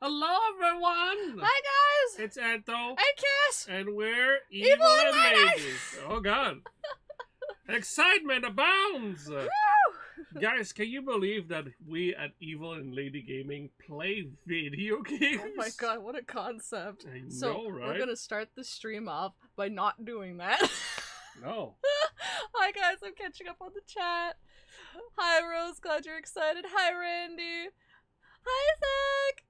Hello, everyone! Hi, guys! It's Antho. And Cass! And we're evil and ladies. Oh, God. Excitement abounds! Guys, can you believe that we at Evil and Lady Gaming play video games? Oh my god, what a concept. I So, know, right? we're gonna start the stream off by not doing that. No. Hi guys, I'm catching up on the chat. Hi Rose, glad you're excited. Hi Randy. Hi Zach.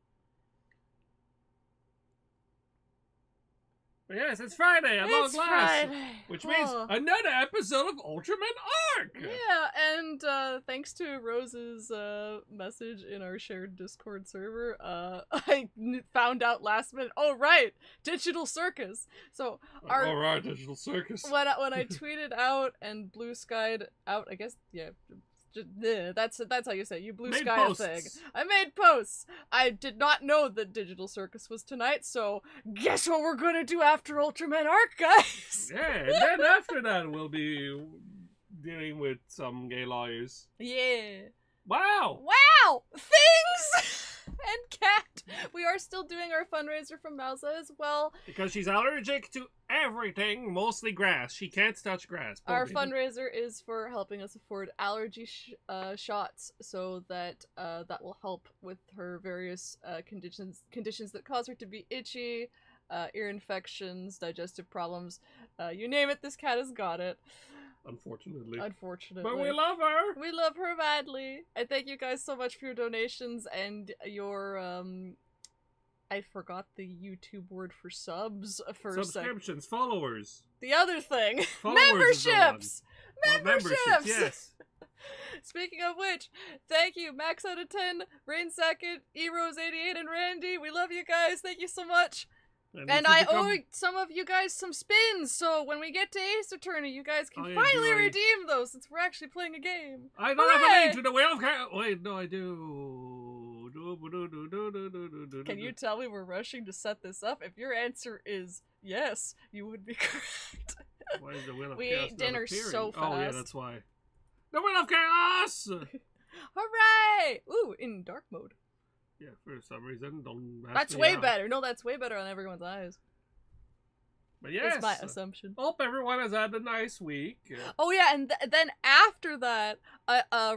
But yes, it's Friday at long It's last. Friday. Which means Oh. another episode of Ultraman Arc! Yeah, and thanks to Rose's message in our shared Discord server, I found out last minute, oh right, Digital Circus! So, our... Alright, Digital Circus. When I tweeted out and blue skied out, I guess, yeah, that's how you say it. You blue sky a thing. I made posts. I did not know that Digital Circus was tonight, so guess what we're gonna do after Ultraman Arc, guys? Yeah, and then after that we'll be dealing with some gay lawyers. Yeah. Wow! Wow! Things! And Cat! We are still doing our fundraiser for Mausa as well. Because she's allergic to everything, mostly grass. She can't touch grass. Our fundraiser is for helping us afford allergy shots, so that that will help with her various conditions that cause her to be itchy, ear infections, digestive problems. You name it, this cat has got it. Unfortunately. Unfortunately. But we love her! We love her badly. And thank you guys so much for your donations and your, I forgot the YouTube word for subs for subscriptions, followers. The other thing. Followers Memberships! Well, memberships, yes. Speaking of which, thank you, Max out of 10, Rain Second, Erose88, and Randy. We love you guys. Thank you so much. And I owe some of you guys some spins, so when we get to Ace Attorney, you guys can finally redeem those, since we're actually playing a game. I don't have a link to the Wheel of Chaos. Wait, no, I do. Can you tell me we're rushing to set this up? If your answer is yes, you would be correct. Why is the Wheel of We Chaos ate dinner so fast. Oh, yeah, that's why. The Wheel of Chaos! Hooray! Ooh, in dark mode. Yeah, for some reason, don't ask That's me way how. better. No, that's way better on everyone's eyes. But yes. That's my assumption. Hope everyone has had a nice week. Oh yeah, and then after that,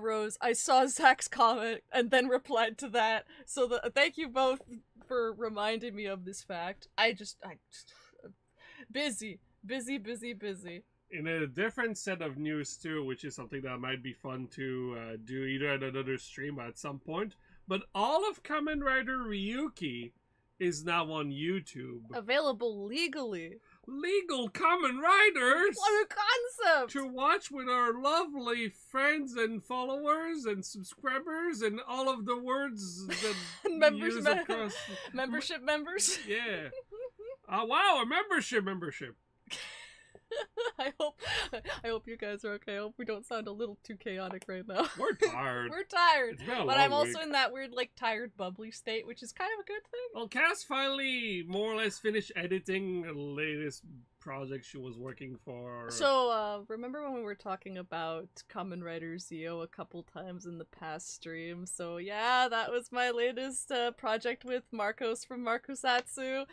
Rose, I saw Zach's comment and then replied to that. So thank you both for reminding me of this fact. I busy. In a different set of news too, which is something that might be fun to do either at another stream at some point. But all of Kamen Rider Ryuki is now on YouTube. Available legally. Legal Kamen Riders! What a concept! To watch with our lovely friends and followers and subscribers and all of the words that use across... Membership members? Yeah. Wow, a membership. I hope you guys are okay. I hope we don't sound a little too chaotic right now. We're tired. We're tired. It's been a but long I'm also week. in that weird, like, tired, bubbly state, which is kind of a good thing. Well, Cass finally more or less finished editing the latest project she was working for. So, remember when we were talking about Kamen Rider Zio a couple times in the past stream? So yeah, that was my latest project with Marcos from Marcosatsu.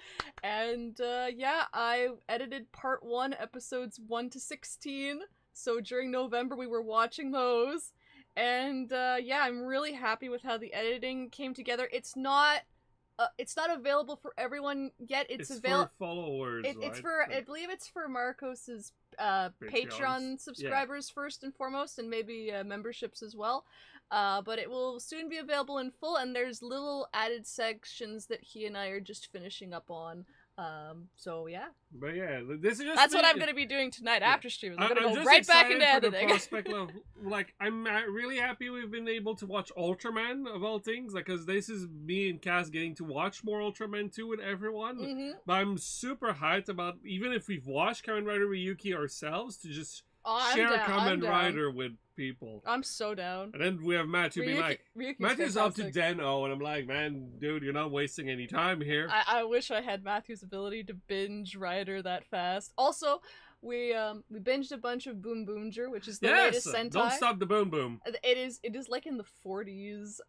And yeah, I edited part 1, episodes 1 to 16. So during November we were watching those. And yeah, I'm really happy with how the editing came together. It's not available for everyone yet. It's available for followers. It's for, I believe it's for Marcos's Patreon subscribers first and foremost, and maybe memberships as well. But it will soon be available in full, and there's little added sections that he and I are just finishing up on. So yeah. But yeah, this is just that's what I'm gonna be doing tonight after stream. I'm gonna go just right back into for editing. The prospect of, like, I'm really happy we've been able to watch Ultraman of all things, like, because this is me and Cass getting to watch more Ultraman 2 with everyone. Mm-hmm. But I'm super hyped about, even if we've watched Kamen Rider Ryuki ourselves, to just I'm share down, Kamen I'm down. Rider with people. I'm so down. And then we have Matthew being like, Ryuki's Matthew's up to fantastic. Den-O, and I'm like, man, dude, you're not wasting any time here. I wish I had Matthew's ability to binge Rider that fast. Also, we binged a bunch of Boom Boomger, which is the latest Sentai. Don't stop the boom boom. It is like in the 40s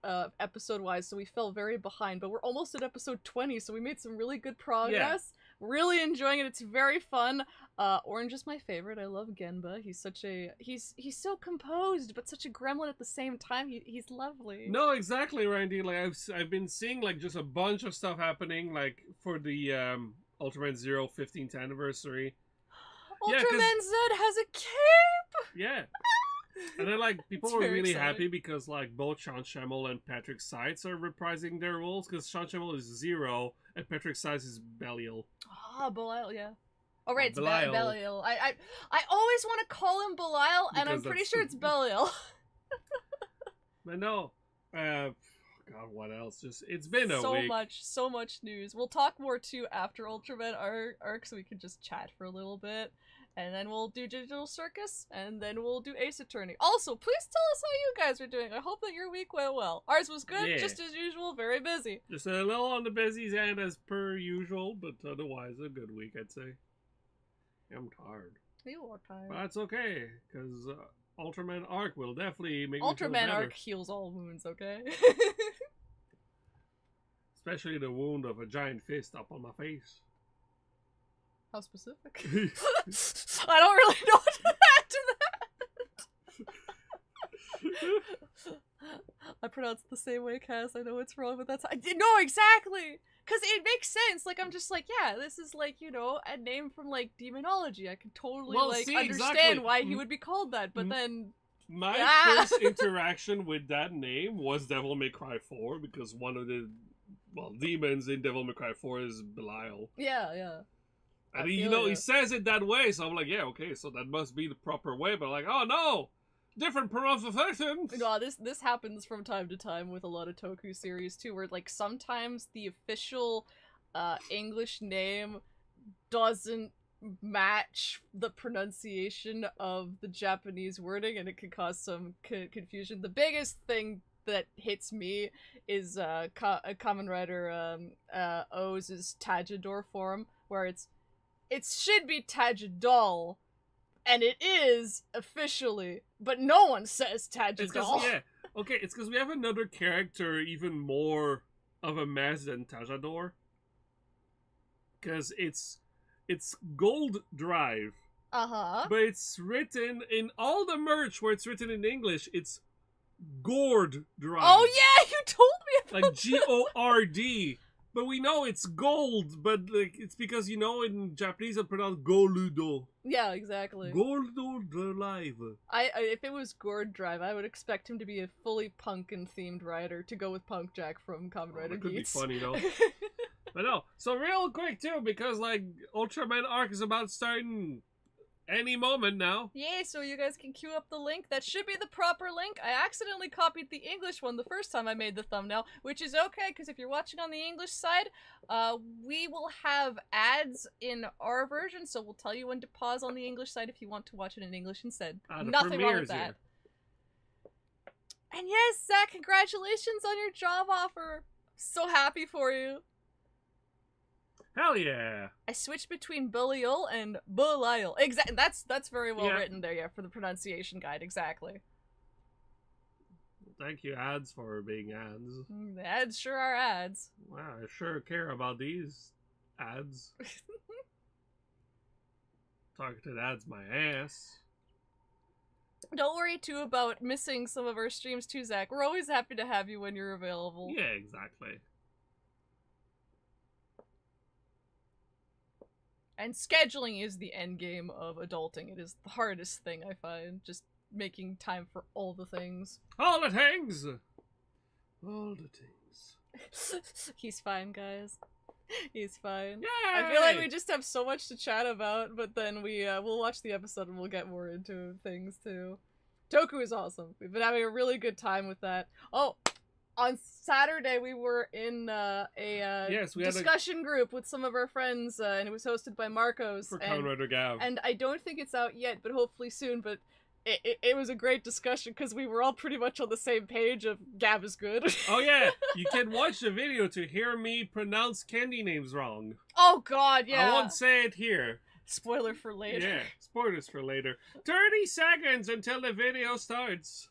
episode wise, so we fell very behind, but we're almost at episode 20, so we made some really good progress. Really enjoying it. It's very fun. Orange is my favorite. I love Genba. He's such a he's so composed, but such a gremlin at the same time. He's lovely. No, exactly, Randy. Like I've been seeing like just a bunch of stuff happening like for the Ultraman Zero 15th anniversary. Ultraman Z has a cape. Yeah. And then, like, people It's were very really exciting. happy because, like, both Sean Schemmel and Patrick Seitz are reprising their roles because Sean Schemmel is Zero and Patrick Seitz is Belial. Ah, Belial, yeah. Oh, right, it's Belial. Belial. I always want to call him Belial, and I'm Because pretty that's- sure it's Belial. But no. God, what else? Just it's been a week. So much news. We'll talk more, too, after Ultraman arc, so we can just chat for a little bit. And then we'll do Digital Circus, and then we'll do Ace Attorney. Also, please tell us how you guys are doing. I hope that your week went well. Ours was good, Yeah. just as usual, very busy. Just a little on the busy end as per usual, but otherwise a good week, I'd say. I'm tired. You are tired. But that's okay, because Ultraman Arc will definitely make me feel Ultraman better. arc heals all wounds, okay? Especially the wound of a giant fist up on my face. How specific? I don't really know what to add to that. I pronounce it the same way, Cass. I know it's wrong, but that's no, exactly. Because it makes sense. Like, I'm just like, yeah, this is like, you know, a name from like demonology. I can totally understand exactly. why he would be called that. But then My first interaction with that name was Devil May Cry 4 because one of the demons in Devil May Cry 4 is Belial. yeah. And he says it that way, so I'm like, yeah, okay, so that must be the proper way. But like, oh no, different pronunciation. No, this happens from time to time with a lot of Toku series too, where like sometimes the official English name doesn't match the pronunciation of the Japanese wording, and it can cause some confusion. The biggest thing that hits me is Kamen Rider O's Tajidor form, where it should be Tajidol, and it is officially, but no one says Tajidol. It's because we have another character even more of a mess than Tajador. Because it's Gold Drive. But it's written in all the merch where it's written in English, it's Gord Drive. Oh yeah, you told me about like Gord. But we know it's gold, but like it's because you know in Japanese it's pronounced Goludo. Yeah, exactly. Goludo Drive. If it was Gord Drive, I would expect him to be a fully punkin themed rider to go with Punk Jack from Kamen Rider That could be Geats. funny though. But no, so real quick too, because like Ultraman Arc is about starting any moment now. Yay, so you guys can queue up the link. That should be the proper link. I accidentally copied the English one the first time I made the thumbnail, which is okay, because if you're watching on the English side, we will have ads in our version, so we'll tell you when to pause on the English side if you want to watch it in English instead. Nothing wrong with that. Here. And yes, Zach, congratulations on your job offer. So happy for you. Hell yeah! I switched between Belial and Belial. Exactly. That's very well written there. Yeah, for the pronunciation guide. Exactly. Thank you, ads, for being ads. The ads sure are ads. Wow, I sure care about these ads. Targeted ads, my ass. Don't worry too about missing some of our streams too, Zach. We're always happy to have you when you're available. Yeah, exactly. And scheduling is the end game of adulting. It is the hardest thing I find. Just making time for all the things. All the things! All the things. He's fine, guys. He's fine. Yay! I feel like we just have so much to chat about, but then we'll watch the episode and we'll get more into things too. Toku is awesome. We've been having a really good time with that. Oh, on Saturday we were in a Yes, we had discussion group with some of our friends, and it was hosted by Marcos. For Kamen Rider Gav. And I don't think it's out yet, but hopefully soon. But it was a great discussion because we were all pretty much on the same page of Gav is good. Oh yeah, you can watch the video to hear me pronounce candy names wrong. Oh god, yeah. I won't say it here. Spoiler for later. Yeah, spoilers for later. 30 seconds until the video starts.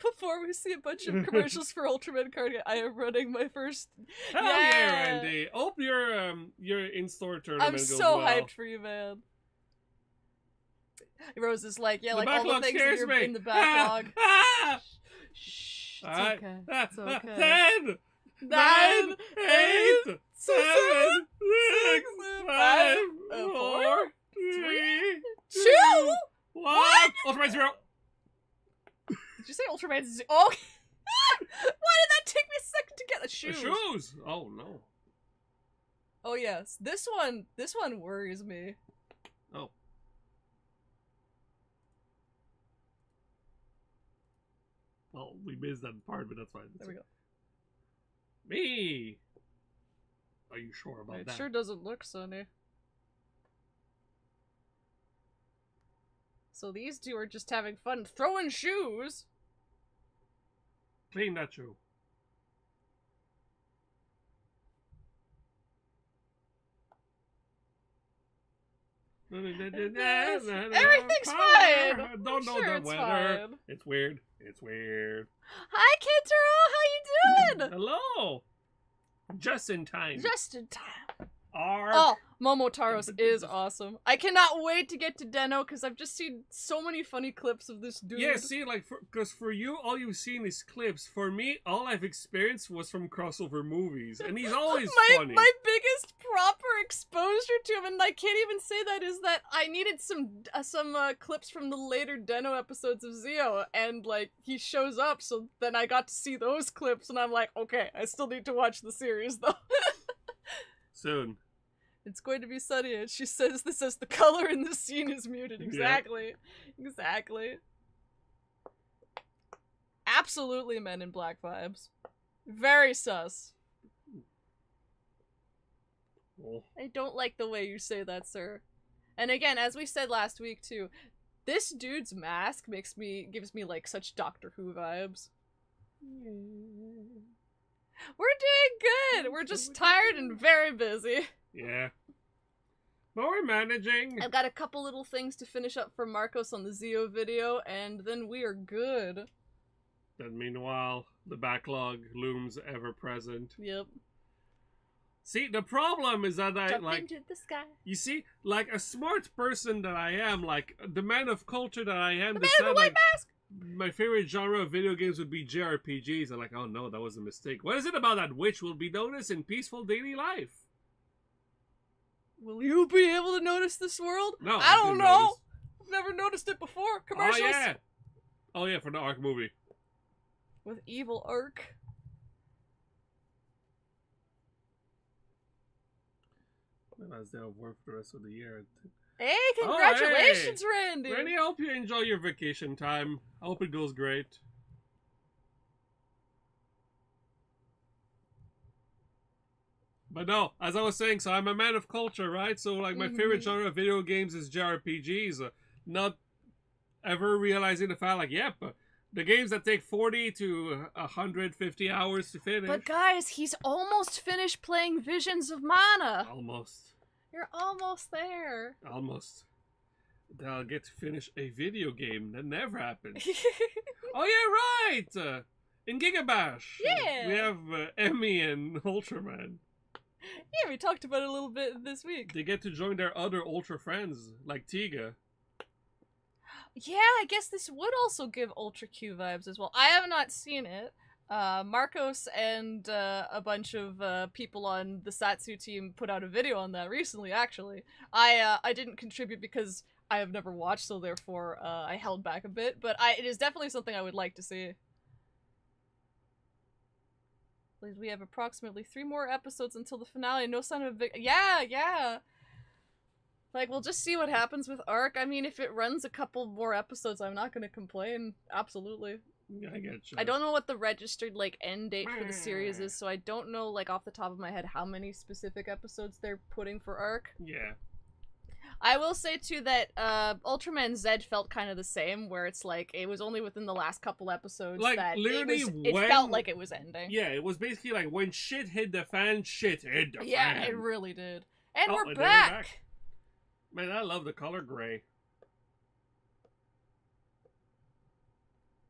Before we see a bunch of commercials for Ultraman card, I am running my first. Hell yeah, Randy! Hope your in-store tournament I'm goes so well. hyped for you, man. Rose is like, yeah, The like all the backlog things that scares are me. in the backlog. Shh, it's Alright. okay. It's okay. 10, 9, 9, 8, 7, 7, 6, 5, 4, 3, 2. 1. Ultraman Zero. Did you say Ultraman Z? Oh, why did that take me a second to get the shoes? The shoes. Oh no. Oh yes, this one worries me. Oh. Well, we missed that part, but that's fine. There we go. Me. Are you sure about It that? sure doesn't look sunny. So these two are just having fun throwing shoes. Clean that shoe. Everything's fine. Don't know Sure, the it's weather. fine. It's weird. It's weird. Hi, Kintaro. How you doing? Hello. Just in time. Just in time. Arg. Oh, Momotaro's is awesome. I cannot wait to get to Deno because I've just seen so many funny clips of this dude. Yeah, see, like, because for you, all you've seen is clips. For me, all I've experienced was from crossover movies, and he's always funny. My biggest proper exposure to him, and I can't even say that, is that I needed some clips from the later Deno episodes of Zeo, and like he shows up, so then I got to see those clips, and I'm like, okay, I still need to watch the series though. Soon. It's going to be sunny, and she says this as the color in the scene is muted. Exactly. Yeah. Exactly. Absolutely Men in Black vibes. Very sus. Oh. I don't like the way you say that, sir. And again, as we said last week too, this dude's mask gives me like such Doctor Who vibes. We're doing good! We're just tired and very busy. Yeah. But we're managing. I've got a couple little things to finish up for Marcos on the Zeo video, and then we are good. Then meanwhile, the backlog looms ever present. Yep. See, the problem is that Jump into the sky. You see, like a smart person that I am, like the man of culture that I am, The man in the white mask! My favorite genre of video games would be JRPGs. I'm like, oh no, that was a mistake. What is it about that witch will be noticed in peaceful daily life? Will you be able to notice this world? No, I don't know. I've never noticed it before. Commercials. Oh yeah. Oh yeah, for the Ark movie. With evil Ark. Well, that's their work for the rest of the year. Hey, congratulations, Oh, hey. Randy. Randy, I hope you enjoy your vacation time. I hope it goes great. But no, as I was saying, so I'm a man of culture, right? So like my favorite genre of video games is JRPGs. Not ever realizing the fact, like, yep, the games that take 40 to 150 hours to finish. But guys, he's almost finished playing Visions of Mana. Almost. You're almost there. Almost. Then I'll get to finish a video game. That never happened. Oh yeah, right! In Gigabash, Yeah. we have Emmy and Ultraman. Yeah, we talked about it a little bit this week. They get to join their other Ultra friends, like Tiga. Yeah, I guess this would also give Ultra Q vibes as well. I have not seen it. Marcos and a bunch of people on the Satsu team put out a video on that recently, actually. I didn't contribute because I have never watched, so therefore I held back a bit, but it is definitely something I would like to see. We have approximately 3 more episodes until the finale. No sign of a big... Yeah! Like, we'll just see what happens with Arc. I mean, if it runs a couple more episodes, I'm not gonna complain. Absolutely. I get you. I don't know what the registered like end date for the series is, so I don't know like off the top of my head how many specific episodes they're putting for Arc. Yeah. I will say too that Ultraman Z felt kind of the same, where it's like it was only within the last couple episodes like, that literally it felt like it was ending. Yeah, it was basically like when shit hit the fan, shit hit the fan. Yeah, it really did. And we're and back! Man, I love the color gray.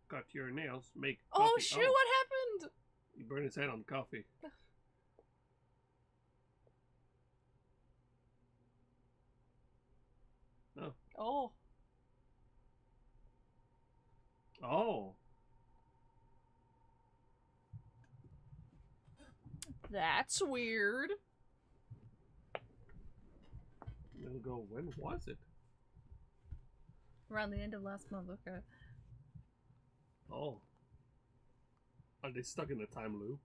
Cut your nails, make coffee. Oh shoot, what happened? He burned his hand on coffee. Oh. Oh. Oh. That's weird. We'll go, when was it? Around the end of last month, okay. Oh. Are they stuck in a time loop?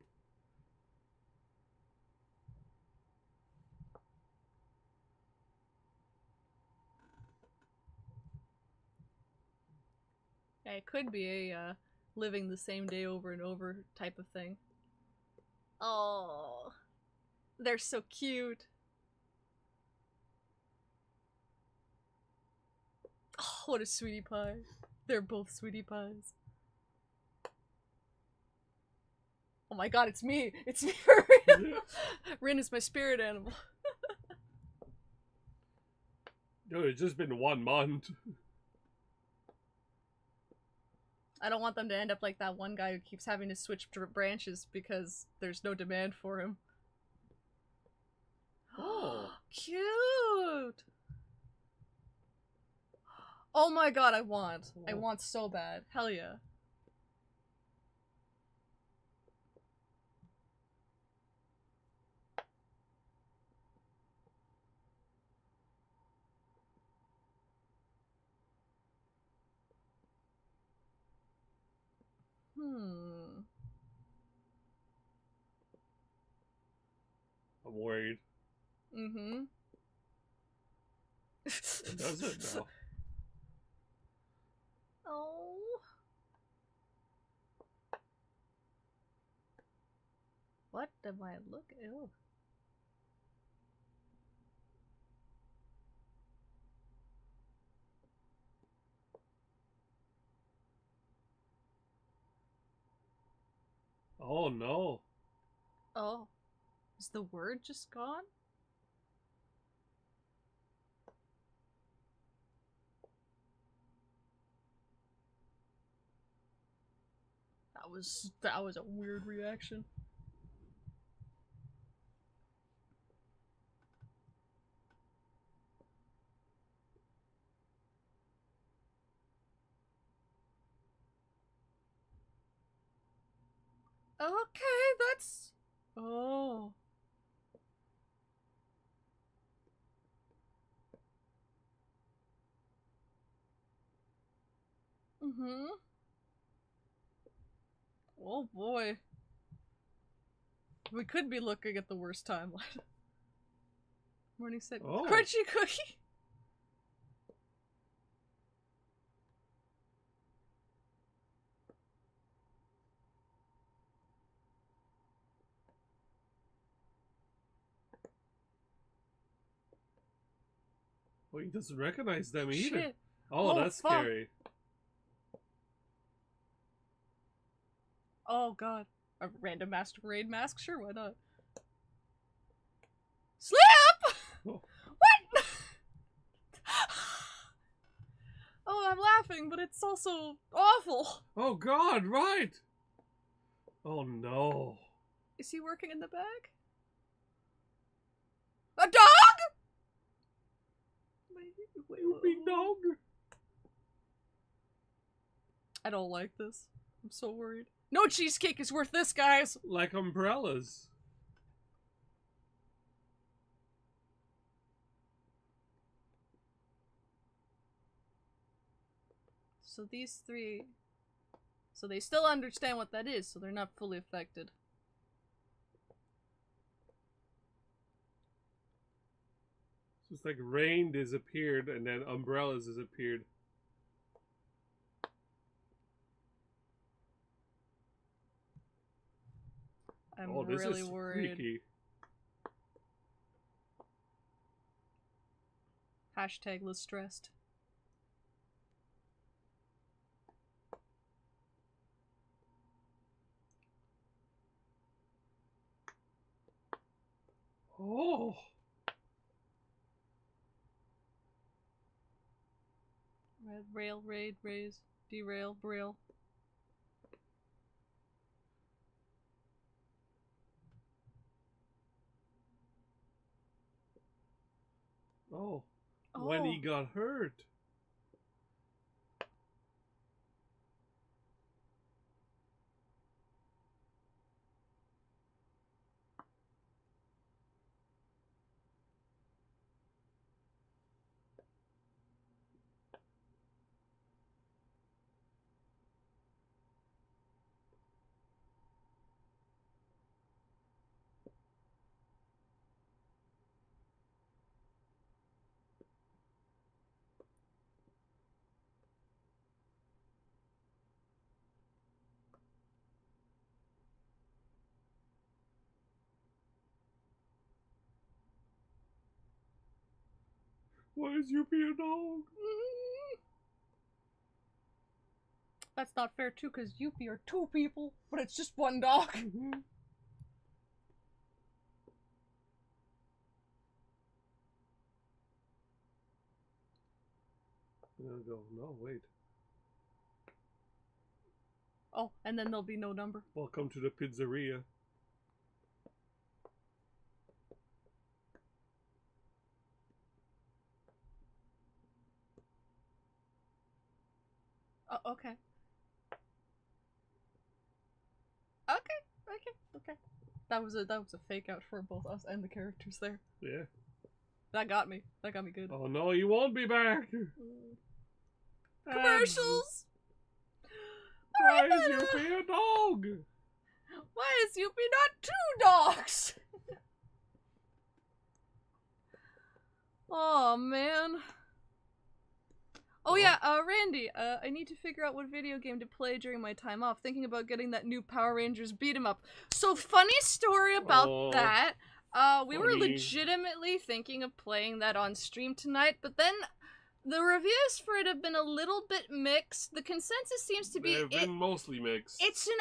Yeah, it could be a living the same day over and over type of thing. Oh, they're so cute. Oh, what a sweetie pie. They're both sweetie pies. Oh my god, it's me! It's me for real! Rin is my spirit animal. Dude, it's just been 1 month. I don't want them to end up like that one guy who keeps having to switch branches because there's no demand for him. Oh. Cute! Oh my god, I want. I want so bad. Hell yeah. I'm worried. Mm-hmm. It does it now. Oh. What am I looking at? Oh. Oh no. Oh. Is the word just gone? That was a weird reaction. Okay, that's... Oh. Mm-hmm. Oh boy. We could be looking at the worst timeline. Morning said, Oh. Crunchy cookie! Well, he doesn't recognize them either. Shit. Oh, that's fuck. scary. Oh god. A random masquerade mask? Sure, why not? Slip! Oh. What? Oh, I'm laughing, but it's also awful. Oh god, right! Oh no. Is he working in the bag? A dog?! You big dog. I don't like this. I'm so worried. No cheesecake is worth this, guys! Like umbrellas. So these three... So they still understand what that is, so they're not fully affected. So it's like rain disappeared and then umbrellas disappeared. I'm Oh, this really is worried. freaky. Hashtag less stressed. Oh. Red, rail, raid, raise, derail, braille. Oh. When he got hurt. Why is Yuppie a dog? That's not fair too, because Yuppie are 2 people, but it's just 1 dog. Go. No, wait. Oh, and then there'll be no number. Welcome to the pizzeria. Oh, okay. Okay. That was a fake out for both us and the characters there. Yeah. That got me good. Oh no, you won't be back. Commercials! Why is Yuppie a dog? Why is Yuppie not 2 dogs? Oh man. Oh yeah, Randy, I need to figure out what video game to play during my time off. Thinking about getting that new Power Rangers beat 'em up. So funny story about that. We were legitimately thinking of playing that on stream tonight, but then the reviews for it have been a little bit mixed. The consensus seems to be They've been mostly mixed. It's an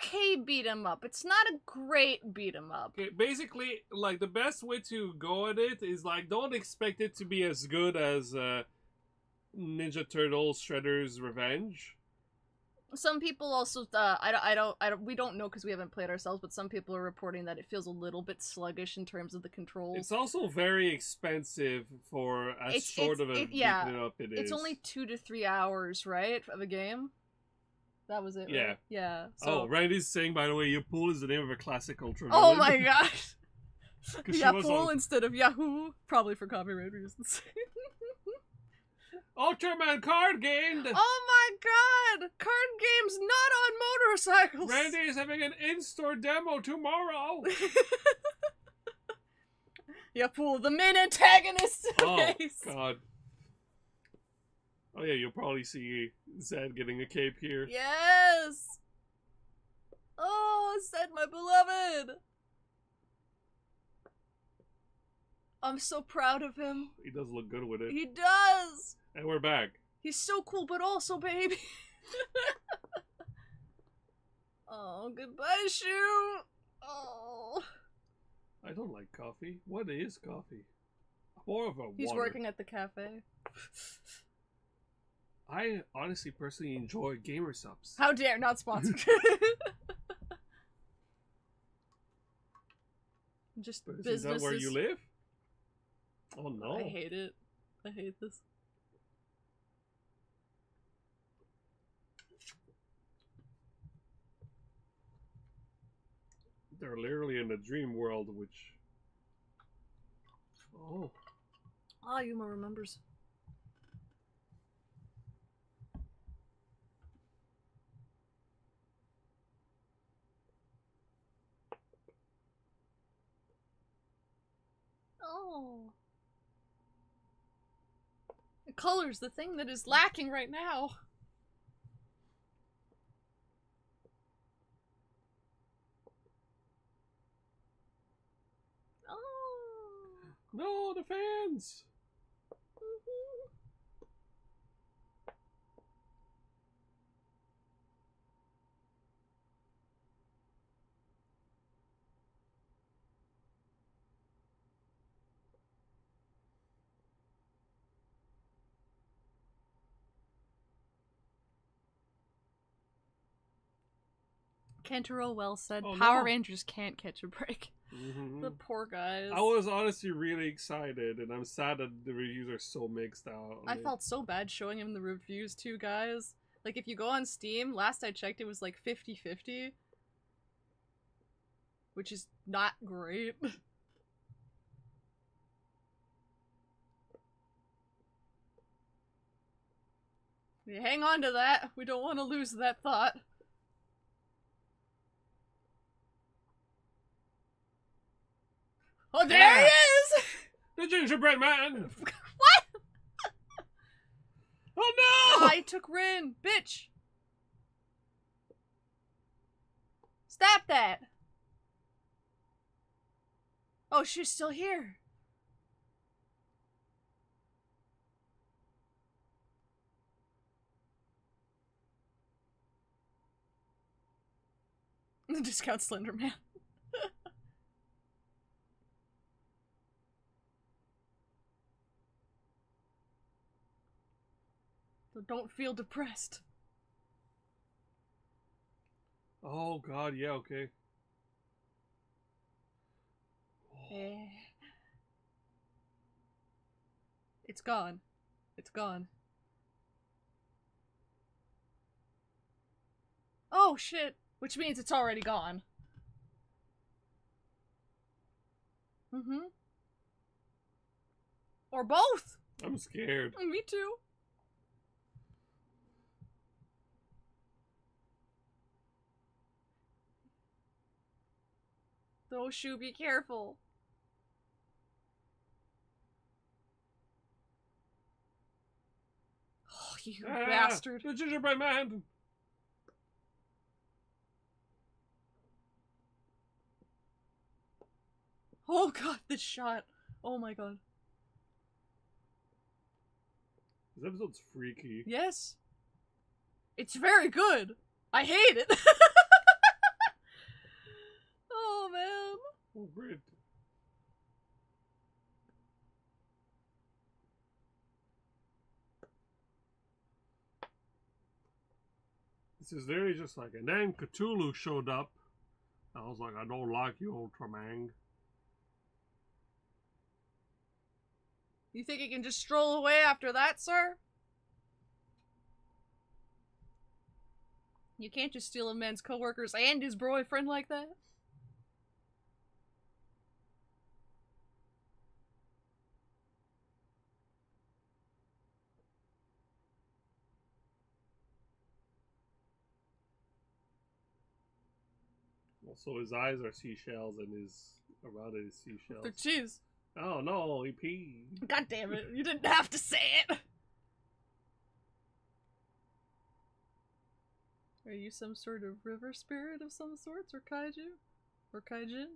okay beat 'em up. It's not a great beat 'em up. Okay, basically, like, the best way to go at it is, like, don't expect it to be as good as Ninja Turtles Shredder's Revenge. Some people also, we don't know because we haven't played ourselves, but some people are reporting that it feels a little bit sluggish in terms of the controls. It's also very expensive for as short of a beating it up it is. It's only 2 to 3 hours, right, of a game? That was it, yeah. Right? Yeah. So... Oh, Randy's saying, by the way, Yapul is the name of a classic Ultraman. Oh my gosh! Yapul instead of Yahoo! Probably for copyright reasons. Ultraman card game! Oh my god! Card games not on motorcycles! Randy is having an in-store demo tomorrow! Yapul, the main antagonist! Oh, god. Oh yeah, you'll probably see Zed getting a cape here. Yes! Oh, Zed, my beloved! I'm so proud of him. He does look good with it. He does! And we're back. He's so cool, but also baby. Oh, goodbye, Shu. Oh. I don't like coffee. What is coffee? More of a water. He's working at the cafe. I honestly, personally enjoy gamer subs. How dare, not sponsored. Just but businesses. Is that where you live? Oh no. I hate it. I hate this. They're literally in a dream world, which... Oh. Ah, Yuma remembers. Oh. The color's the thing that is lacking right now. Oh, the fans! Kentaro well said. Oh, Power no. Rangers can't catch a break. The poor guys. I was honestly really excited, and I'm sad that the reviews are so mixed out. I felt so bad showing him the reviews too, guys. Like, if you go on Steam, last I checked it was like 50-50. Which is not great. Yeah, hang on to that. We don't want to lose that thought. Oh, there he is! The gingerbread man! What? Oh no! I took Rin, bitch! Stop that! Oh, she's still here. Discount Slender Man. So don't feel depressed. Oh god, yeah, okay. It's gone. It's gone. Oh shit! Which means it's already gone. Mm-hmm. Or both! I'm scared. Me too. Oh, Shu, be careful. Oh, you bastard. The gingerbread man! Oh god, this shot. Oh my god. This episode's freaky. Yes. It's very good. I hate it. Oh man. Oh, great. This is literally just like, and then Cthulhu showed up. I was like, I don't like you, Ultraman. You think he can just stroll away after that, sir? You can't just steal a man's coworkers and his boyfriend like that. Also, his eyes are seashells, and his around it is seashells. They're cheese. Oh no, he peed. God damn it! You didn't have to say it. Are you some sort of river spirit of some sorts, or kaiju, or kaijin?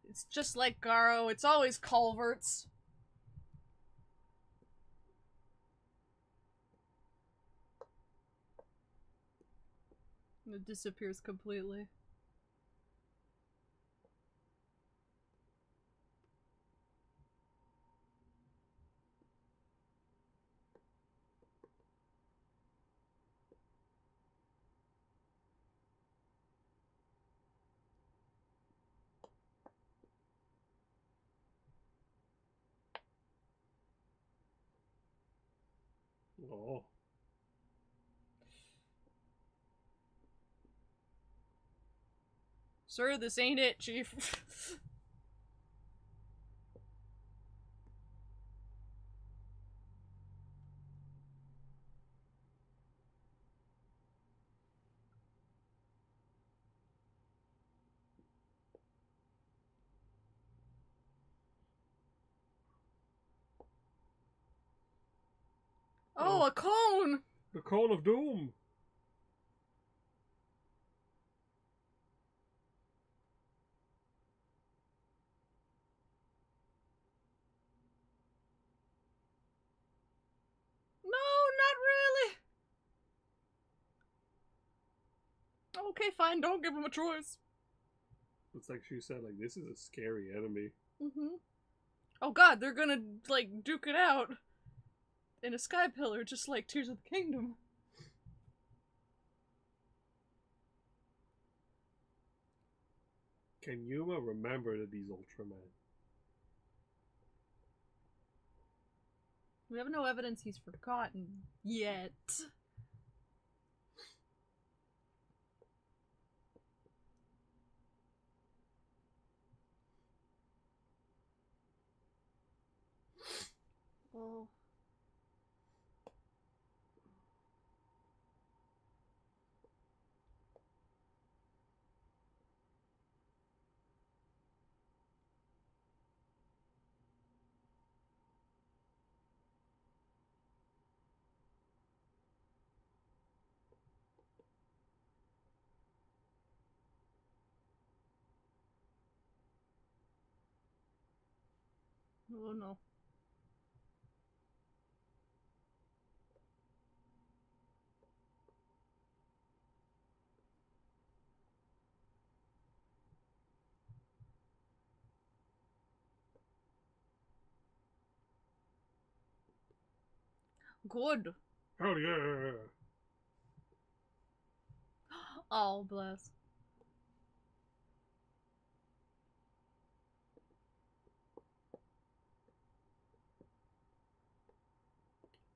It's just like Garo. It's always culverts. And it disappears completely. Oh. Sir, this ain't it, Chief. Oh, a cone! The Cone of Doom. Okay, fine, don't give him a choice. It's like she said, like, this is a scary enemy. Mm-hmm. Oh god, they're gonna, like, duke it out in a sky pillar, just like Tears of the Kingdom. Can Yuma remember that he's Ultraman? We have no evidence he's forgotten yet. Oh. Oh no. Good. Hell yeah! Oh, bless.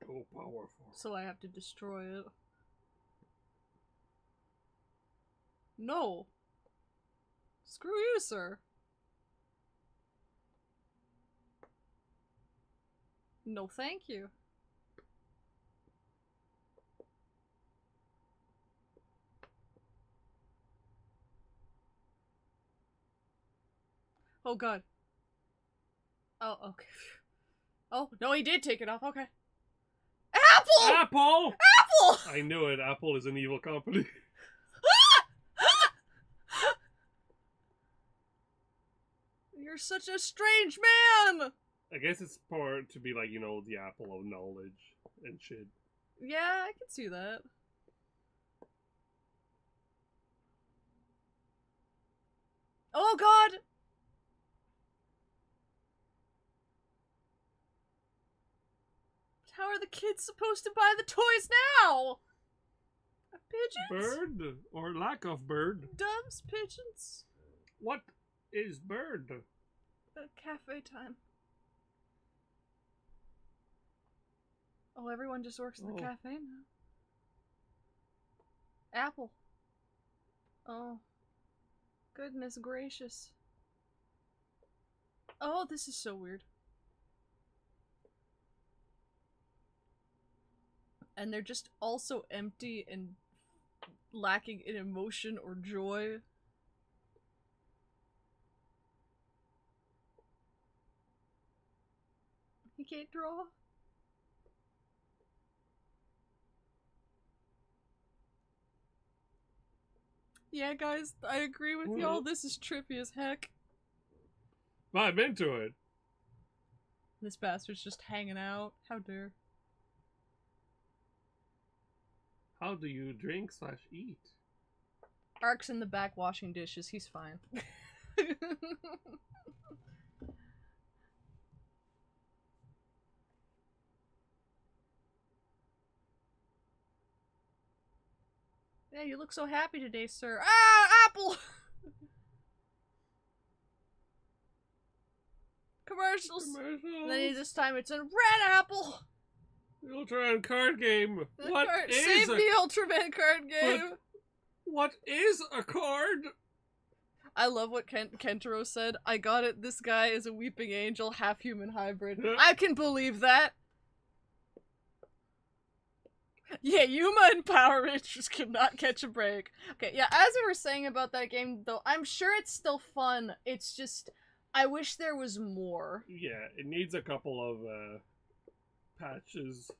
So powerful. So I have to destroy it. No. Screw you, sir. No, thank you. Oh god. Oh, okay. Oh, no, he did take it off. Okay. Apple! Apple! Apple! I knew it. Apple is an evil company. You're such a strange man! I guess it's part to be like, you know, the apple of knowledge and shit. Yeah, I can see that. Oh god! How are the kids supposed to buy the toys now? Pigeons? Bird? Or lack of bird? Doves? Pigeons? What is bird? Cafe time. Oh, everyone just works in the cafe now. Apple. Oh. Goodness gracious. Oh, this is so weird. And they're just also empty and lacking in emotion or joy. He can't draw. Yeah, guys, I agree with y'all. This is trippy as heck. I'm into it. This bastard's just hanging out. How dare. How do you drink / eat? Ark's in the back washing dishes. He's fine. Yeah, you look so happy today, sir. Ah, apple! Commercials! And then this time it's a red apple! The Ultraman card game. Save the Ultraman card game! What is a card? I love what Kentaro said. I got it. This guy is a weeping angel, half human hybrid. I can believe that. Yeah, Yuma and Power Rangers could not catch a break. Okay, yeah, as we were saying about that game, though, I'm sure it's still fun. It's just, I wish there was more. Yeah, it needs a couple of patches,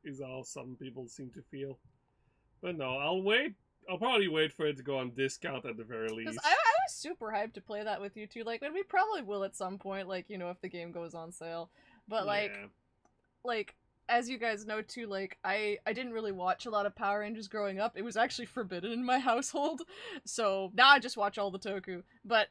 is all some people seem to feel. But no, I'll wait. I'll probably wait for it to go on discount at the very least. Because I was super hyped to play that with you two. Like, and we probably will at some point, like, you know, if the game goes on sale. But, like, as you guys know too, like, I didn't really watch a lot of Power Rangers growing up. It was actually forbidden in my household, so now I just watch all the Toku. But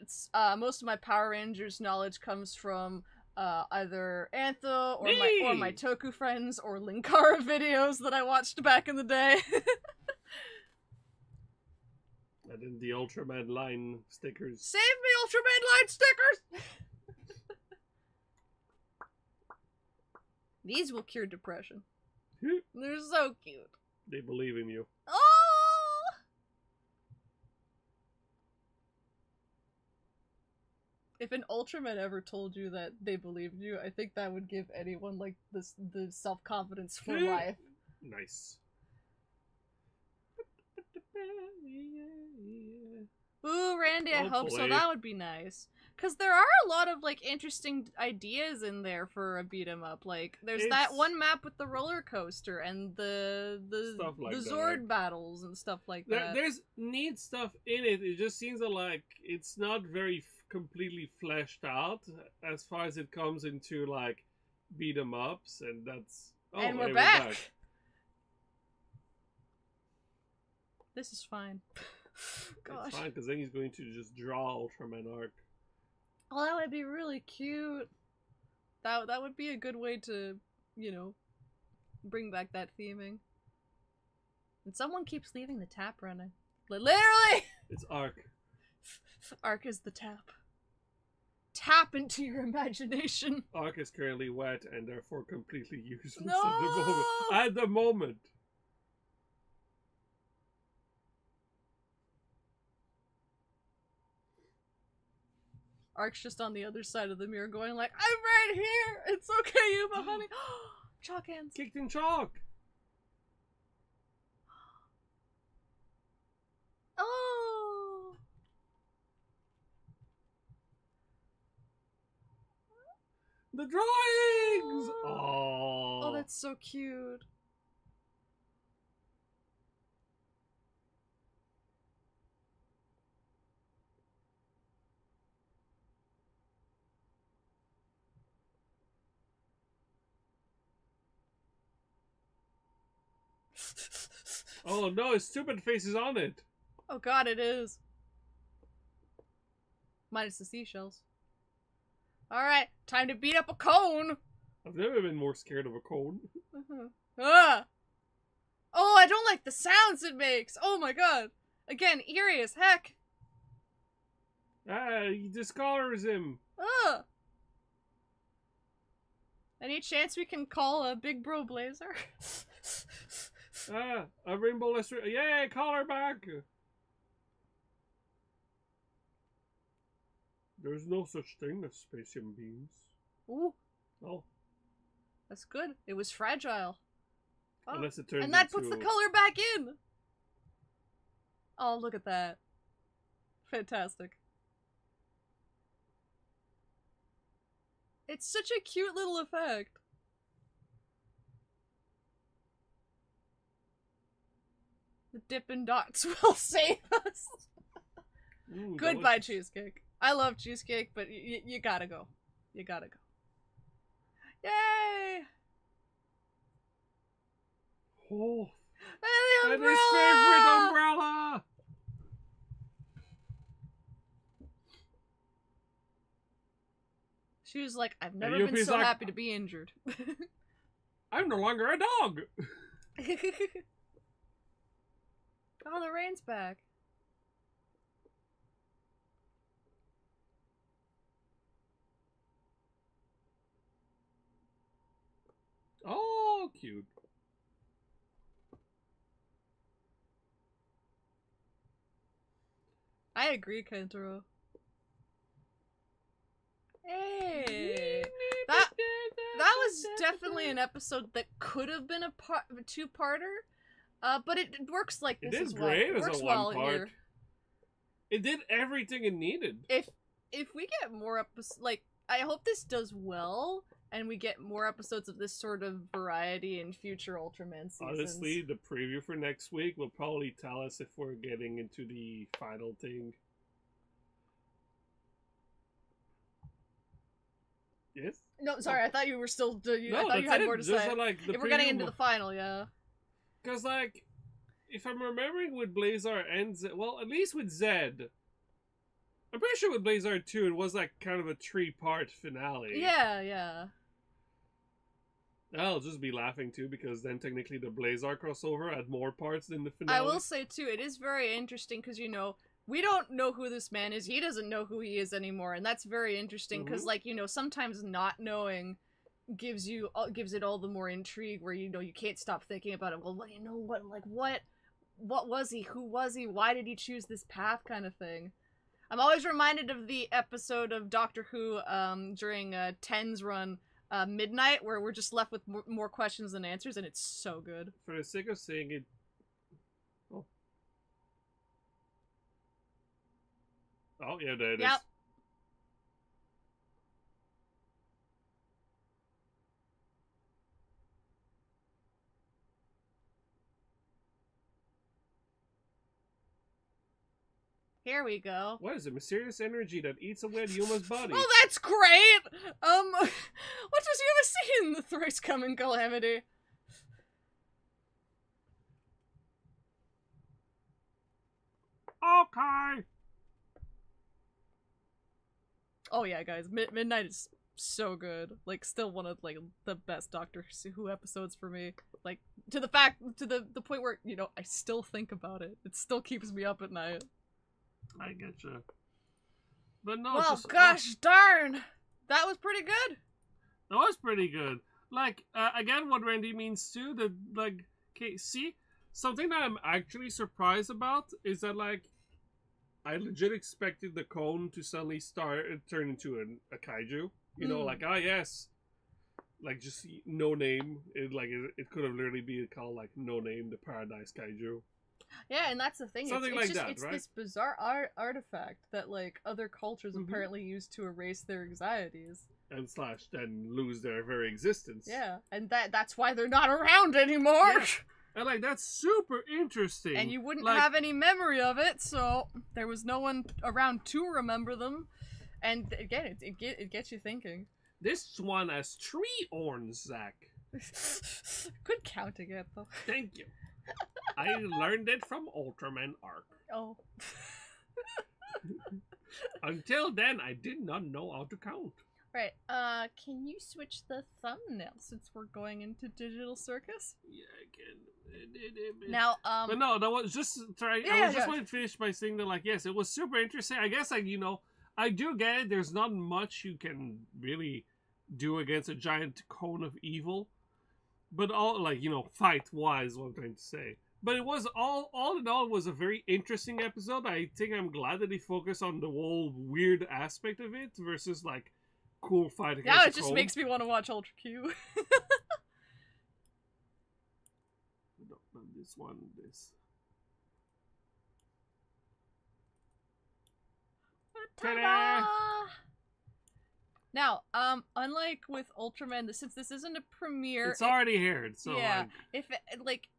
most of my Power Rangers knowledge comes from either Antho or my Toku friends or Linkara videos that I watched back in the day. And then the Ultraman line stickers. Save me, Ultraman line stickers! These will cure depression. They're so cute. They believe in you. Oh! If an Ultraman ever told you that they believed you, I think that would give anyone like this the self-confidence for life. Nice. Ooh, Randy, I hope so. That would be nice. Because there are a lot of, like, interesting ideas in there for a beat-em-up. Like, there's that one map with the roller coaster and the Zord battles and stuff like that. There's neat stuff in it. It just seems like it's not very completely fleshed out as far as it comes into, like, beat-em-ups, and that's... Oh, and we're back! This is fine. Gosh. It's fine, because then he's going to just draw Ultraman arc. Oh, that would be really cute. That would be a good way to, you know, bring back that theming. And someone keeps leaving the tap running. Literally! It's arc. Arc is the tap. Tap into your imagination. Arc is currently wet and therefore completely useless No! At the moment. Arc's just on the other side of the mirror going like, I'm right here! It's okay, Yuma, honey! Chalk hands! Kicked in chalk! Oh! The drawings! Oh, that's so cute. Oh no, his stupid face is on it. Oh god, it is. Minus the seashells. Alright, time to beat up a cone! I've never been more scared of a cone. Ah! Oh, I don't like the sounds it makes! Oh my god! Again, eerie as heck! Ah, he discolors him. Ah! Any chance we can call a Big Bro Blazer? Ah, a rainbow lesser. Yay, call her back! There's no such thing as space human beings. Ooh. Oh. That's good. It was fragile. Oh. Unless it turns and that puts the color back in! Oh, look at that. Fantastic. It's such a cute little effect. The Dippin' Dots will save us. Goodbye, cheesecake. I love cheesecake, but you gotta go. You gotta go. Yay! Oh. And the umbrella! And his favorite umbrella! She was like, I've never been so happy to be injured. I'm no longer a dog! Oh, the rain's back. Oh, cute. I agree, Kentaro. Hey! That was definitely an episode that could have been a two-parter, but it works like this as well. It works as a well one-part. here. It did everything it needed. If we get more episodes, like, I hope this does well, and we get more episodes of this sort of variety in future Ultraman seasons. Honestly, the preview for next week will probably tell us if we're getting into the final thing. Yes? No, sorry, I thought you were still. I No, thought you that's had it. more to Just say. like the If we're getting preview into the final, yeah. Because, like, if I'm remembering with Blazar and Zed, well, at least with Zed, I'm pretty sure with Blazar 2, it was like kind of a 3-part finale. Yeah. I'll just be laughing too, because then technically the Blazar crossover had more parts than the finale. I will say, too, it is very interesting because, you know, we don't know who this man is. He doesn't know who he is anymore, and that's very interesting because, like, you know, sometimes not knowing gives it all the more intrigue where, you know, you can't stop thinking about it. Well, you know, what was he? Who was he? Why did he choose this path kind of thing? I'm always reminded of the episode of Doctor Who during Ten's run, Midnight, where we're just left with more questions than answers, and it's so good. For the sake of saying it... Oh, yeah, there it is. Here we go. What is it? Mysterious energy that eats away the human's body. Oh, that's great! What does you ever seen the thrice coming calamity? Okay! Oh yeah, guys, Midnight is so good. Like, still one of, like, the best Doctor Who episodes for me. Like, to the point where, you know, I still think about it. It still keeps me up at night. I get you. But no, well, just, gosh darn! That was pretty good! That was pretty good. Like, again, what Randy means too, that, like, okay, see? Something that I'm actually surprised about is that, like, I legit expected the cone to suddenly turn into a kaiju. You know, like, yes. Like, just no name. It could have literally been called, like, No Name, the Paradise Kaiju. Yeah, and that's the thing. Something it's like just, that, it's right? this bizarre artifact that, like, other cultures apparently use to erase their anxieties. And / then lose their very existence. Yeah, and that's why they're not around anymore! Yeah. And, like, that's super interesting. And you wouldn't like, have any memory of it, so there was no one around to remember them. And again, it gets you thinking. This one has 3 horns, Zach. Good counting it, though. Thank you. I learned it from Ultraman Arc. Oh. Until then, I did not know how to count. Right, can you switch the thumbnail since we're going into Digital Circus? Yeah, I can. Now, But no, that was just trying. Yeah, I was just want to finish by saying that, like, yes, it was super interesting. I guess, like, you know, I do get it. There's not much you can really do against a giant cone of evil. But all, like, you know, fight-wise, what I'm trying to say. But it was all in all, it was a very interesting episode. I think I'm glad that they focused on the whole weird aspect of it versus, like, cool fight against now it just cone. makes me want to watch Ultra Q. No, not this one, this. Ta-da! Now, unlike with Ultraman, since this isn't a premiere, it's already aired, so yeah.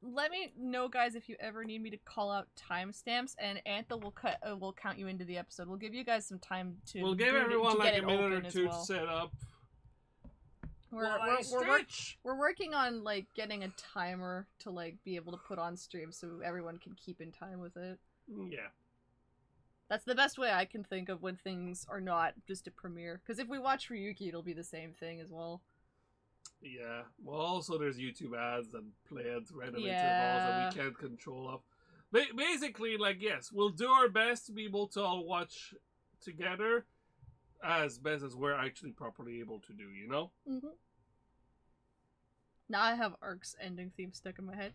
Let me know, guys, if you ever need me to call out timestamps, and Antho will count you into the episode. We'll give you guys some time to. We'll give everyone like a minute or two well. to set up. We're working on, like, getting a timer to, like, be able to put on stream so everyone can keep in time with it. Yeah. That's the best way I can think of when things are not just a premiere. Because if we watch Ryuki, it'll be the same thing as well. Yeah. Well, also there's YouTube ads and play ads randomly Yeah. that we can't control of. Basically, like, yes, we'll do our best to be able to all watch together as best as we're actually properly able to do, you know? Mm-hmm. Now I have Ark's ending theme stuck in my head.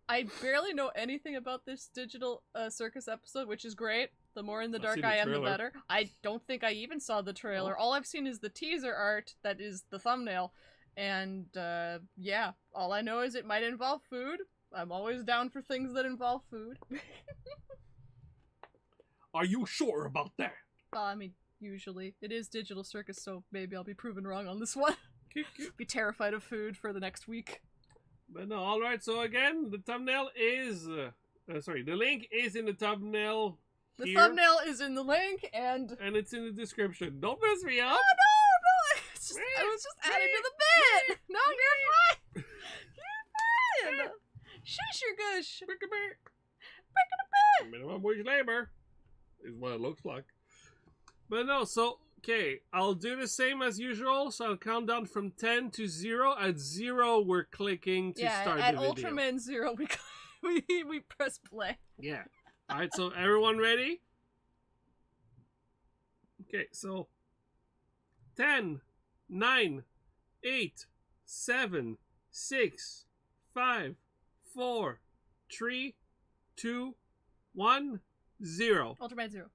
I barely know anything about this Digital Circus episode, which is great. The more in the dark I am, the better. I don't think I even saw the trailer. All I've seen is the teaser art that is the thumbnail. And, yeah, all I know is it might involve food. I'm always down for things that involve food. Are you sure about that? I mean, usually. It is Digital Circus, so maybe I'll be proven wrong on this one. Be terrified of food for the next week. But no, alright, so again, the thumbnail is... the link is in the thumbnail The here, thumbnail is in the link, and... and it's in the description. Don't mess me up! Oh, no! I was just adding to the bit! No, you're fine! You're fine! Shush your gush! Minimum wage labor is what it looks like. But no, so, okay, I'll do the same as usual, so I'll count down from 10 to 0. At 0, we're clicking to start the video. At Ultraman 0, we press play. Yeah. Alright, so everyone ready? Okay, so 10, 9, 8, 7, 6, 5, 4, 3, 2, 1, 0. Ultraman 0.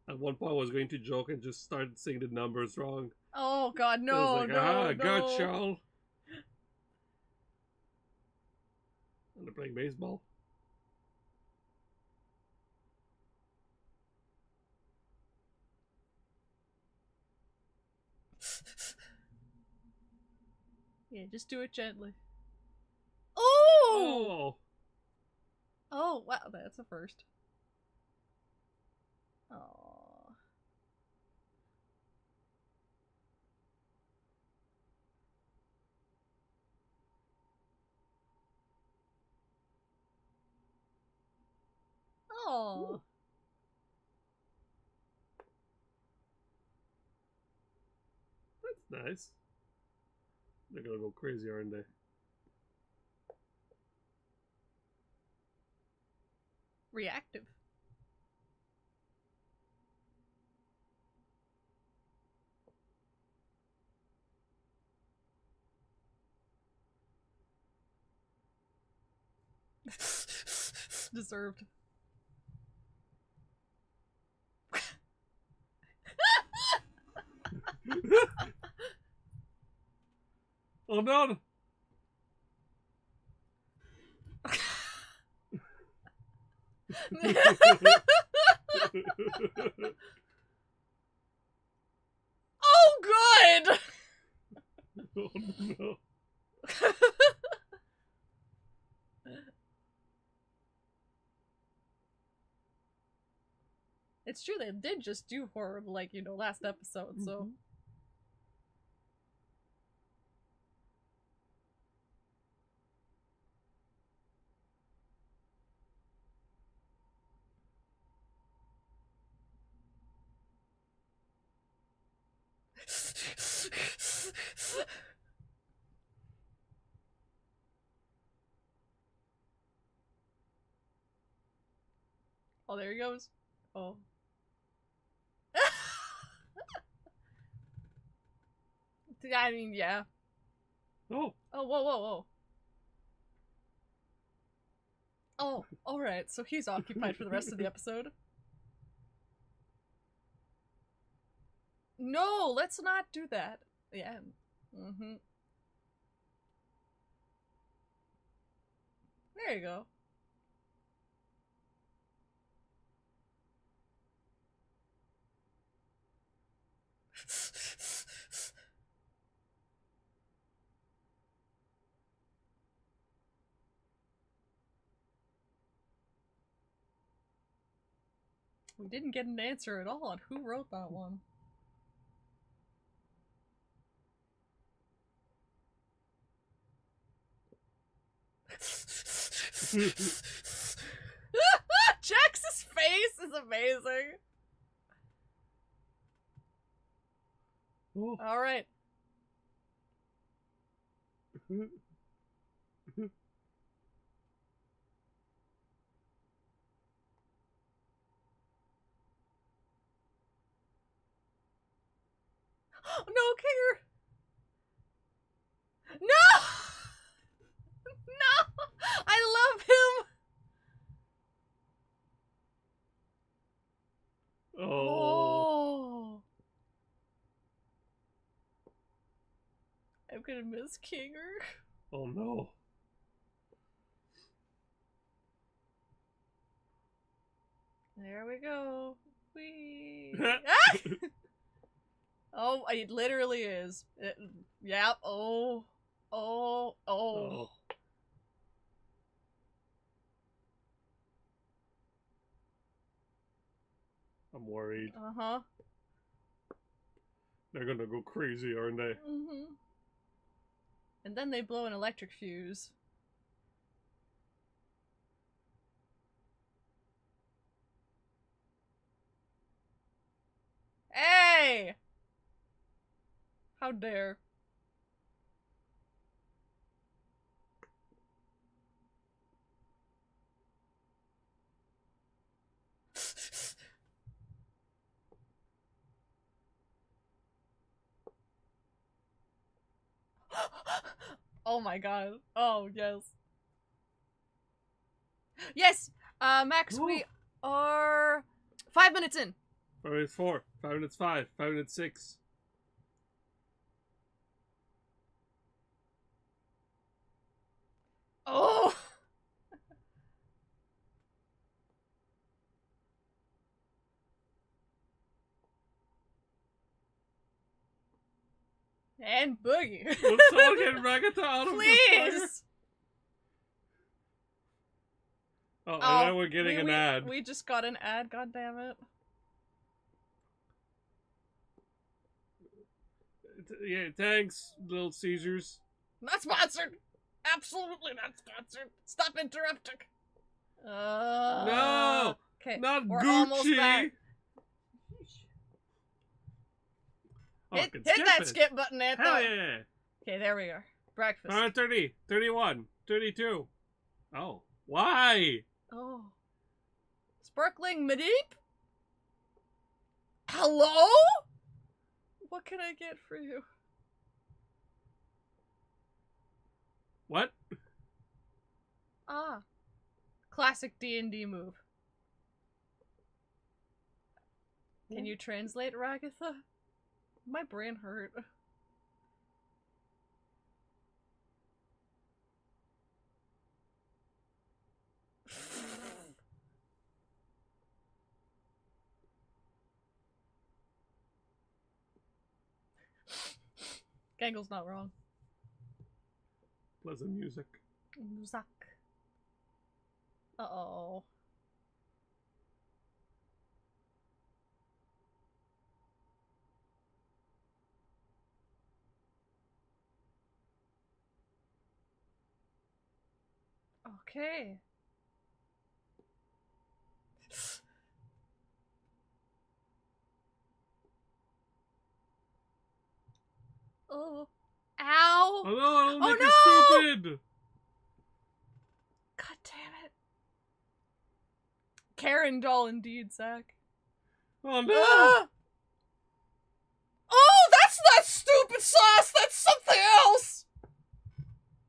At one point I was going to joke and just start saying the numbers wrong. Oh god, no, like, no. Good, y'all. And they're playing baseball. Yeah, just do it gently. Oh! Oh! Oh, wow, that's a first. Oh. Oh. That's nice. They're gonna go crazy, aren't they? Reactive. Deserved. Oh no! Oh, good! Oh no. It's true, they did just do horror, like, you know, last episode, so... Oh, there he goes. Oh. I mean, yeah. Oh. Oh, whoa, whoa, whoa. Oh, alright, so he's occupied for the rest of the episode. No, let's not do that. Yeah. Mm-hmm. There you go. We didn't get an answer at all on who wrote that one. Jax's face is amazing. Oh. All right. No, Kinger! No! No! I love him! Oh. I'm gonna miss Kinger. Oh no. There we go. Whee! Oh, it literally is. Yeah. Oh. Oh. Oh. Oh. I'm worried. Uh-huh. They're gonna go crazy, aren't they? Mm-hmm. And then they blow an electric fuse. Hey! How dare. Oh my god. Oh, yes. Yes! Max, we are 5 minutes in. 5 minutes 4, 5 minutes 5, 5 minutes 6. Oh! And Boogie. Let's all get Ragatha out of the fire. Please! Oh, and then we're getting an ad. We just got an ad, god damn it. Yeah, thanks, Little Caesars. Not sponsored! Absolutely not sponsored! Stop interrupting! No! Okay, Not we're Gucci! almost back. Oh, Hit that skip button, Antho! Hell yeah! Okay, there we are. Breakfast. 30, 31, 32. Oh, why? Oh. Sparkling Madeep? Hello? What can I get for you? What? Ah. Classic D&D move. Can you translate, Ragatha? My brain hurt. Gangle's not wrong. Pleasant music. Zach. Uh-oh. Okay. Oh. Ow! Oh no, Oh make no! it stupid! God damn it. Karen doll indeed, Zach. Oh no! Ah! Oh, that's not stupid sauce! That's something else!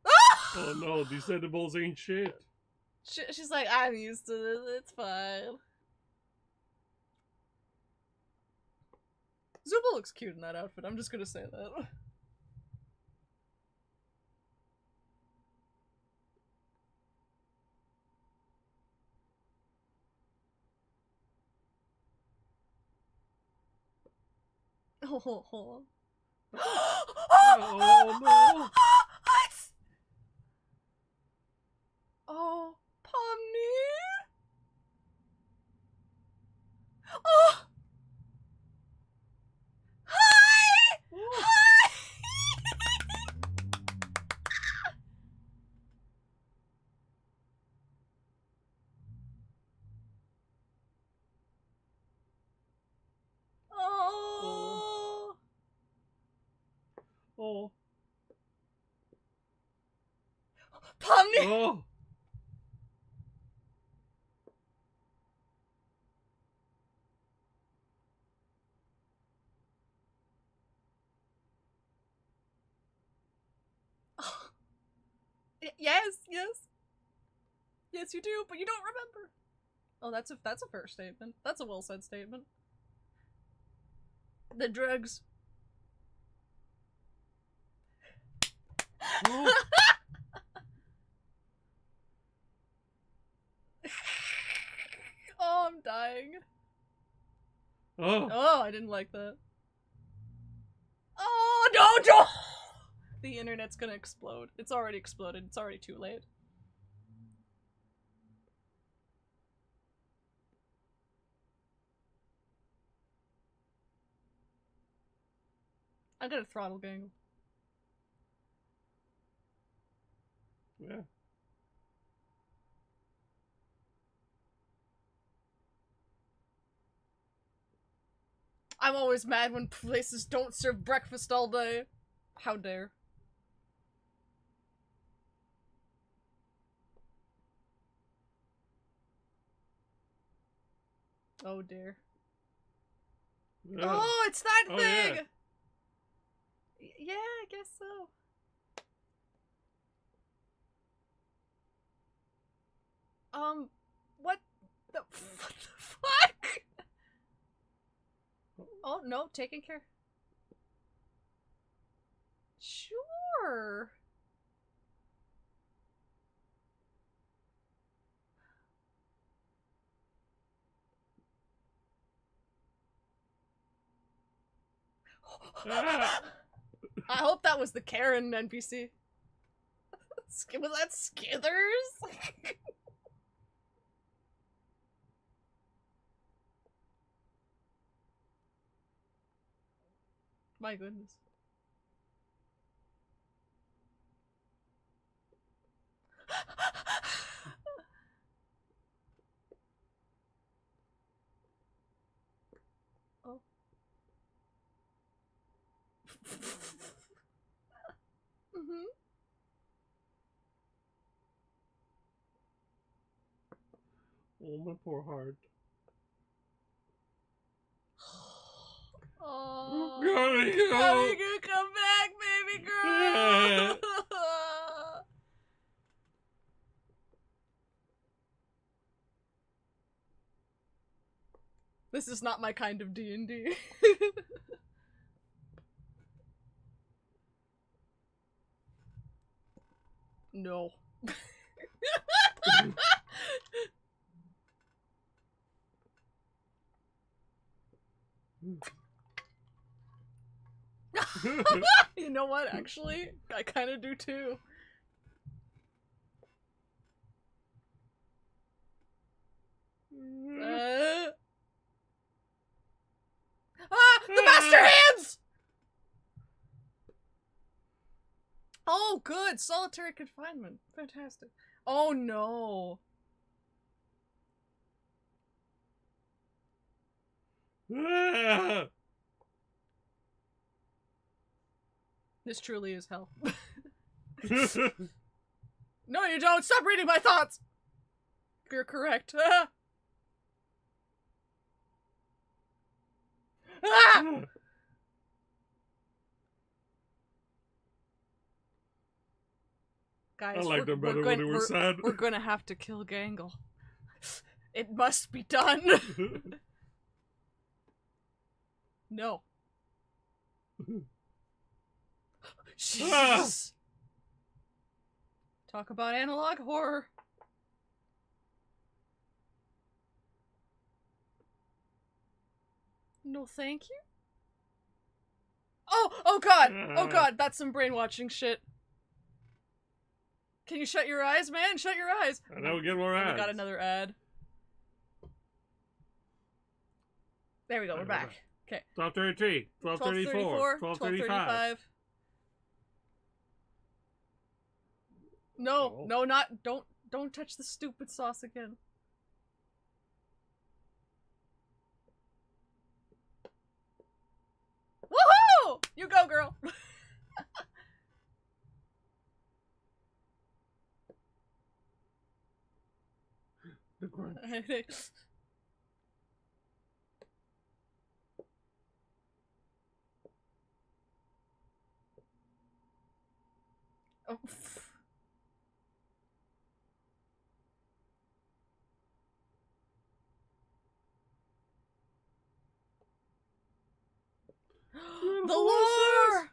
Ah! Oh no, these edibles ain't shit. She's like, I'm used to this, it's fine. Zuba looks cute in that outfit, I'm just gonna say that. Oh, Oh no! What? Oh, Pomni? Oh! Hi! Oh. Hi! Oh! Oh. Pomni! Oh. Yes, yes. Yes, you do, but you don't remember. Oh, that's a fair statement. That's a well said statement. The drugs. Oh. Oh, I'm dying. Oh. Oh, I didn't like that. no! The internet's gonna explode. It's already exploded. It's already too late. I'm gonna throttle Gangle. Yeah. I'm always mad when places don't serve breakfast all day. How dare. Oh dear. Yeah. Oh, it's that Oh, thing! yeah. Yeah, I guess so. What the fuck? Oh, no, taking care. Sure. Ah. I hope that was the Karen NPC. Was that Skithers? My goodness. Oh. Mm-hmm. Oh, my poor heart. Oh, Gotta go. gotta go, come back, baby girl. This is not my kind of D&D. No. You know what, actually? I kind of do too. The master hands! Oh, good! Solitary confinement. Fantastic. Oh, no. This truly is hell. No, you don't! Stop reading my thoughts! You're correct. Ah! Guys, I liked them better when they were sad. We're gonna have to kill Gangle. It must be done. No. Jesus. Talk about analog horror. No, thank you. Oh god! Oh god, that's some brainwashing shit. Can you shut your eyes, man? Shut your eyes! And now we get more ads. We got another ad. There we go, we're back. Okay. 12:33, 12:34, 12:35. No, no, not, don't touch the stupid sauce again. Woohoo! You go, girl! The crunch. Oh. The lore!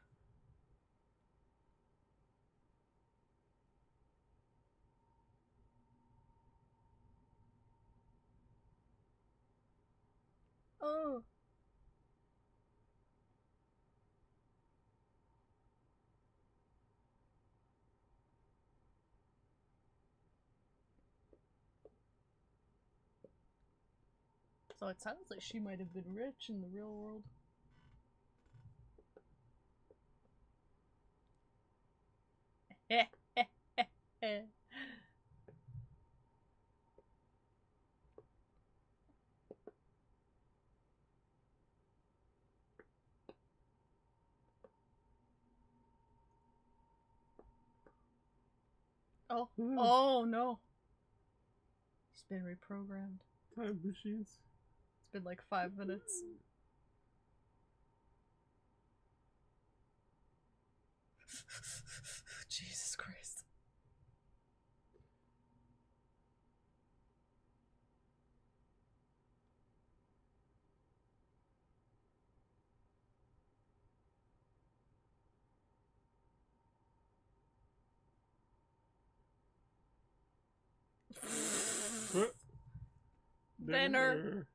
Oh. So it sounds like she might have been rich in the real world. Oh, oh no. He's been reprogrammed. Time machines. It's been like 5 minutes. Jesus Christ. Dinner.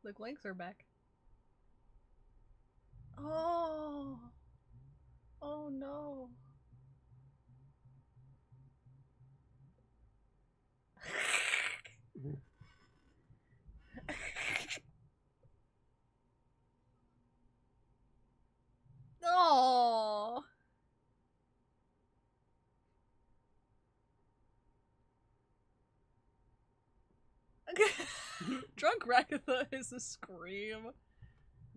The Glinks are back. Oh. Oh no. Oh. Drunk Ragatha is a scream.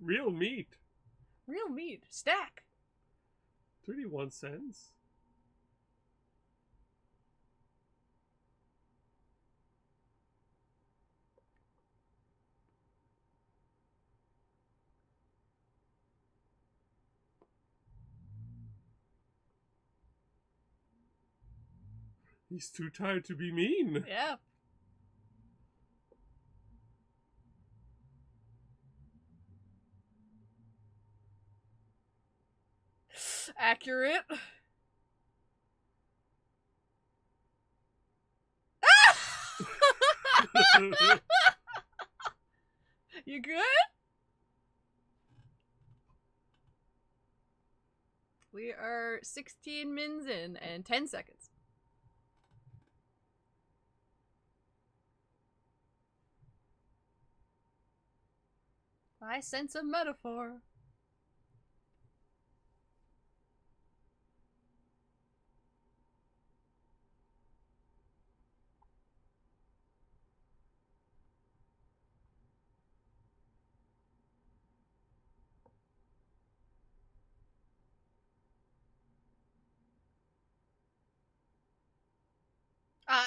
Real meat. Real meat. Stack. 31 cents. He's too tired to be mean. Yeah. Accurate. You good? We are 16 mins in and 10 seconds. I sense a metaphor.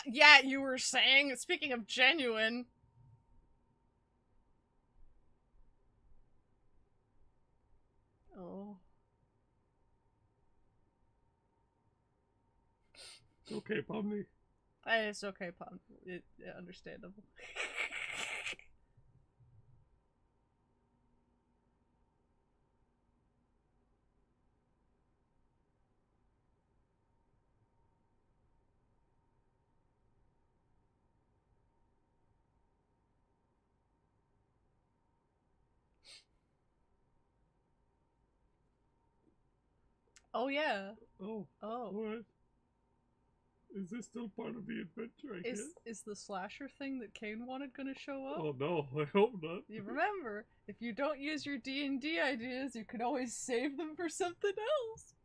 Yeah, you were saying, speaking of genuine. Oh. It's okay, Pomni. It's okay, Pom. Understandable. Oh, yeah. Oh. Oh. What? Is this still part of the adventure, I guess? Is the slasher thing that Kane wanted gonna show up? Oh no, I hope not. You remember, if you don't use your D&D ideas, you can always save them for something else.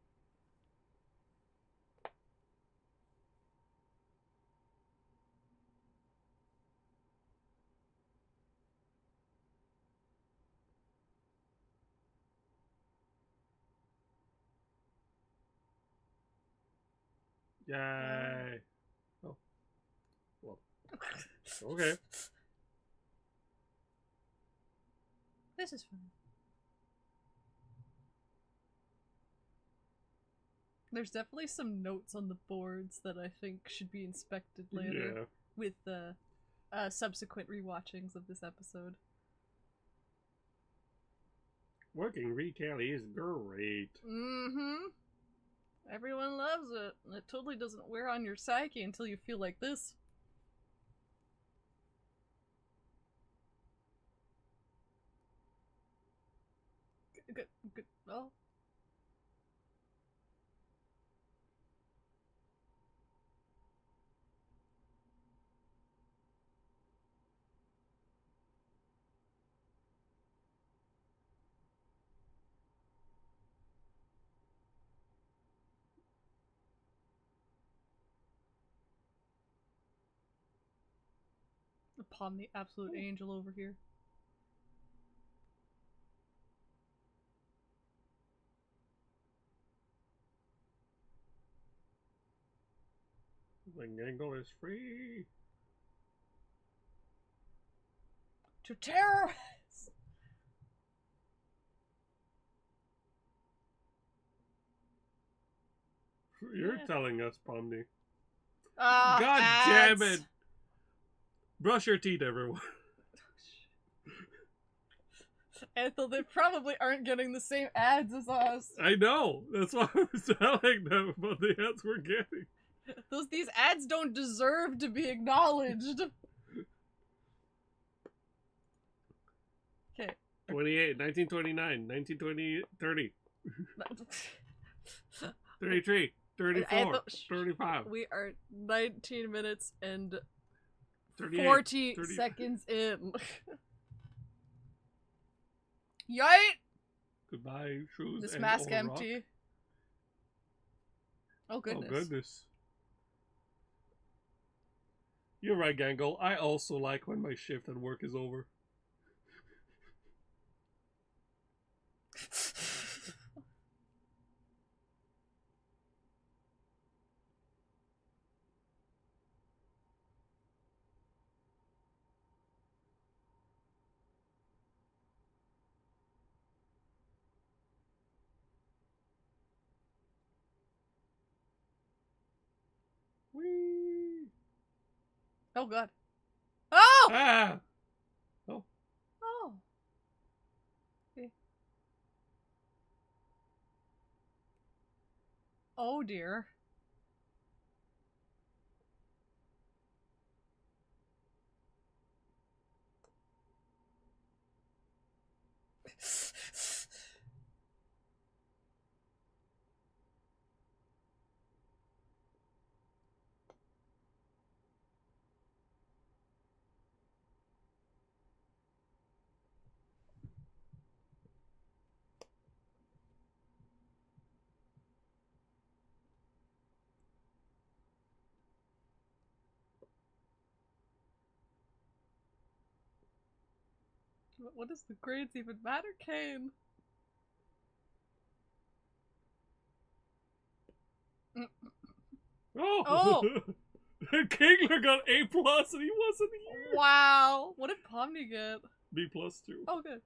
Yay. Oh. Well. Okay. This is fun. There's definitely some notes on the boards that I think should be inspected later. Yeah. With the subsequent rewatchings of this episode. Working retail is great. Mm-hmm. Everyone loves it. It totally doesn't wear on your psyche until you feel like this. Good. Oh. Pomni, absolute angel over here. The Gangle is free. To terrorize! You're telling us, Pomni. God damn it! Brush your teeth, everyone. Antho, they probably aren't getting the same ads as us. I know. That's why I was telling them about the ads we're getting. These ads don't deserve to be acknowledged. Okay. 28, 1929, 1920, 30. 33, 34, 35. We are 19 minutes and 30 seconds in. Yite! Goodbye, shoes. This and mask old empty. rock. Oh goodness. Oh goodness. You're right, Gangle. I also like when my shift at work is over. Whee! Oh god. Oh! Ah! Oh. Oh. Okay. Oh dear. What does the grades even matter, Kane? Oh! Kingler got A+ and he wasn't here! Wow! What did Pomni get? B+ too. Oh, good.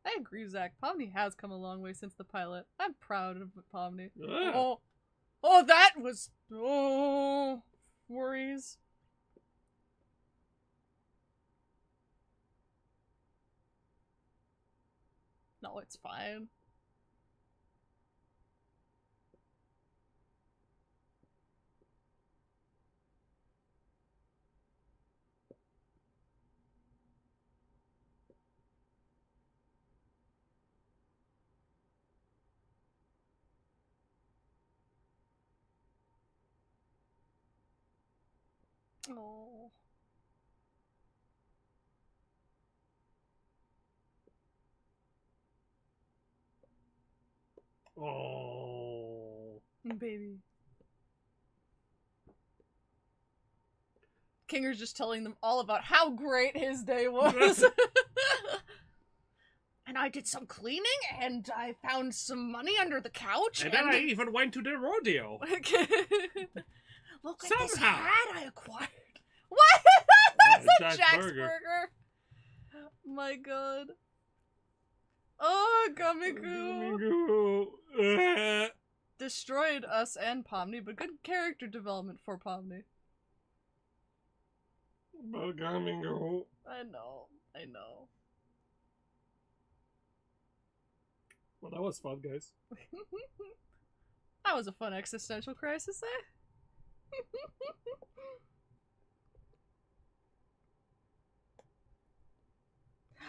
I agree, Zach. Pomni has come a long way since the pilot. I'm proud of Pomni. Ah. Oh, that was... Oh, worries. No, it's fine. Oh. Oh. Baby. Kinger's just telling them all about how great his day was. And I did some cleaning, and I found some money under the couch, And then I even went to the rodeo. Look at Somehow. this hat I acquired. What? That's a Jack's Burger. My god. Oh, Gummigoo. Destroyed us and Pomni, but good character development for Pomni. Gummigoo. I know. Well, that was fun, guys. That was a fun existential crisis, eh?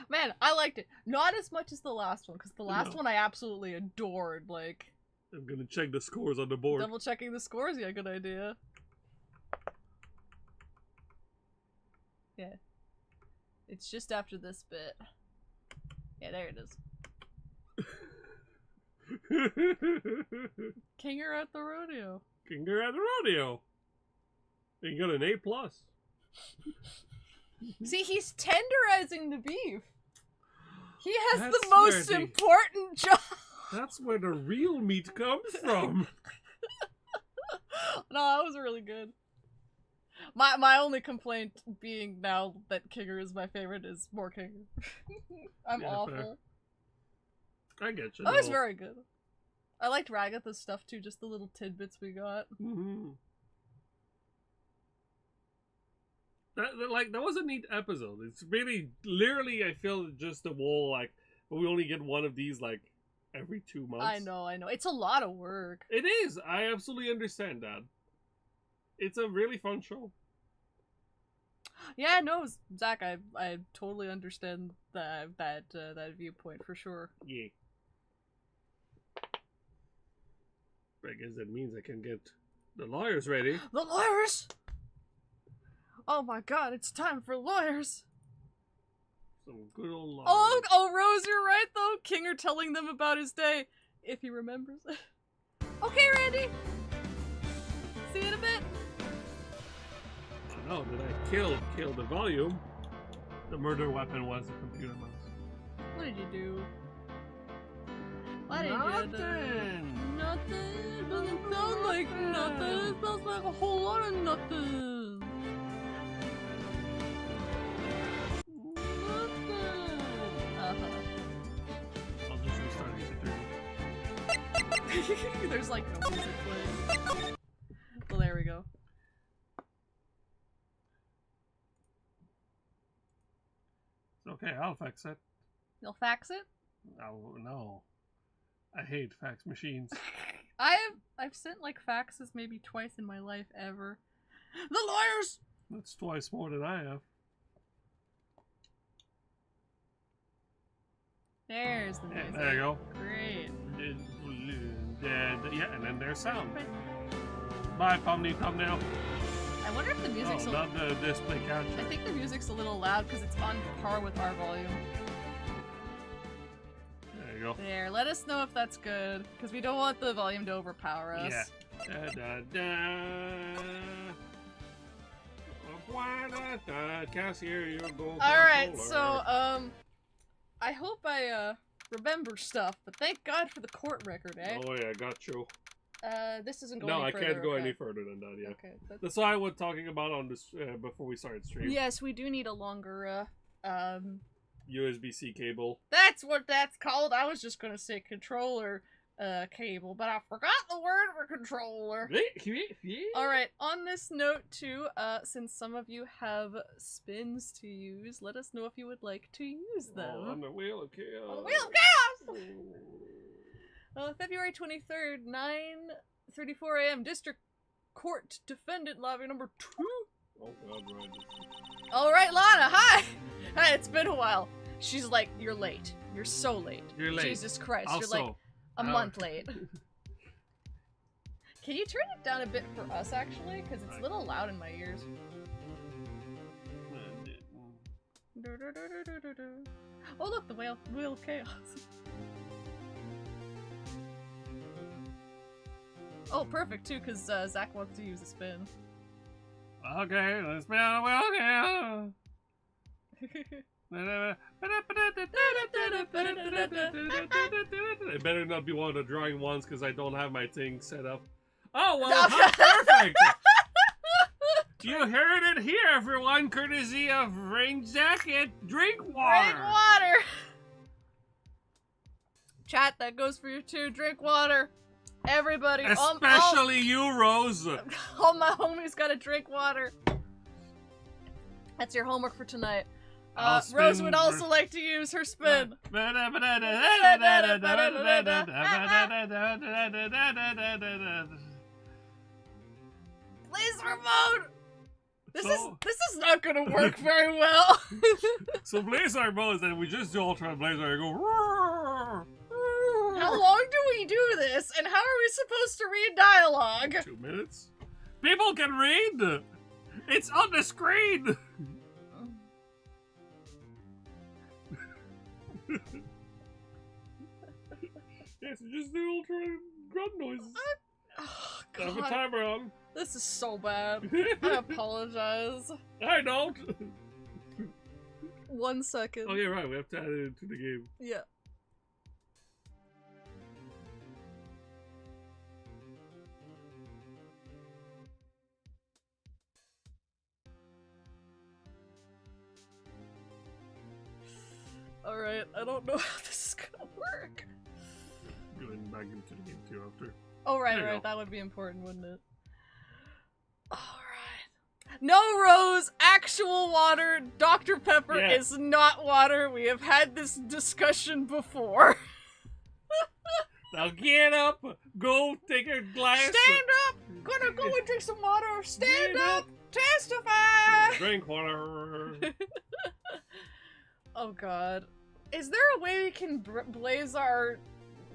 Man, I liked it. Not as much as the last one, because the last one I absolutely adored. Like, I'm gonna check the scores on the board. double checking the scores, yeah, good idea. Yeah. It's just after this bit. Yeah, there it is. Kinger at the rodeo. Kinger at the rodeo. He got an A+. See, he's tenderizing the beef. He has That's the most important job. That's where the real meat comes from. No, that was really good. My only complaint being now that Kinger is my favorite is more Kinger. I'm awful. Fair. I get you. That was very good. I liked Ragatha's stuff too, just the little tidbits we got. Mm-hmm. That was a neat episode. It's really, literally, I feel just the whole, like, we only get one of these, like, every 2 months. I know. It's a lot of work. It is. I absolutely understand that. It's a really fun show. Yeah, no, Zach, I totally understand that viewpoint for sure. Yeah. I guess that means I can get the lawyers ready. The lawyers! Oh my god, it's time for lawyers! Some good old lawyers. Oh, Rose, you're right though. Kinger telling them about his day, if he remembers it. Okay, Randy. See you in a bit. Oh, did I kill the volume? The murder weapon was a computer mouse. What did you do? What did Nothing. you do? Nothing. Doesn't sound like nothing. It sounds like a whole lot of nothing. Nothing. I'll just restart it. There's like no music playing. Well, there we go. Okay, I'll fix it. You'll fax it? Oh, no. I hate fax machines. I've sent like faxes maybe twice in my life ever. The lawyers! That's twice more than I have. There's the music. Yeah, there you go. Great. Yeah, and then there's sound. Bye, thumbnail. I wonder if the music's not the display capture. I think the music's a little loud because it's on par with our volume. There you go. There, let us know if that's good, because we don't want the volume to overpower us. Yeah. Cashier, you're going. Alright, so, I hope I, remember stuff, but thank God for the court record, eh? Oh yeah, got you. This isn't going any further. No, I can't go any further than that, yeah. Okay. That's why I was talking about on this, before we started stream. Yes, we do need a longer, USB-C cable. That's what that's called. I was just gonna say controller, cable, but I forgot the word for controller. Alright, on this note too, since some of you have spins to use, let us know if you would like to use them. Oh, on the Wheel of Chaos. On the Wheel of Chaos! February 23rd, 9:34 a.m. District Court Defendant Lobby number 2. Oh god, right. Alright, Lana, hi! Hi, it's been a while. She's like, you're late. You're so late. You're late. Jesus Christ, Also, you're like a month late. Can you turn it down a bit for us, actually? Because it's a little loud in my ears. Oh look, the Wheel of Chaos. Oh, perfect too, because Zach wants to use a spin. Okay, let's spin on the Wheel of Chaos. It better not be one of the drawing ones because I don't have my thing set up. Oh, well, how perfect! You heard it here, everyone, courtesy of Rain Jacket. Drink water! Drink water! Chat, that goes for you too. Drink water. Everybody. Especially you, Rose. All my homies gotta drink water. That's your homework for tonight. Rose would also like to use her spin. Laser mode! This is not gonna work very well. So Blazer mode, then we just do Ultraman Blazer and go roar. How long do we do this? And how are we supposed to read dialogue? 2 minutes. People can read. It's on the screen. Yes, just do Ultraman grunt noises. Oh Have a God, timer on. this is so bad. I apologize. I don't. 1 second. Oh yeah, right. We have to add it into the game. Yeah. Alright, I don't know how this is gonna work. Going back into the game too after. Oh, right, There you right. go. That would be important, wouldn't it? Alright. No, Rose! Actual water! Dr. Pepper Yeah. is not water. We have had this discussion before. Now get up, go take a glass. Stand up! Gonna go and drink some water. Stand up! Testify! Drink water. Oh god. Is there a way we can blaze our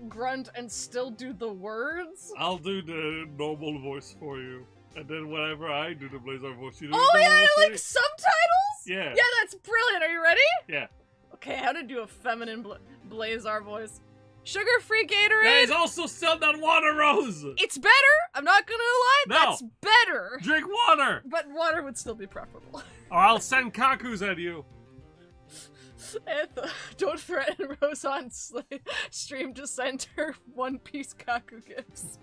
grunt and still do the words? I'll do the normal voice for you. And then whenever I do the Blazer voice, you do Oh the yeah, normal like voice. subtitles? Yeah. Yeah, that's brilliant. Are you ready? Yeah. Okay, how to do a feminine Blazar voice. Sugar-free Gatorade? That is also still not water, Rose! It's better! I'm not gonna lie, No. that's better! Drink water! But water would still be preferable. Or I'll send kakus at you. Antho, don't threaten Rose on stream to send her One Piece Kaku gifts.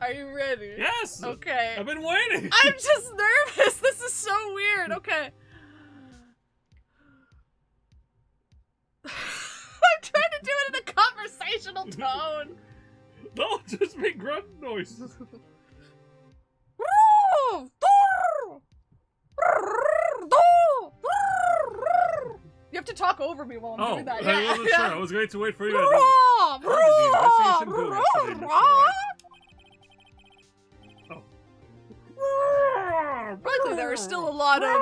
Are you ready? Yes! Okay. I've been waiting! I'm just nervous! This is so weird! Okay. I'm trying to do it in a conversational tone! No, just make grunt noises. You have to talk over me while I'm doing that. I wasn't sure. I was going to wait for you to do Raw, the investigation bill yesterday, Mr. Wright. Luckily, there are still a lot of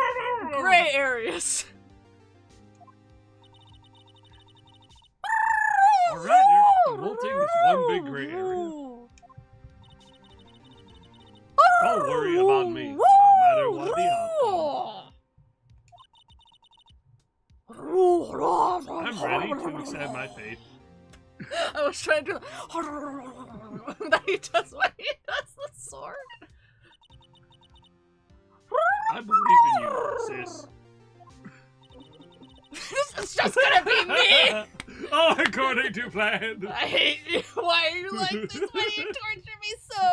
gray areas. Alright, they're molting with one big gray area. Don't worry about me, no matter what the outcome. I'm ready to accept my fate. I was trying to do that he does when he does the sword. I believe in you, sis. This is just gonna be me! Oh, according to plan. I hate you. Why are you like this? Why do you torture me so?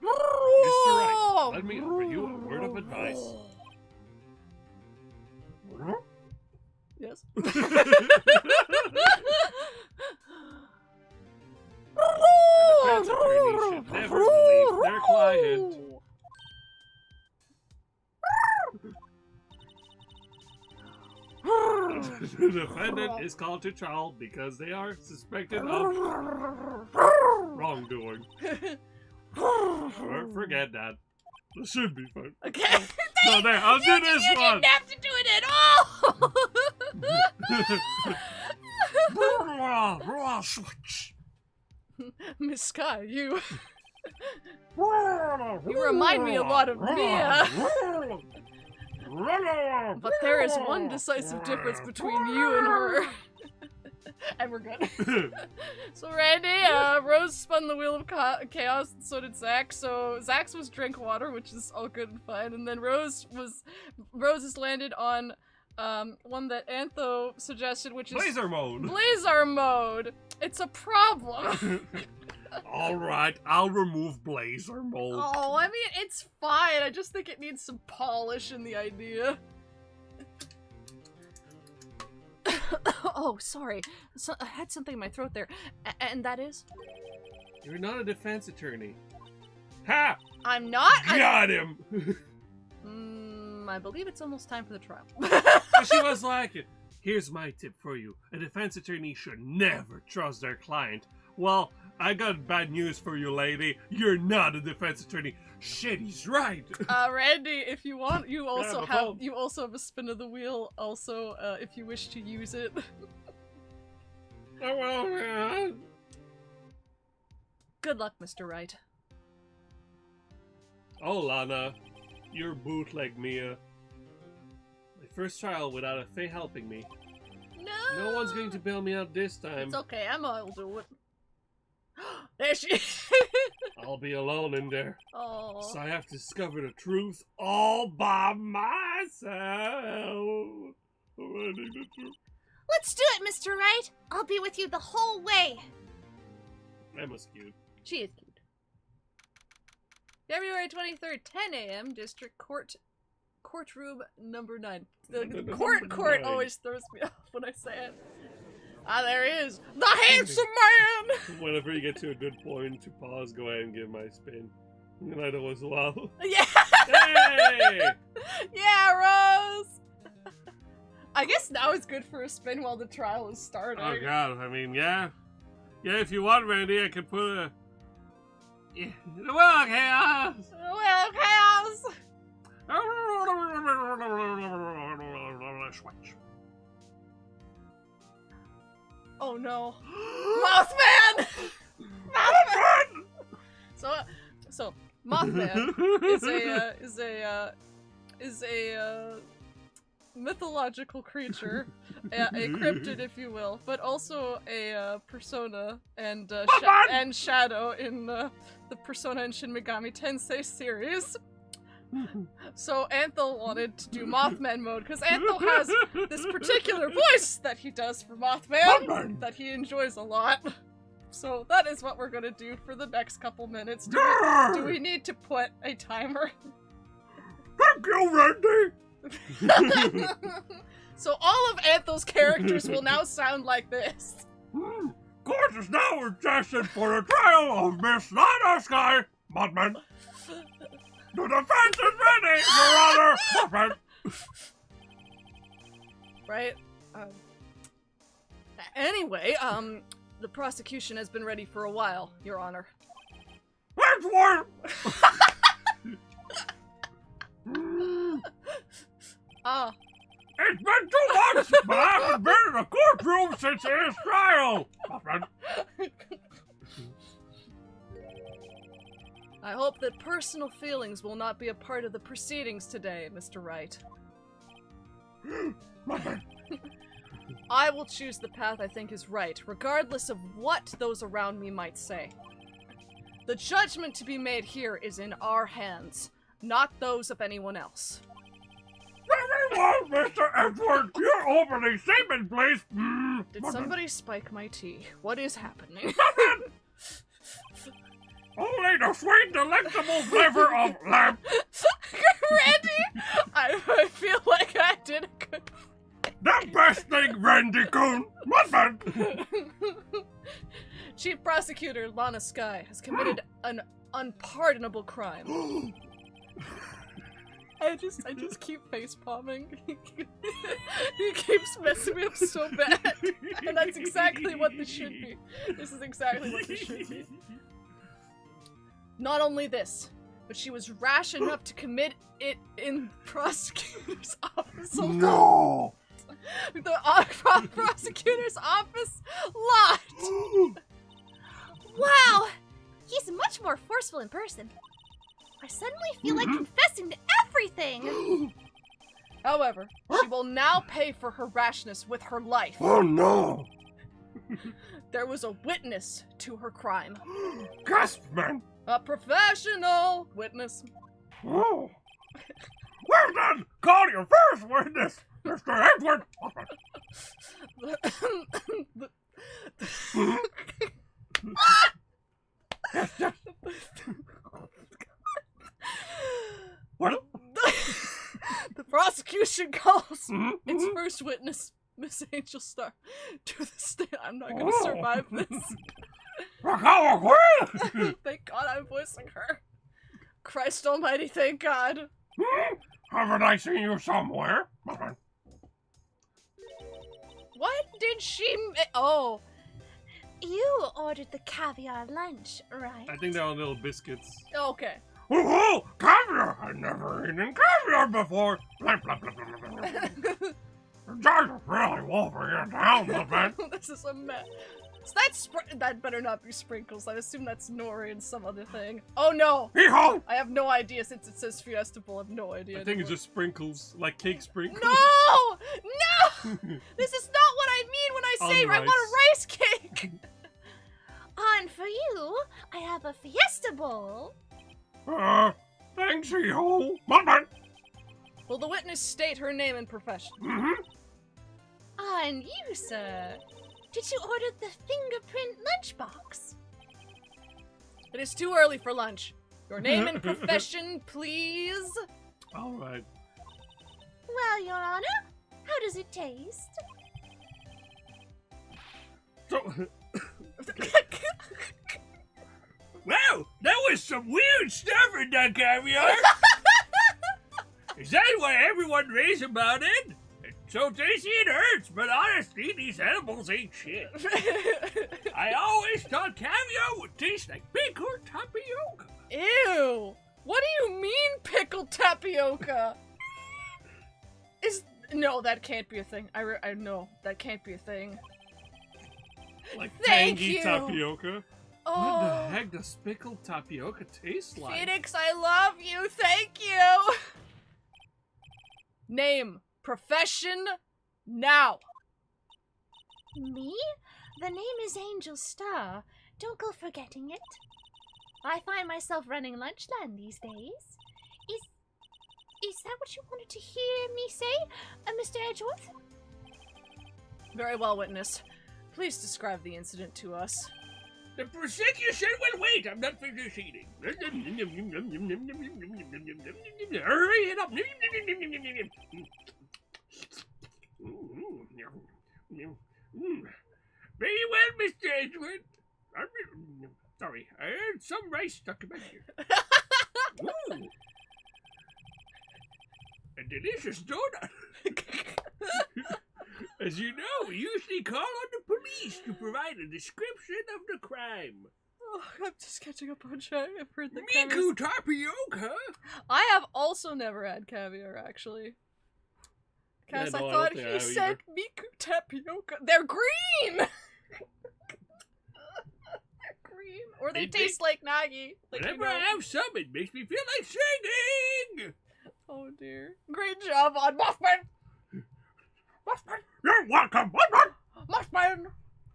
Mr. Wright, let me offer you a word of advice. Yes. The defense attorney should never believe their client. The defendant is called to trial because they are suspected of wrongdoing. Or forget that. This should be fun. Okay. No, there, I'll do this you one. didn't have to do it at all. Miss Sky, you remind me a lot of Mia. But there is one decisive difference between you and her. And we're good. So Randy, Rose spun the wheel of chaos, and so did Zach. So Zach's was drink water, which is all good and fine. And then Rose has landed on one that Antho suggested, which is Blazer mode. Blazar mode. It's a problem. Alright, I'll remove Blazer mode. Oh, I mean, it's fine. I just think it needs some polish in the idea. Oh, sorry. So, I had something in my throat there. And that is? You're not a defense attorney. Ha! I'm not? Got him! I believe it's almost time for the trial. So she was like, here's my tip for you. A defense attorney should never trust their client. Well, I got bad news for you, lady. You're not a defense attorney. Shit, he's right. Randy, if you want, you also the have phone. a spin of the wheel. Also, if you wish to use it. Oh, well, Good luck, Mr. Wright. Oh, Lana, you're bootleg Mia. My first trial without a Faye helping me. No. No one's going to bail me out this time. It's okay. I'll do it. There she I'll be alone in there. Oh. So I have to discover the truth all by myself. Finding the truth. Let's do it, Mr. Wright. I'll be with you the whole way. Emma's cute. She is cute. February 23rd, 10 a.m. District Courtroom number 9. The court nine. always throws me off when I say it. Ah, there he is. The handsome man! Whenever you get to a good point to pause, go ahead and give my spin. And I know as well. Yeah! Hey! Yeah, Rose! I guess now it's good for a spin while the trial is starting. Oh god, I mean, yeah. Yeah, if you want, Randy, I can put a... Yeah. Well, chaos! Well, chaos! Switch. Oh no. Mothman! Mothman! So Mothman is a mythological creature, a cryptid, if you will, but also a persona and shadow in the Persona and Shin Megami Tensei series. So Antho wanted to do Mothman mode because Antho has this particular voice that he does for Mothman that he enjoys a lot. So that is what we're gonna do for the next couple minutes. Do we need to put a timer? Thank you, Randy! So all of Antho's characters will now sound like this. Court is now adjusted for the trial of Miss Nana Sky, Mothman. The defense is ready, Your Honor! Mothman. Right? Anyway, the prosecution has been ready for a while, Your Honor. That's one! It's been 2 months, but I haven't been in the courtroom since his trial! Mothman. I hope that personal feelings will not be a part of the proceedings today, Mr. Wright. I will choose the path I think is right, regardless of what those around me might say. The judgment to be made here is in our hands, not those of anyone else. Very well, Mr. Edward. Your opening statement, please. Did somebody spike my tea? What is happening? Only the sweet, delectable flavor of lamb. Randy, I feel like I did a good. The best thing, Randy-kun. Mothman. Chief Prosecutor Lana Sky has committed an unpardonable crime. I just keep face palming. He keeps messing me up so bad, and that's exactly what this should be. This is exactly what this should be. Not only this, but she was rash enough to commit it in prosecutor's office. No! The prosecutor's office lot! Wow! He's much more forceful in person. I suddenly feel like confessing to everything! However, she will now pay for her rashness with her life. Oh no! There was a witness to her crime. Gasp, man! A professional witness. Oh. Well then, call your first witness, Mr. Edward! What? The prosecution calls its first witness, Miss Angel Star, to the stand. I'm not gonna survive this. Thank God I'm voicing her. Christ almighty, thank God. Haven't I seen you somewhere? What did she oh. You ordered the caviar lunch, right? I think they're all little biscuits. Okay. Oh, caviar! I've never eaten caviar before! Blah, blah, blah, blah, blah, blah. That's really wolfing it down, Mothman. This is a mess. So that better not be sprinkles. I assume that's nori and some other thing. Oh no! Hee-ho! I have no idea since it says Fiesta Bowl. I have no idea. I think it's just sprinkles, like cake sprinkles. No! No! This is not what I mean when I say I want a rice cake! And for you, a fiesta bowl? Thanks, yo. Mothman. Will the witness state her name and profession? And you, sir? Did you order the fingerprint lunchbox? It is too early for lunch. Your name and profession, please. All right. Well, Your Honor, how does it taste? So, wow, that was some weird stuff in that caviar. Is that why everyone raves about it? It's so tasty it hurts, but honestly, these edibles ain't shit. I always thought caviar would taste like pickled tapioca. Ew! What do you mean, pickled tapioca? No, that can't be a thing. I know that can't be a thing. Like Thank tangy you. tapioca? Oh, What the heck does pickled tapioca taste like? Phoenix, I love you. Thank you. Name, profession, now. Me? The name is Angel Star. Don't go forgetting it. I find myself running Lunchland these days. Is that what you wanted to hear me say, Mr. Edgeworth? Very well, witness. Please describe the incident to us. The prosecution will wait. I'm not finished eating. Hurry it up. Very well, Mr. Edgeworth. Sorry, I heard some rice stuck in my ear. Ooh. A delicious donut. As you know, we usually call on the police to provide a description of the crime. Oh, I'm just catching up on chat. I've heard the Miku tapioca? I have also never had caviar, actually. Cass, Yeah, no, I I thought don't think I he have said either. Miku tapioca. They're green! They're green. Or they They taste like nagi. Like, Whenever I have some, it makes me feel like singing. Oh dear. Great job on Mothman! Mothman! You're welcome, Mothman. Mothman!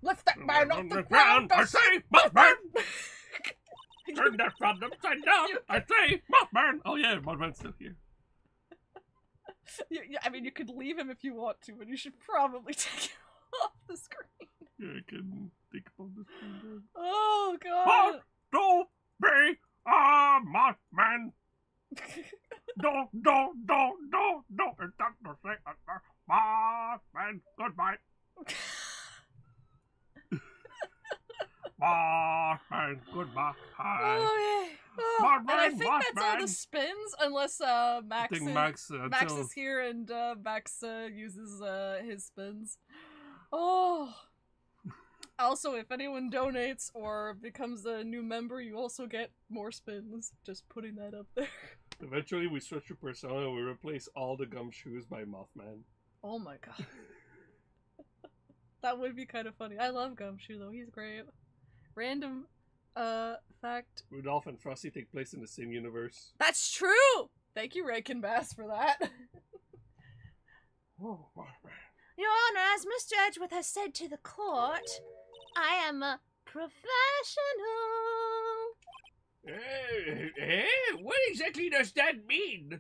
Lift that man off the ground, ground! I say, Mothman! Turn that front upside down, I say, Mothman! Oh yeah, Mothman's still here. I mean, you could leave him if you want to, but you should probably take him off the screen. Yeah, I can think about this. Oh god! To be a Mothman. Don't. It's not to say Mothman. Goodbye. Mothman. Goodbye. Oh, yeah. Oh, Mothman, and I think that's all the Mothman. spins, unless I Max, think Max until- is here and Max uses his spins. Oh. Also, if anyone donates or becomes a new member, you also get more spins. Just putting that up there. Eventually, we switch to Persona and we replace all the gumshoes by Mothman. Oh my god. That would be kind of funny. I love Gumshoe though, he's great. Random fact. Rudolph and Frosty take place in the same universe. That's true! Thank you, Raken Bass, for that. Oh, Mothman. Your Honor, as Mr. Edgeworth has said to the court, I am a professional. What exactly does that mean?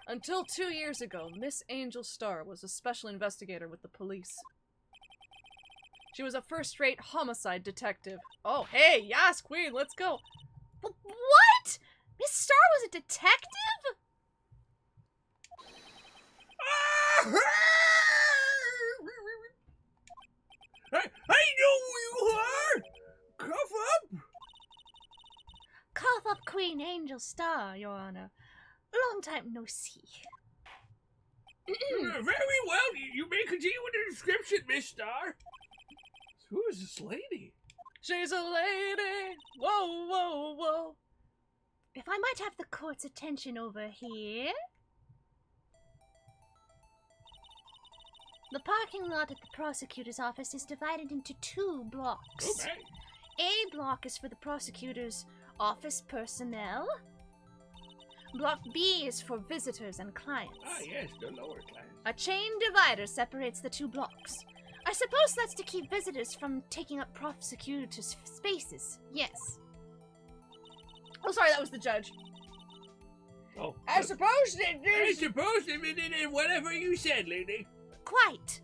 Until 2 years ago, Miss Angel Star was a special investigator with the police. She was a first-rate homicide detective. Oh, hey, yes, queen, let's go. What? Miss Star was a detective? I know who you are! Cough up! Cough up Queen Angel Star, Your Honor. Long time no see. Very well, you may continue with the description, Miss Star. Who is this lady? She's a lady! Whoa, whoa, whoa! If I might have the court's attention over here. The parking lot at the prosecutor's office is divided into 2 blocks. Okay. A block is for the prosecutor's office personnel. Block B is for visitors and clients. Ah, yes, the lower class. A chain divider separates the 2 blocks. I suppose that's to keep visitors from taking up prosecutors' spaces. Yes. Oh, sorry, that was the judge. Oh. I suppose that I suppose that it is whatever you said, lady. Quite.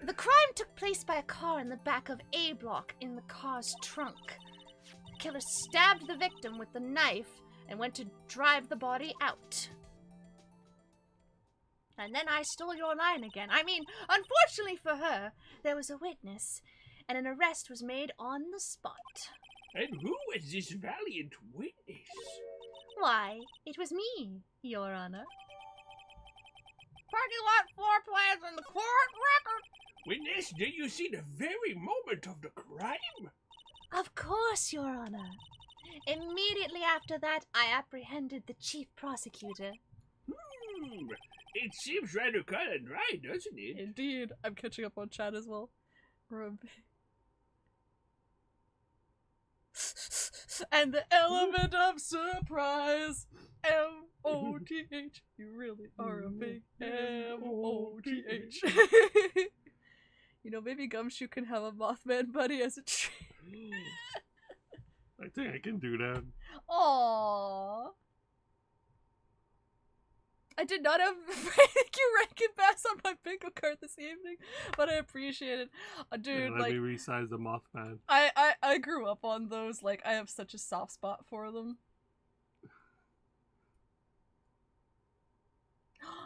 The crime took place by a car in the back of A block in the car's trunk. The killer stabbed the victim with the knife and went to drive the body out. And then I stole your line again. I mean, unfortunately for her, there was a witness, and an arrest was made on the spot. And who is this valiant witness? Why, it was me, Your Honor. parking lot floor plans in the court record. Witness, did you see the very moment of the crime? Of course, Your Honor. Immediately after that, I apprehended the chief prosecutor. It seems rather cut and dry, doesn't it? Indeed. I'm catching up on chat as well. And the element of surprise. M-O-T-H. You really are a big M-O-T-H. You know, maybe Gumshoe can have a Mothman buddy as a tree. I think I can do that. Aww. I did not have thank you Rankin Bass on my bingo card this evening, but I appreciate it. Dude, Let like, me resize the Mothman. I grew up on those. Like, I have such a soft spot for them.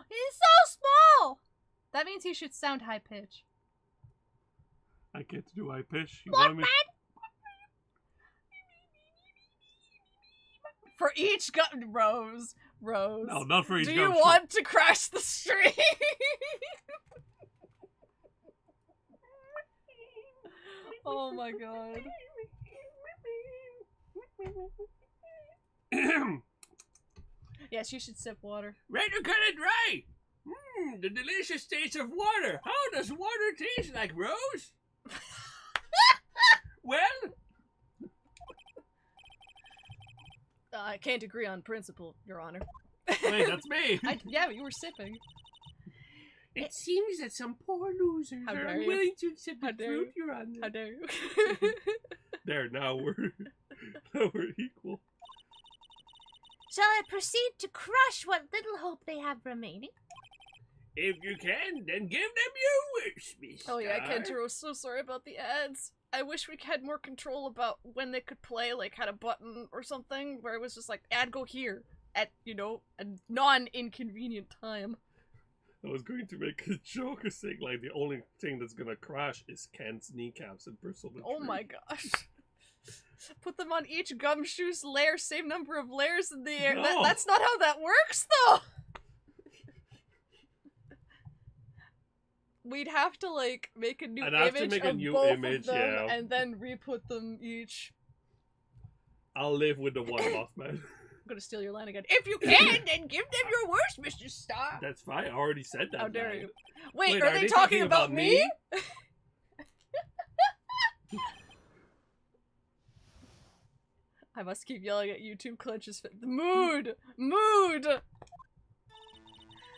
He's so small! That means he should sound high pitch. I can't do high pitch. You want me? For each Rose. No, not for each Do you gumshoe. want to crash the stream? Oh my god. Yes, you should sip water. Rather cut and dry. The delicious taste of water. How does water taste like, Rose? Well, I can't agree on principle, Your Honor. Wait, that's me. Yeah, but you were sipping. it seems that some poor losers How are dare you. unwilling to accept How the dare truth, you. Your Honor. How dare you? There, now we're equal. Shall I proceed to crush what little hope they have remaining? If you can, then give them your wish, Miss Oh yeah, Star. Kentaro, so sorry about the ads. I wish we had more control about when they could play, like had a button or something where it was just like, ad go here at, you know, a non-inconvenient time. I was going to make a joke saying like the only thing that's gonna crash is Kent's kneecaps in Persona 3. Oh my gosh. Put them on each Gumshoe's layer, same number of layers in the air. No. That's not how that works, though! We'd have to, like, make a new I'd have to image make a of new both image, of them, yeah. and then re-put them each. I'll live with the one Mothman. I'm gonna steal your line again. If you can, then give them your worst, Mr. Star! That's fine. I already said that. How dare line. you. Wait, Wait, are they talking about me? I must keep yelling at YouTube clenches. Mood! Mood!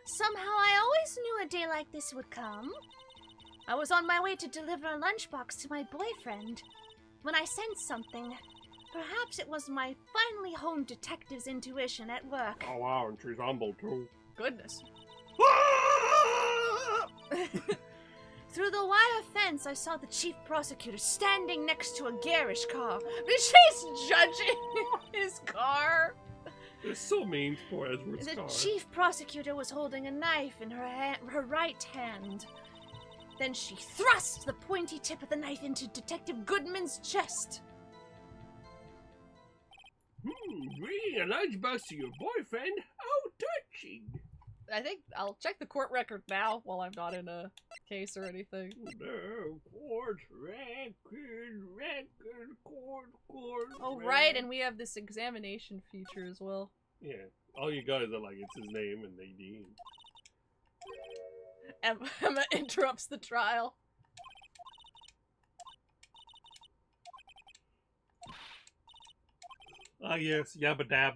Somehow I always knew a day like this would come. I was on my way to deliver a lunchbox to my boyfriend when I sensed something. Perhaps it was my finely honed detective's intuition at work. Oh wow, and she's humble too. Goodness. Through the wire fence, I saw the chief prosecutor standing next to a garish car. She's judging his car. It's so mean for Edward's The car. chief prosecutor was holding a knife in her right hand. Then she thrust the pointy tip of the knife into Detective Goodman's chest. Bringing a lunchbox to your boyfriend? How touching. I think I'll check the court record now while I'm not in a case or anything. No, court record, court. Oh, right, and we have this examination feature as well. Yeah. All you guys are like, it's his name and Nadine. Emma interrupts the trial. Ah yes, Yabba Dab.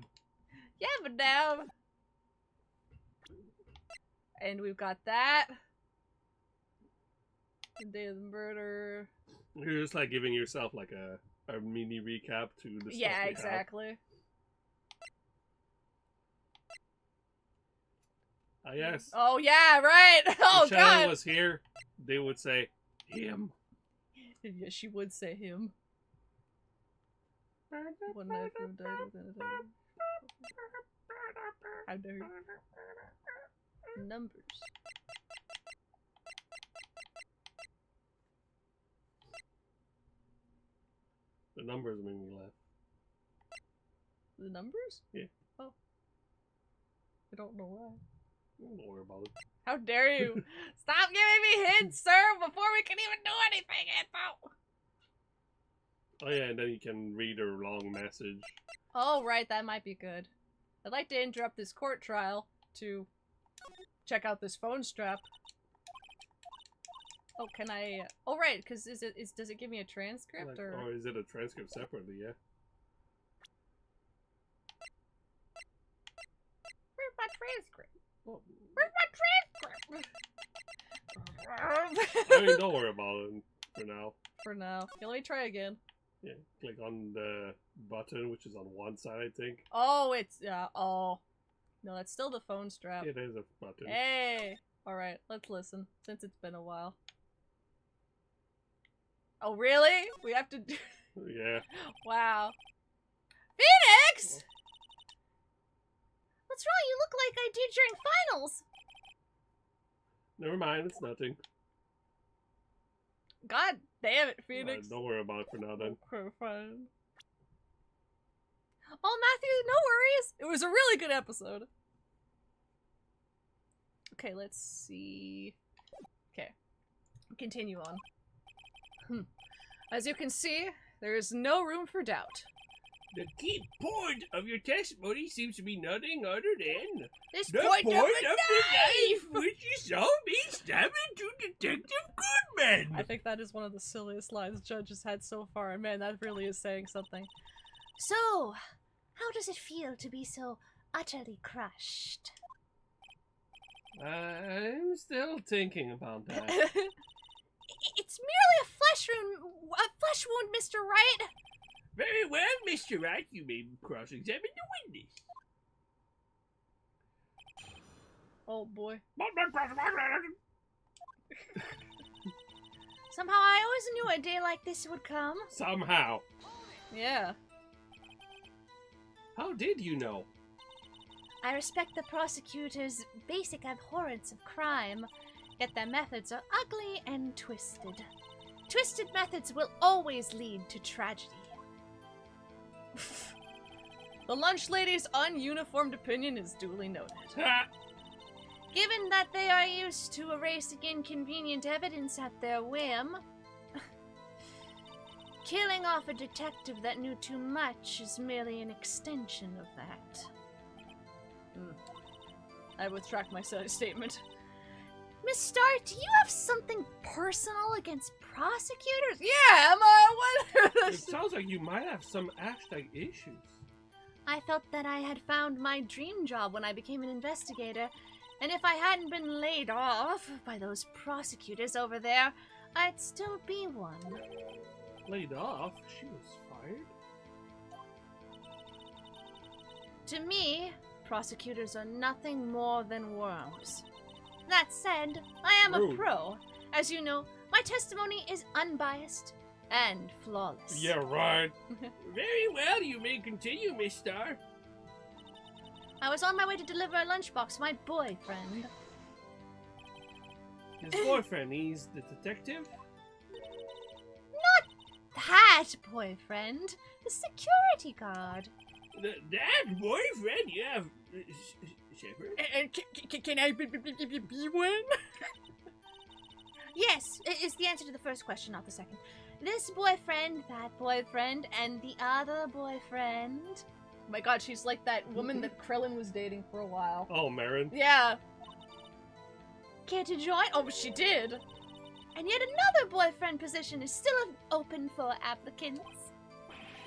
Yeah, but now. And we've got that. The day of the murder. You're just like giving yourself like a mini recap to the stuff Yeah, we exactly. Ah, yes. Oh yeah, right. Oh if Shannon god. was here, they would say him. Yeah, she would say him. One night from died within a day. How dare you? Numbers. The numbers made me laugh. The numbers? Yeah. Oh. I don't know why. Don't worry about it. How dare you? Stop giving me hints, sir, before we can even do anything, Antho! Oh yeah, and then you can read her long message. Oh, right, that might be good. I'd like to interrupt this court trial to check out this phone strap. Oh, can I... Oh, right, because does it give me a transcript, Like, or... or is it a transcript separately, yeah? Where's my transcript? Well, Where's my transcript? I mean, don't worry about it for now. For now. Okay, let me try again. Yeah, click on the button, which is on one side, I think. Oh, it's... oh. No, that's still the phone strap. Yeah, there's a button. Hey! Alright, let's listen, since it's been a while. Oh, really? We have to do... Yeah. Wow. Phoenix! What's wrong? You look like I do during finals. Never mind, it's nothing. God damn it, Phoenix. Don't worry about it for now, then. Okay, fine. Oh, Matthew, no worries. It was a really good episode. Okay, let's see. Okay. Continue on. As you can see, there is no room for doubt. The key point of your testimony seems to be nothing other than This the point point of of a the knife! knife which you saw me stabbing to Detective Goodman. I think that is one of the silliest lines Judge has had so far, and man, that really is saying something. So, how does it feel to be so utterly crushed? I'm still thinking about that. It's merely a flesh wound, Mr. Wright. Very well, Mr. Wright, you may cross-examine the witness. Oh boy. Somehow I always knew a day like this would come. Somehow. Yeah. How did you know? I respect the prosecutor's basic abhorrence of crime, yet their methods are ugly and twisted. Twisted methods will always lead to tragedy. The lunch lady's ununiformed opinion is duly noted. Given that they are used to erasing inconvenient evidence at their whim, killing off a detective that knew too much is merely an extension of that. I retract my statement. Miss Starr, do you have something personal against prosecutors? Yeah, am I? What? It sounds like you might have some hashtag issues. I felt that I had found my dream job when I became an investigator, and if I hadn't been laid off by those prosecutors over there, I'd still be one. Laid off? She was fired? To me, prosecutors are nothing more than worms. That said, I am a Rude. pro. As you know, my testimony is unbiased and flawless. Yeah, right. Very well, you may continue, Miss Starr. I was on my way to deliver a lunchbox to my boyfriend. His boyfriend, he's the detective? That boyfriend? The security guard. That boyfriend you have, Shepard? Can I be one? Yes, is the answer to the first question, not the second. This boyfriend, that boyfriend, and the other boyfriend. Oh my god, she's like that woman that Krillin was dating for a while. Oh, Marin. Yeah. Care to join? Oh, but she did. And yet another boyfriend position is still open for applicants.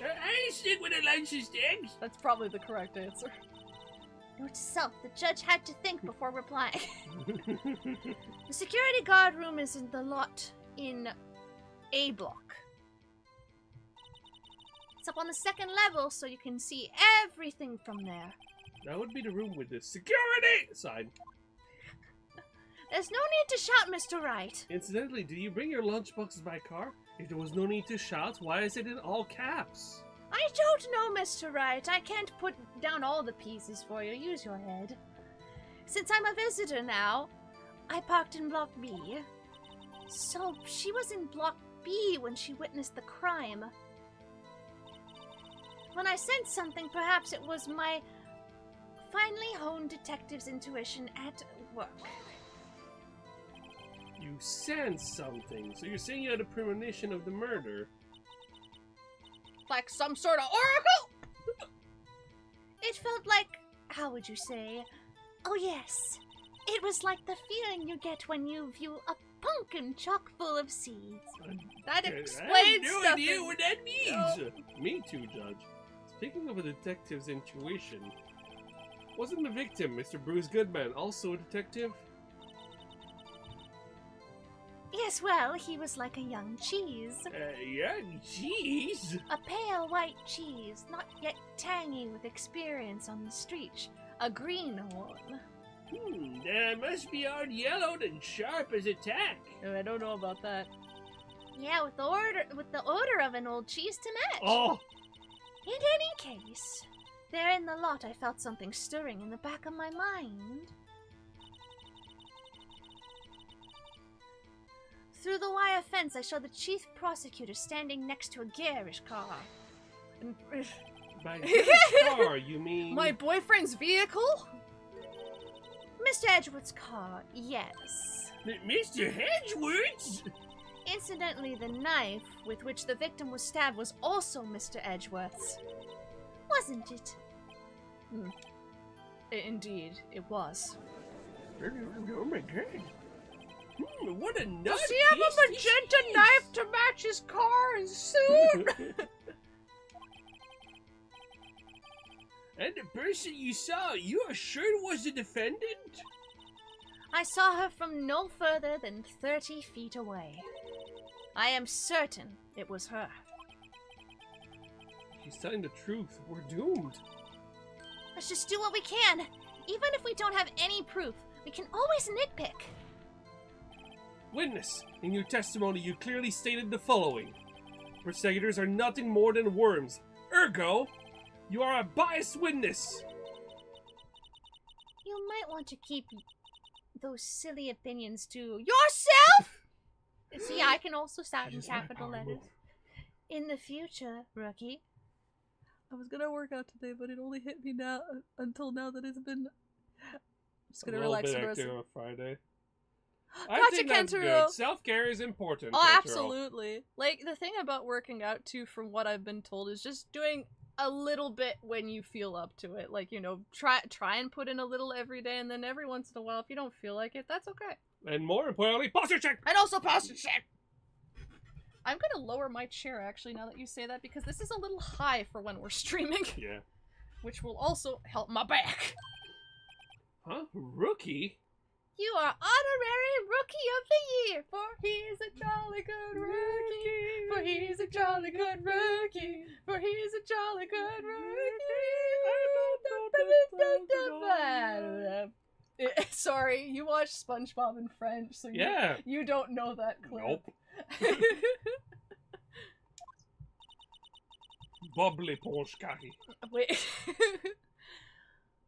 I stick with the lunch sticks. That's probably the correct answer. Note to self, the judge had to think before replying. The security guard room is in the lot in A block. It's up on the second level, so you can see everything from there. That would be the room with the security sign. There's no need to shout, Mr. Wright. Incidentally, did you bring your lunchboxes by car? If there was no need to shout, why is it in all caps? I don't know, Mr. Wright. I can't put down all the pieces for you. Use your head. Since I'm a visitor now, I parked in Block B. So she was in Block B when she witnessed the crime. When I sensed something, perhaps it was my finely honed detective's intuition at work. You sensed something, so you're saying you had a premonition of the murder. Like some sort of oracle? It felt like, how would you say? Oh yes, it was like the feeling you get when you view a pumpkin chock full of seeds. That I explains No stuff. idea what that means. Me too, Judge. Speaking of a detective's intuition, wasn't the victim, Mr. Bruce Goodman, also a detective? Yes, well, he was like a young cheese. Young cheese. A pale white cheese, not yet tangy with experience on the street. A greenhorn. That must be all yellowed and sharp as a tack. Oh, I don't know about that. Yeah, with the odor of an old cheese to match. Oh! In any case, there in the lot I felt something stirring in the back of my mind. Through the wire fence, I saw the chief prosecutor standing next to a garish car. By his car, you mean? My boyfriend's vehicle? Mr. Edgewood's car, yes. Mr. Hedgeworth? Incidentally, the knife with which the victim was stabbed was also Mr. Edgeworth's. Wasn't it? Indeed, it was. Oh my god. What a nut. Does he have a magenta knife to match his car and suit? And the person you saw, you are sure was the defendant? I saw her from no further than 30 feet away. I am certain it was her. She's telling the truth. We're doomed. Let's just do what we can. Even if we don't have any proof, we can always nitpick. Witness, in your testimony you clearly stated the following. Prosecutors are nothing more than worms. Ergo, you are a biased witness. You might want to keep those silly opinions to yourself! See, I can also sound in Use my capital power letters. move. In the future, rookie. I was gonna work out today, but it only hit me now until now that it's been. I'm just gonna relax for the rest of on Friday. Gotcha, Kentaro. Self-care is important. Oh, Kentaro. absolutely. Like, the thing about working out, too, from what I've been told, is just doing a little bit when you feel up to it. Like, you know, try and put in a little every day, and then every once in a while, if you don't feel like it, that's okay. And more importantly, posture check. And also posture check! I'm gonna lower my chair, actually, now that you say that, because this is a little high for when we're streaming. Yeah. Which will also help my back. Huh? Rookie? You are honorary rookie of the year, for he's a jolly good rookie. For he's a jolly good rookie. For he's a jolly good rookie. Sorry, you watch SpongeBob in French, so you don't know that clip. Nope. Bubbly Polskaki. Wait.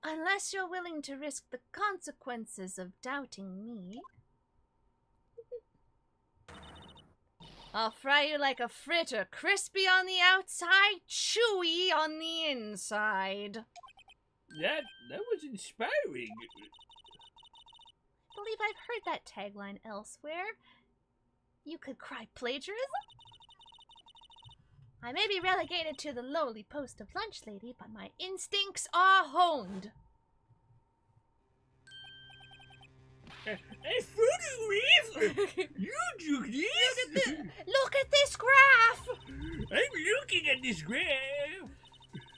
Unless you're willing to risk the consequences of doubting me, I'll fry you like a fritter, crispy on the outside, chewy on the inside. That was inspiring. I believe I've heard that tagline elsewhere. You could cry plagiarism? I may be relegated to the lowly post of lunch lady, but my instincts are honed. Hey, Fruity You do this? Look at this graph! I'm looking at this graph.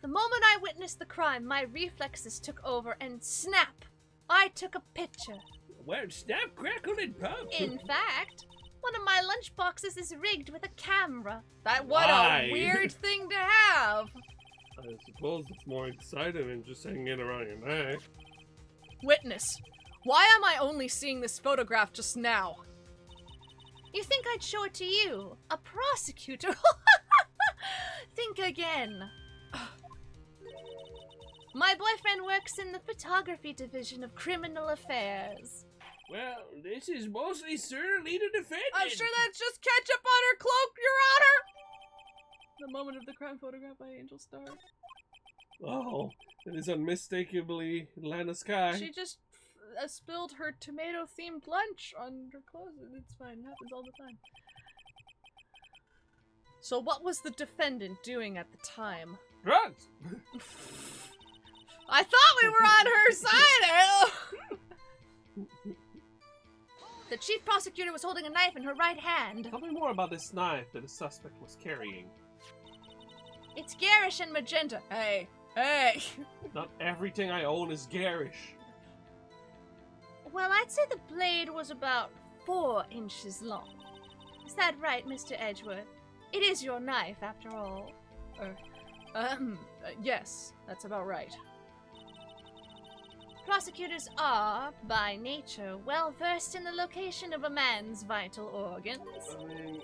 The moment I witnessed the crime, my reflexes took over and snap! I took a picture. Well, snap, crackle, and pop. In fact, one of my lunch boxes is rigged with a camera. What Why? a weird thing to have! I suppose it's more exciting than just hanging around your neck. Witness. Why am I only seeing this photograph just now? You think I'd show it to you? A prosecutor? Think again. My boyfriend works in the photography division of criminal affairs. Well, this is mostly certainly the defendant. I'm sure that's just ketchup on her cloak, Your Honor! The moment of the crime photograph by Angel Star. Oh, it is unmistakably Lana Sky. She just spilled her tomato-themed lunch on her clothes, and it's fine. It happens all the time. So what was the defendant doing at the time? Drugs! I thought we were on her side, Hale! The chief prosecutor was holding a knife in her right hand. Tell me more about this knife that the suspect was carrying. It's garish and magenta. Hey, hey! Not everything I own is garish. Well, I'd say the blade was about 4 inches long. Is that right, Mr. Edgeworth? It is your knife, after all. Yes, that's about right. Prosecutors are, by nature, well versed in the location of a man's vital organs. I mean,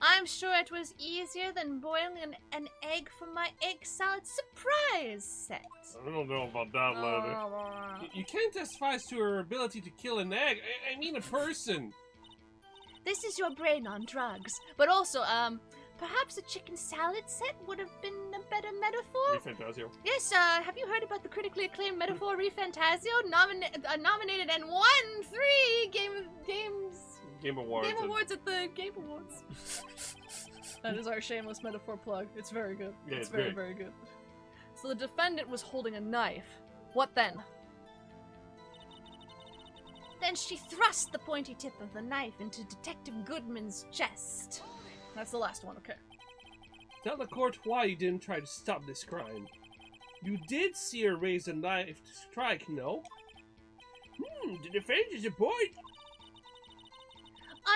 I'm sure it was easier than boiling an egg for my egg salad surprise set. I don't know about that, Lana. You can't testify as to her ability to kill an egg. I mean a person. This is your brain on drugs. But also, perhaps a chicken salad set would have been a better metaphor? Refantasio. Yes, have you heard about the critically acclaimed metaphor Refantasio? Nominated and won 3 Game Awards at the Game Awards. That is our shameless metaphor plug. It's very good. Yeah, it's very, very good. So the defendant was holding a knife. What then? Then she thrust the pointy tip of the knife into Detective Goodman's chest. That's the last one, okay. Tell the court why you didn't try to stop this crime. You did see her raise a knife to strike, no? The defense is a point.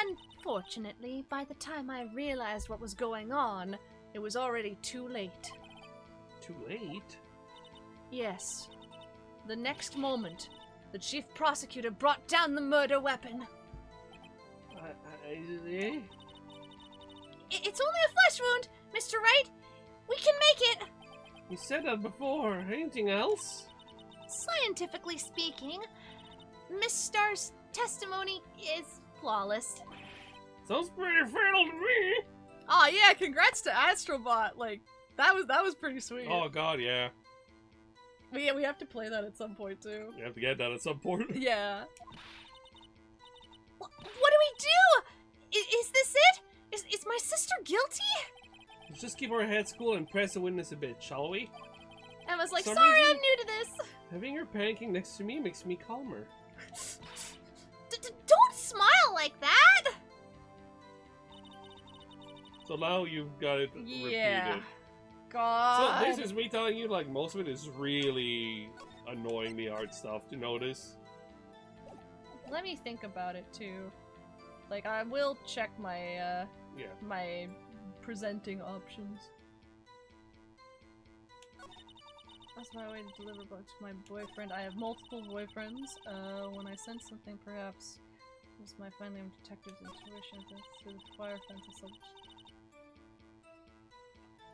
Unfortunately, by the time I realized what was going on, it was already too late. Too late? Yes. The next moment, the chief prosecutor brought down the murder weapon. It's only a flesh wound, Mr. Wright. We can make it. You said that before. Anything else? Scientifically speaking, Miss Starr's testimony is flawless. Sounds pretty fatal to me. Oh yeah, congrats to Astrobot. Like that was pretty sweet. Oh god, yeah. We have to play that at some point too. You have to get that at some point. Yeah. What do we do? Is this it? Is my sister guilty? Let's just keep our heads cool and press the witness a bit, shall we? Emma's like, Some sorry, reason- I'm new to this. Having her panicking next to me makes me calmer. Don't smile like that. So now you've got it Yeah. repeated. God. So this is me telling you, like, most of it is really annoying, the art stuff, to notice. Let me think about it too. Like I will check my my presenting options. That's my way to deliver books to my boyfriend. I have multiple boyfriends. When I sense something, perhaps it was my finally own detective's intuition through the fire fence and such.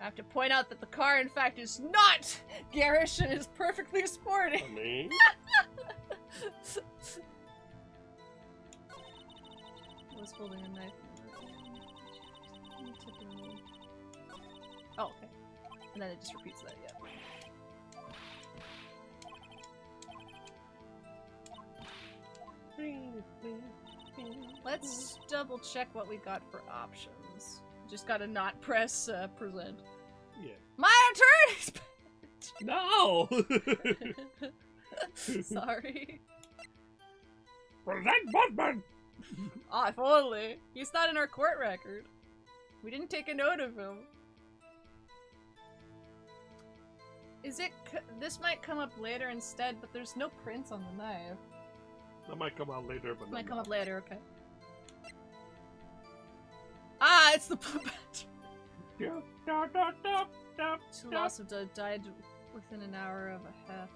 I have to point out that the car, in fact, is not garish and is perfectly sporty. I mean, I was holding a knife. Oh, okay. And then it just repeats that, yeah. Let's double check what we got for options. Just gotta not press present. yeah. My attorney's No! Sorry. Present Buttman! Oh, if only. He's not in our court record. We didn't take a note of him. This might come up later instead, but there's no prints on the knife. That might come out later, but Might come up later, okay. Ah, it's the puppet! Two lost of died within an hour of a half.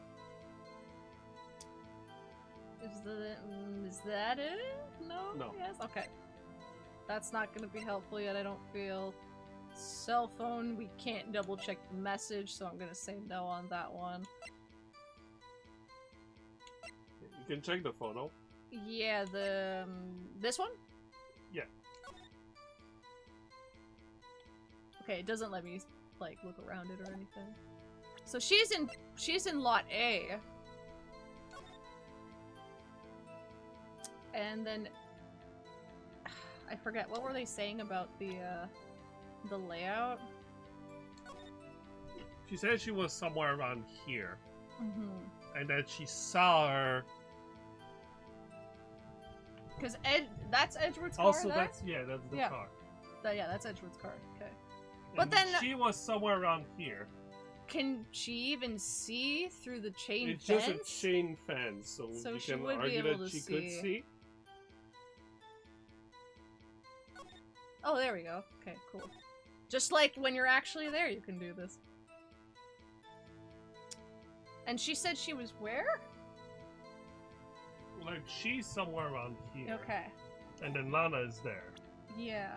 Is that it? No? No. Yes? Okay. That's not gonna be helpful yet, I don't feel. Cell phone, we can't double check the message, so I'm gonna say no on that one. You can check the photo. Yeah, the... this one? Yeah. Okay, it doesn't let me, like, look around it or anything. So she's in lot A. And then... I forget, what were they saying about the layout? She said she was somewhere around here. Mm-hmm. And that she saw her... Because that's Edgewood's car Also, there? that's the Yeah. car. Yeah, that's Edgewood's car, okay. But And then... she was somewhere around here. Can she even see through the chain It's fence? just a chain fence, so you she can would be argue able that to she could see. Oh, there we go. Okay, cool. Just like when you're actually there, you can do this. And she said she was where? Like, she's somewhere around here. Okay. And then Lana is there. Yeah.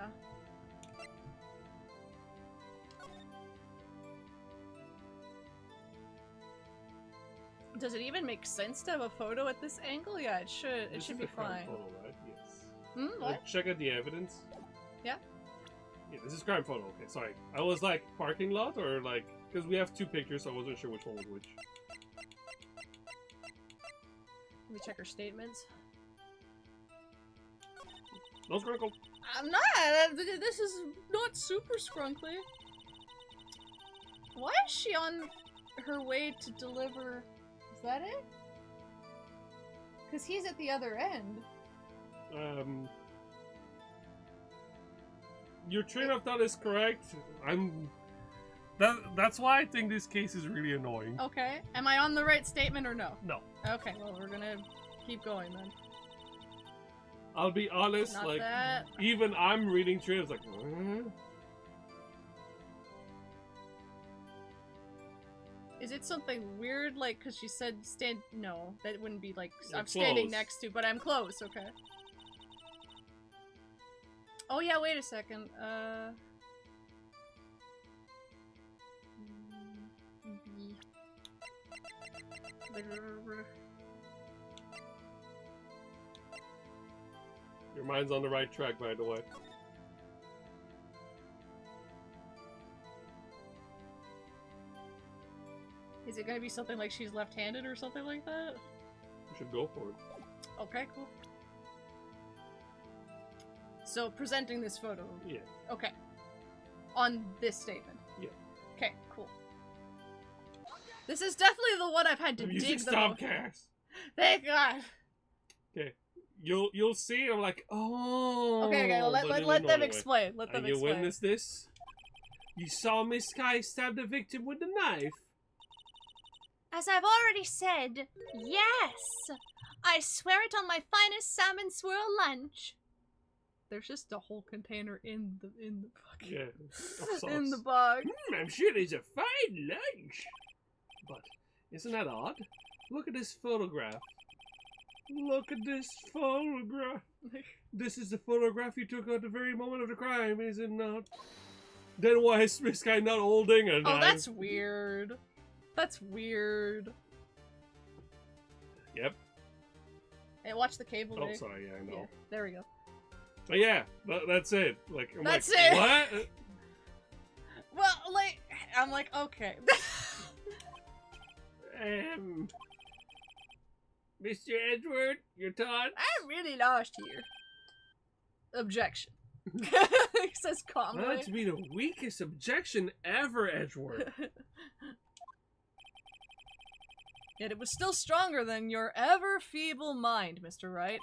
Does it even make sense to have a photo at this angle? Yeah, it should. It This should is be a crime fine. photo, right? Yes. Hmm. What? Check out the evidence. Yeah. Yeah, this is crime photo. Okay, sorry. I was like, parking lot or like... Because we have two pictures, so I wasn't sure which one was which. Let me check her statements. No sprinkle. I'm not. This is not super scrunkly. Why is she on her way to deliver? Is that it? Because he's at the other end. Your train of thought is correct. That's why I think this case is really annoying. Okay. Am I on the right statement or no? No. Okay, well, we're gonna keep going then. I'll be honest, Not like, that. even I'm reading through it, it's like, huh? Is it something weird, like, because she said stand- no, that wouldn't be, like, You're I'm standing close. next to, but I'm close, okay. Oh yeah, wait a second, Your mind's on the right track, by the way. Is it gonna be something like she's left-handed or something like that? You should go for it. Okay, cool. So, presenting this photo. Yeah. Okay. On this statement. Yeah. Okay, cool. This is definitely the one I've had to The dig music the stop most. cast. Thank God. Okay. You'll see. I'm like, oh. Okay, but let in them another way. explain. Let them And you explain. witnessed this? You saw Miss Sky stab the victim with the knife. As I've already said, yes! I swear it on my finest salmon swirl lunch. There's just a whole container in the fucking Yeah. in the box. I'm sure it's a fine lunch. But isn't that odd? Look at this photograph. Look at this photograph. This is the photograph you took at the very moment of the crime, is it not? Then why is this guy not holding a knife? Oh, that's weird. That's weird. Yep. Hey, watch the cable. Oh, Dave. sorry. Yeah, I know. Yeah, there we go. But yeah, that's it. Like, I'm That's like, it. What? Well, like, I'm like, okay. Mr. Edward, your thoughts? I'm really lost here. Objection. He says calmly. That'd be the weakest objection ever, Edgeworth. Yet it was still stronger than your ever feeble mind, Mr. Wright.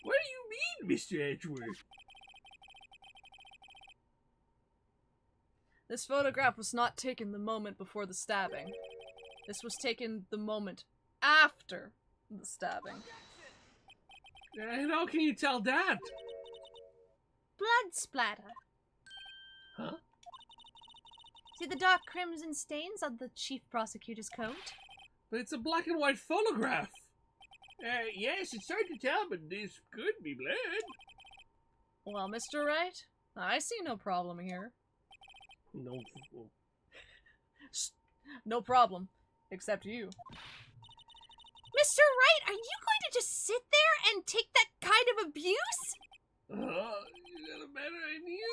What do you mean, Mr. Edward? This photograph was not taken the moment before the stabbing. This was taken the moment after the stabbing. And how can you tell that? Blood splatter. Huh? See the dark crimson stains on the chief prosecutor's coat? But it's a black and white photograph. Yes, it's hard to tell, but this could be blood. Well, Mr. Wright, I see no problem here. No. No problem. Except you. Mr. Wright, are you going to just sit there and take that kind of abuse? You got a better idea?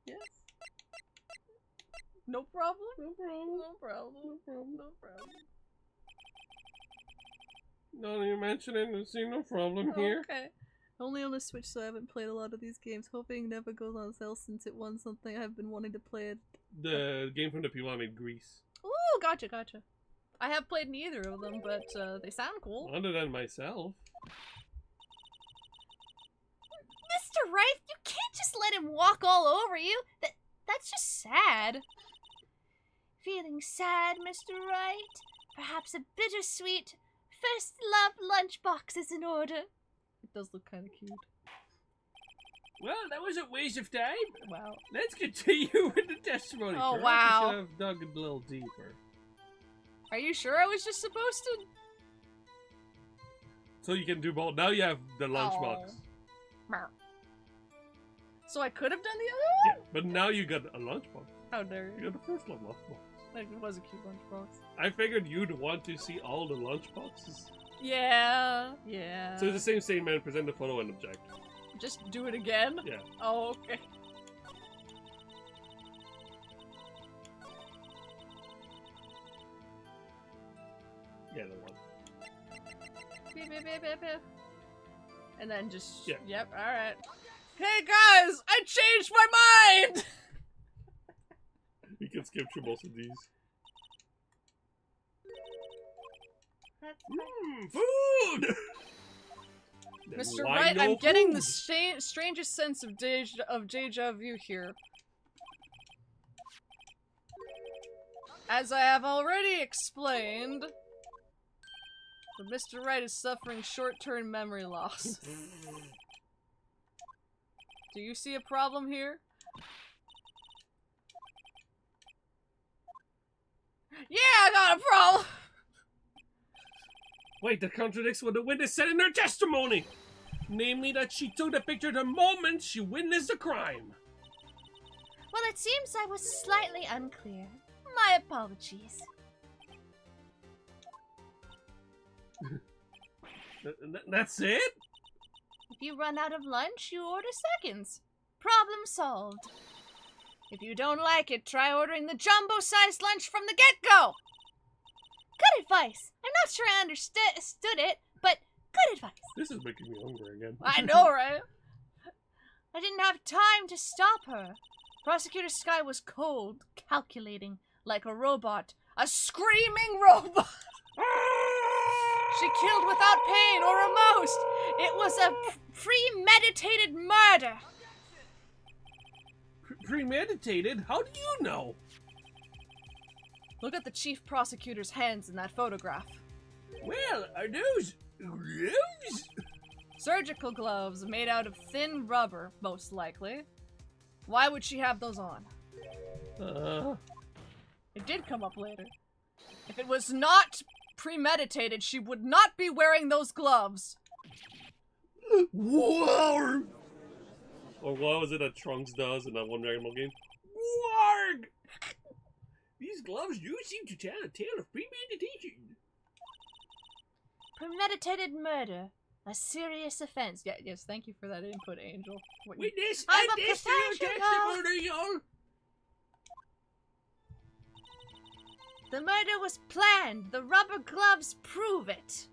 Yes. No problem? No problem. No problem. No problem. No problem. No, you mentioned it. I see no problem here. Okay. Only on the Switch, so I haven't played a lot of these games. Hoping it never goes on sale since it won something I've been wanting to play it. The game from the people I made, Grease. Ooh, gotcha, gotcha. I have played neither of them, but they sound cool. Other than myself. Mr. Wright, you can't just let him walk all over you. That's just sad. Feeling sad, Mr. Wright? Perhaps a bittersweet first love lunchbox is in order. It does look kind of cute. Well, that was a waste of time. Wow. Let's continue with the testimony. Oh, Perhaps wow. I should have dug a little deeper. Are you sure I was just supposed to? So you can do both. Now you have the lunchbox. Meow. So I could have done the other Yeah, but now you got a lunchbox. one? How dare You you? got the first lunchbox. Like, it was a cute lunchbox. I figured you'd want to see all the lunchboxes. Yeah, yeah. So it's the same statement, present the photo and object. Just do it again? Yeah. Oh, okay. Yeah, the one. Beep, beep, beep, beep, beep. And then just... Yeah. Yep, alright. Hey guys! I changed my mind! You can skip through most of these. Food! Then Mr. why Wright, no I'm getting food? the strangest sense of deja vu here. As I have already explained, that Mr. Wright is suffering short-term memory loss. Do you see a problem here? Yeah, I got a problem! Wait, that contradicts what the witness said in her testimony! Namely that she took the picture the moment she witnessed the crime. Well, it seems I was slightly unclear. My apologies. That's it? If you run out of lunch, you order seconds. Problem solved. If you don't like it, try ordering the jumbo-sized lunch from the get-go. Good advice. I'm not sure I understood it, but good advice. This is making me hungry again. I know, right? I didn't have time to stop her. Prosecutor Sky was cold, calculating, like a robot. A screaming robot! She killed without pain or remorse. It was a premeditated murder. Premeditated? How do you know? Look at the chief prosecutor's hands in that photograph. Well, are those gloves? Surgical gloves made out of thin rubber, most likely. Why would she have those on? It did come up later. If it was not premeditated, she would not be wearing those gloves. Whoa! Or what was it that Trunks does in that one Dragon Ball game? Warg! These gloves do seem to tell a tale of premeditation. Premeditated murder. A serious offense. Yeah, yes, thank you for that input, Angel. What you- Witness, I'm a additional professional. testimonial. The murder was planned. The rubber gloves prove it.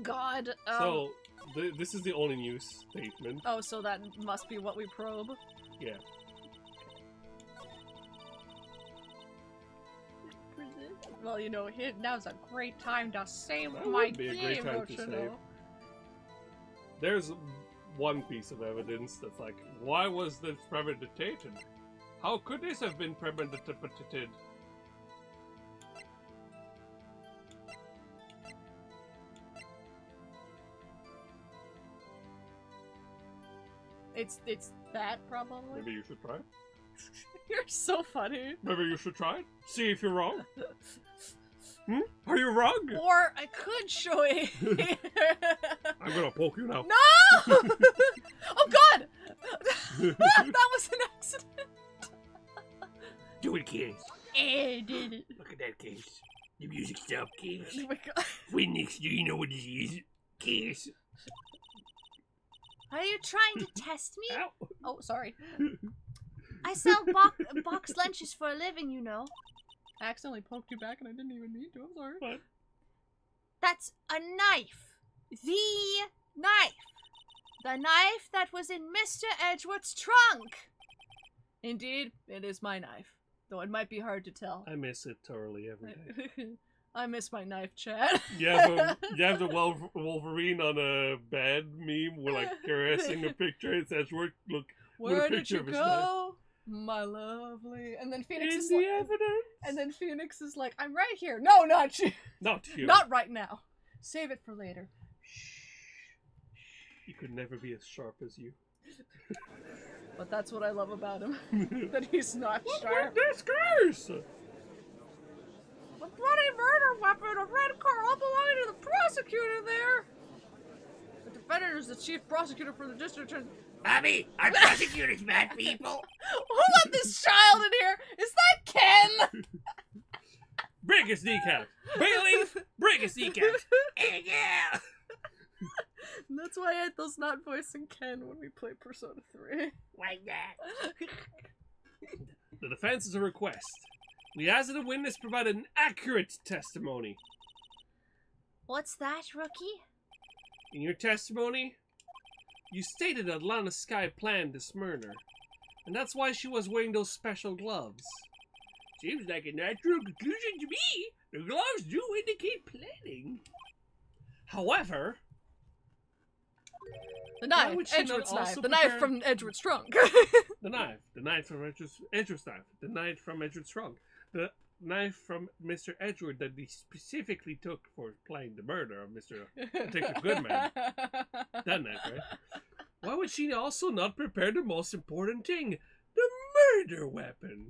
God. So, this is the only news statement. Oh, so that must be what we probe. Yeah. Well, you know, now's a great time to save That my would be a game, great time don't to you save. know? There's one piece of evidence that's like, why was this premeditated? How could this have been premeditated? It's that, probably? Maybe you should try. You're so funny. Maybe you should try it. See if you're wrong. Are you wrong? Or I could show it. I'm gonna poke you now. No! Oh god! That was an accident. Do it, kids. I did it. Look at that, kids. The music stopped, kids. Oh my god. Phoenix, do you know what this is? Kids. Are you trying to test me? Ow. Oh, sorry. I sell box lunches for a living, you know. I accidentally poked you back and I didn't even mean to. I'm sorry. What? That's a knife. The knife. The knife that was in Mr. Edgeworth's trunk. Indeed, it is my knife. Though it might be hard to tell. I miss it thoroughly every day. I miss my knife, Chad. You have the Wolverine on a bed meme with like caressing a picture. It says, "Look, Where with a did picture you of his knife." go, my lovely? And then Phoenix Is is the like, evidence? and then Phoenix is like, I'm right here. No, not you. Not you. Not right now. Save it for later. He could never be as sharp as you. But that's what I love about him. That he's not sharp. This curse! A bloody murder weapon, a red car, all belonging to the prosecutor there. The defendant is the chief prosecutor for the district attorney. Bobby, our prosecutors, bad people. Who let this child in here? Is that Ken? Break his kneecap! Bailey, break his kneecap! Hey, yeah. And that's why Antho's not voicing Ken when we play Persona 3. Why not? The defense is a request. We ask that the witness provide an accurate testimony. What's that, rookie? In your testimony, you stated that Lana Sky planned this murder, and that's why she was wearing those special gloves. Seems like a natural conclusion to me. The gloves do indicate planning. However, The Why knife, would she not Edgeworth's knife. also The knife prepare- from Edgeworth's trunk. the knife from Edgeworth's knife, the knife from Edgeworth's trunk, the knife from Mr. Edgeworth that he specifically took for playing the murder of Mr. Detective Goodman. That knife, right? Why would she also not prepare the most important thing, the murder weapon?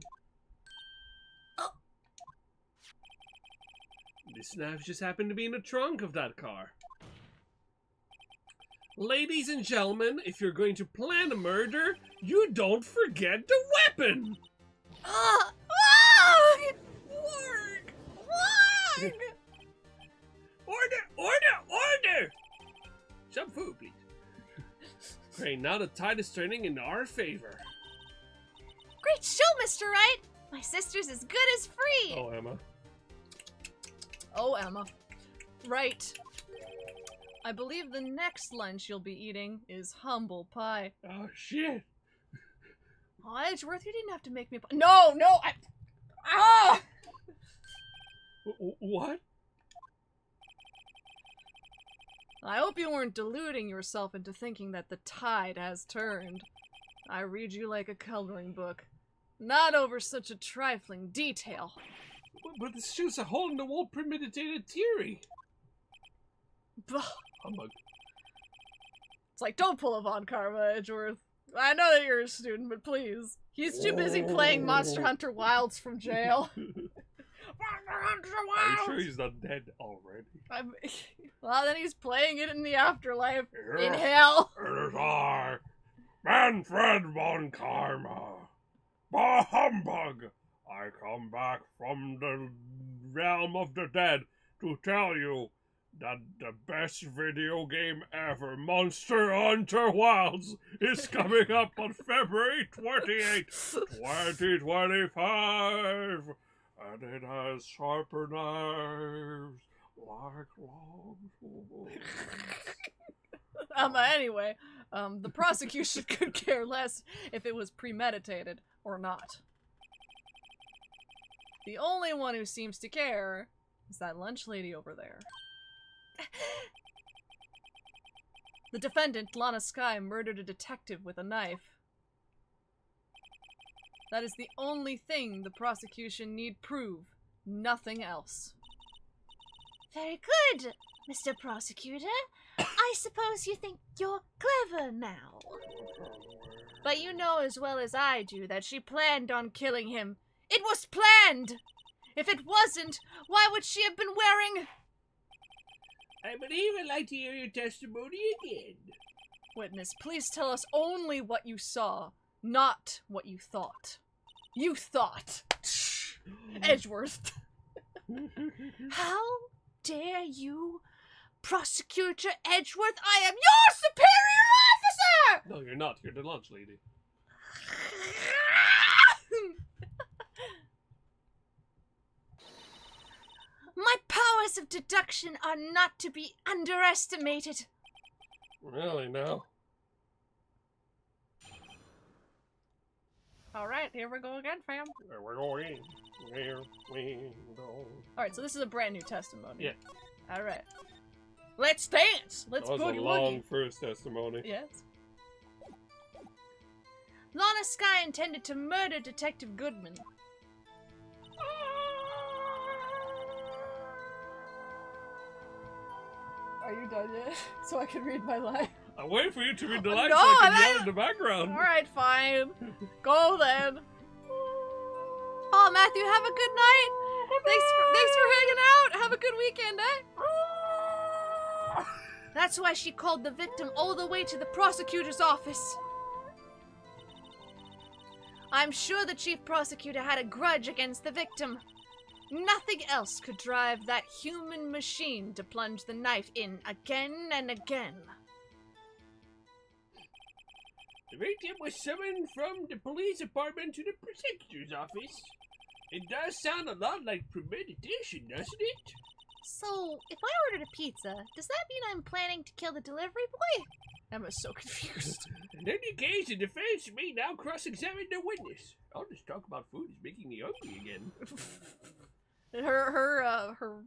This knife just happened to be in the trunk of that car. Ladies and gentlemen, if you're going to plan a murder, you don't forget the weapon! Work! Order! Some food, please. Great, now the tide is turning in our favor. Great show, Mr. Wright. My sister's as good as free. Oh, Emma. Oh, Emma. Right. I believe the next lunch you'll be eating is humble pie. Oh, shit. Oh, Edgeworth, you didn't have to make me a No, Ah! What? I hope you weren't deluding yourself into thinking that the tide has turned. I read you like a coloring book. Not over such a trifling detail. But it's just a hole-in-the-wall premeditated theory. Bah. Humbug. It's like, don't pull a Von Karma, Edgeworth. I know that you're a student, but please. He's too busy playing Monster Hunter Wilds from jail. Monster Hunter Are you Wilds! sure he's not dead already? Well, then he's playing it in the afterlife. Yeah. In hell. It is I, Manfred von Karma. Bah humbug! I come back from the realm of the dead to tell you that the best video game ever, Monster Hunter Wilds, is coming up on February 28th, 2025. And it has sharper knives like long swords. Anyway, the prosecution could care less if it was premeditated or not. The only one who seems to care is that lunch lady over there. The defendant, Lana Sky, murdered a detective with a knife. That is the only thing the prosecution need prove. Nothing else. Very good. Mr. Prosecutor, I suppose you think you're clever now. But you know as well as I do that she planned on killing him. It was planned! If it wasn't, why would she have been wearing... I believe I'd like to hear your testimony again. Witness, please tell us only what you saw, not what you thought. You thought. Edgeworth. How dare you, Prosecutor Edgeworth? I am your superior officer! No, you're not. You're the lunch lady. My powers of deduction are not to be underestimated. Really, no? Alright, here we go again, fam. Where we're going. Where we go. Alright, so this is a brand new testimony. Yeah. Alright. Let's dance! Let's That was boogie a long woogie! first testimony. Yes. Lana Sky intended to murder Detective Goodman. Are you done yet? So I can read my line? I'm waiting for you to read the No, lines so I can that- yell in the background. Alright, fine. Go then. Oh, Matthew, have a good night. Thanks for hanging out. Have a good weekend, eh? That's why she called the victim all the way to the prosecutor's office. I'm sure the chief prosecutor had a grudge against the victim. Nothing else could drive that human machine to plunge the knife in again and again. The victim was summoned from the police department to the prosecutor's office. It does sound a lot like premeditation, doesn't it? So, if I ordered a pizza, does that mean I'm planning to kill the delivery boy? Emma's so confused. In any case, the defense may now cross-examine the witness. All this talk about food is making me hungry again. Her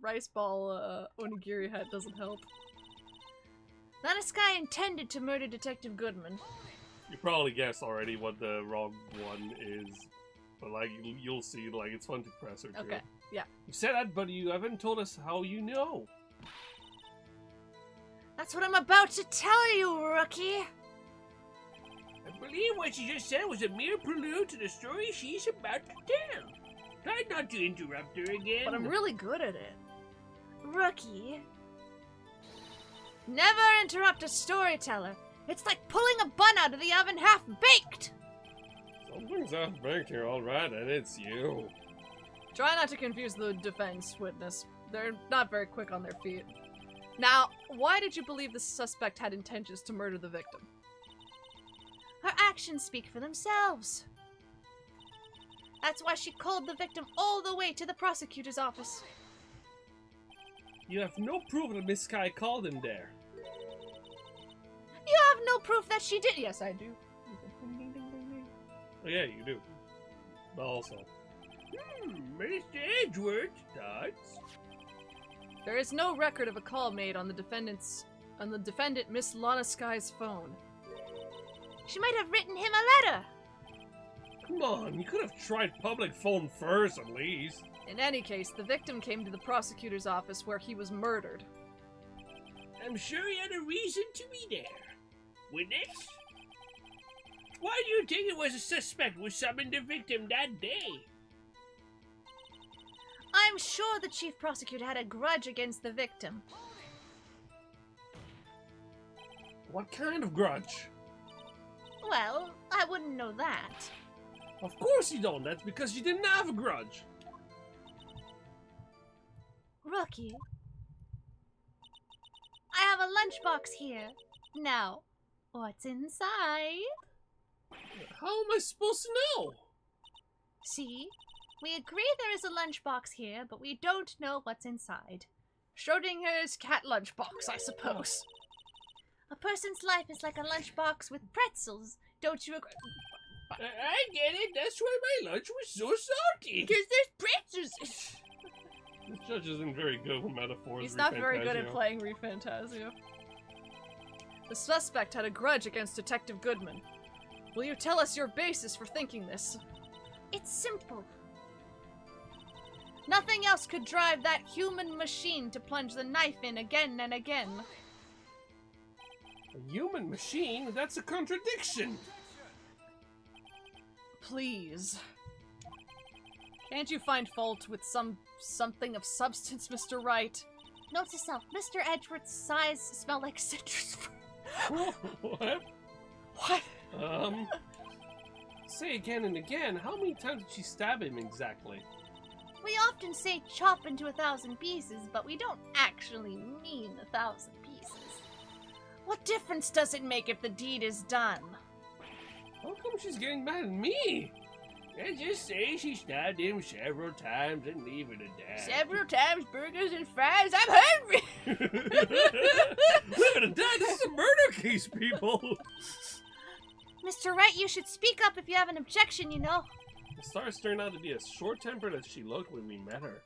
rice ball onigiri hat doesn't help. Lana Sky intended to murder Detective Goodman. You probably guessed already what the wrong one is. But, like, you'll see, like, it's fun to press her, too. Okay, yeah. You said that, but you haven't told us how you know. That's what I'm about to tell you, rookie. I believe what she just said was a mere prelude to the story she's about to tell. Try not to interrupt her again. But I'm really good at it. Rookie. Never interrupt a storyteller. It's like pulling a bun out of the oven half-baked. Something's half-baked here, alright, and it's you. Try not to confuse the defense witness. They're not very quick on their feet. Now, why did you believe the suspect had intentions to murder the victim? Her actions speak for themselves. That's why she called the victim all the way to the prosecutor's office. You have no proof that Miss Sky called him there. You have no proof that she did. Yes, I do. Oh, yeah, you do. But also. Mr. Edgeworth, thoughts? There is no record of a call made on the defendant Miss Lana Sky's phone. She might have written him a letter. Come on, you could have tried public phone first, at least. In any case, the victim came to the prosecutor's office where he was murdered. I'm sure he had a reason to be there. Witness? Why do you think it was a suspect who summoned the victim that day? I'm sure the chief prosecutor had a grudge against the victim. What kind of grudge? Well, I wouldn't know that. Of course you don't, that's because you didn't have a grudge. Rookie. I have a lunchbox here. Now, what's inside? How am I supposed to know? See? We agree there is a lunchbox here, but we don't know what's inside. Schrodinger's cat lunchbox, I suppose. A person's life is like a lunchbox with pretzels. Don't you agree? I get it. That's why my lunch was so salty. Because there's pretzels. This judge isn't very good with metaphors. He's not very good at playing ReFantasio. The suspect had a grudge against Detective Goodman. Will you tell us your basis for thinking this? It's simple. Nothing else could drive that human machine to plunge the knife in again and again. A human machine? That's a contradiction! Please. Can't you find fault with something of substance, Mr. Wright? Note to self, Mr. Edgeworth's size smell like citrus fruit. What? What? Say again and again, how many times did she stab him exactly? We often say chop into 1,000 pieces, but we don't actually mean 1,000 pieces. What difference does it make if the deed is done? How come she's getting mad at me? And just say she stabbed him several times and leave it at that. Several times, burgers and fries. I'm hungry! Leave it at that! This is a murder case, people! Mr. Wright, you should speak up if you have an objection, you know. The stars turned out to be as short-tempered as she looked when we met her.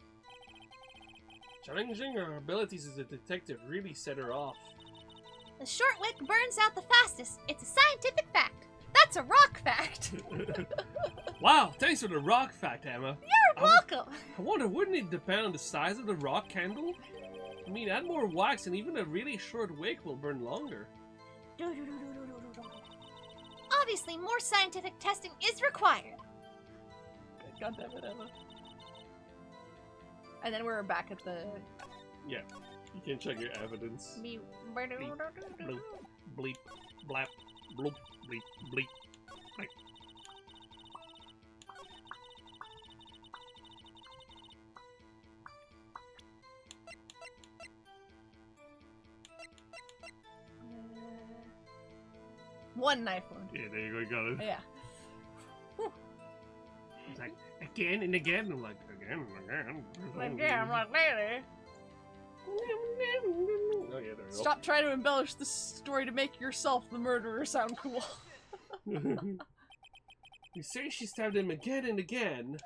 Challenging her abilities as a detective really set her off. The short wick burns out the fastest. It's a scientific fact. That's a rock fact. Wow, thanks for the rock fact, Emma. You're welcome. I wonder, wouldn't it depend on the size of the rock candle? I mean, add more wax and even a really short wick will burn longer. Obviously, more scientific testing is required. God damn it, Emma. And then we're back at the... Yeah, you can check your evidence. Me. Bloop, bleep, blap, bloop, bleep, bleep, bleep. One knife wound. Yeah, there you go, you got it. Yeah. It's like, again and again, I'm like, again and again. Again, like later. Oh yeah, there you go. Stop trying to embellish the story to make yourself the murderer sound cool. You say she stabbed him again and again,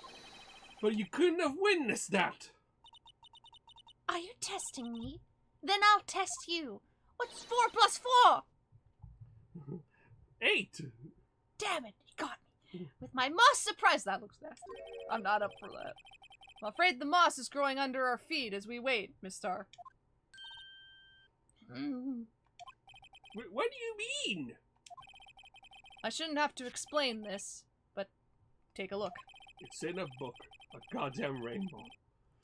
but you couldn't have witnessed that. Are you testing me? Then I'll test you. What's 4 plus 4? 8. Damn it, he got me. With my moss surprise, That looks nasty. I'm not up for that. I'm afraid the moss is growing under our feet as we wait, Miss Star. What do you mean? I shouldn't have to explain this, but take a look. It's in a book. A goddamn rainbow.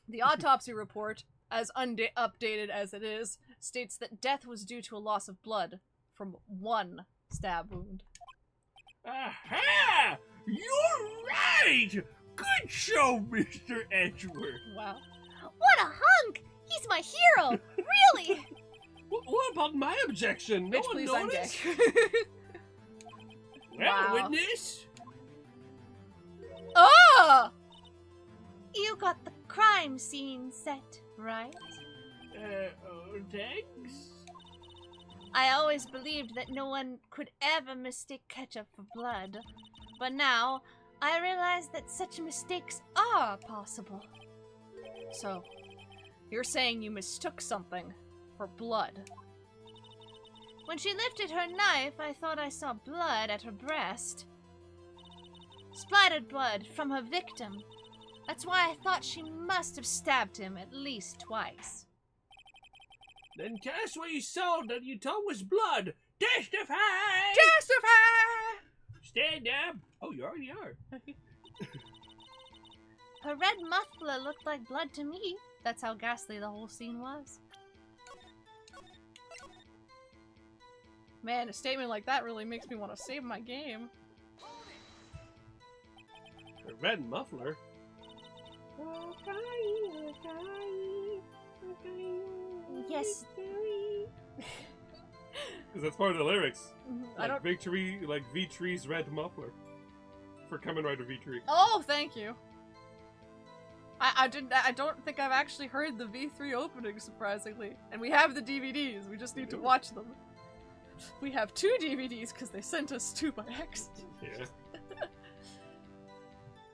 The autopsy report, as updated as it is, states that death was due to a loss of blood from 1 stab wound. Aha! You're right! Good show, Mr. Edgeworth. Wow. what a hunk! He's my hero! Really! What about my objection? No Bitch, one please noticed? ungag. Well, Wow. witness. Oh! You got the crime scene set, right? Thanks. I always believed that no one could ever mistake ketchup for blood. But now, I realize that such mistakes are possible. So, you're saying you mistook something for blood? When she lifted her knife, I thought I saw blood at her breast. Splattered blood from her victim. That's why I thought she must have stabbed him at least twice. Then tell us what you saw that you thought was blood. Testify! Testify! Stand up. Oh, you already are. Her red muffler looked like blood to me. That's how ghastly the whole scene was. Man, a statement like that really makes me want to save my game. A red muffler? Yes. Because that's part of the lyrics. I Like don't. Victory, like V3's red muffler. For Kamen Rider V3. Oh, thank you. I don't think I've actually heard the V3 opening, surprisingly. And we have the DVDs, we just need to watch them. We have 2 DVDs because they sent us 2 by accident. Yeah.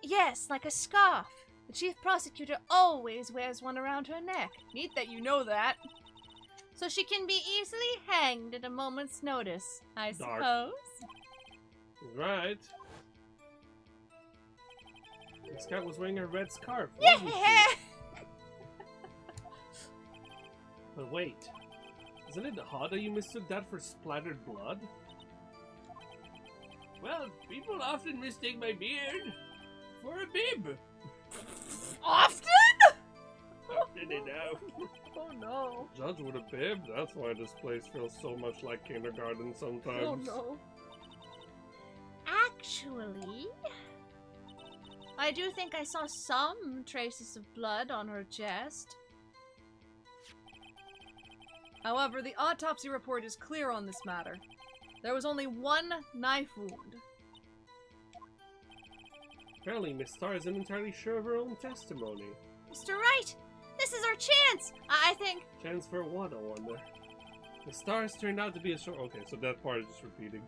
Yes, like a scarf. The chief prosecutor always wears one around her neck. Neat that you know that. So she can be easily hanged at a moment's notice, I Dark. suppose. Right. This guy was wearing a red scarf. wasn't she? Yeah! But wait, isn't it odd that you mistook that for splattered blood? Well, people often mistake my beard for a bib. Often? Often enough. Oh no. Judge with a bib? That's why this place feels so much like kindergarten sometimes. Oh no. Actually, I do think I saw some traces of blood on her chest. However, the autopsy report is clear on this matter. There was only one knife wound. Apparently, Miss Star isn't entirely sure of her own testimony. Mr. Wright, this is our chance, I think. Chance for what, I wonder? Miss Star has turned out to be a short. Okay, so that part is just repeating.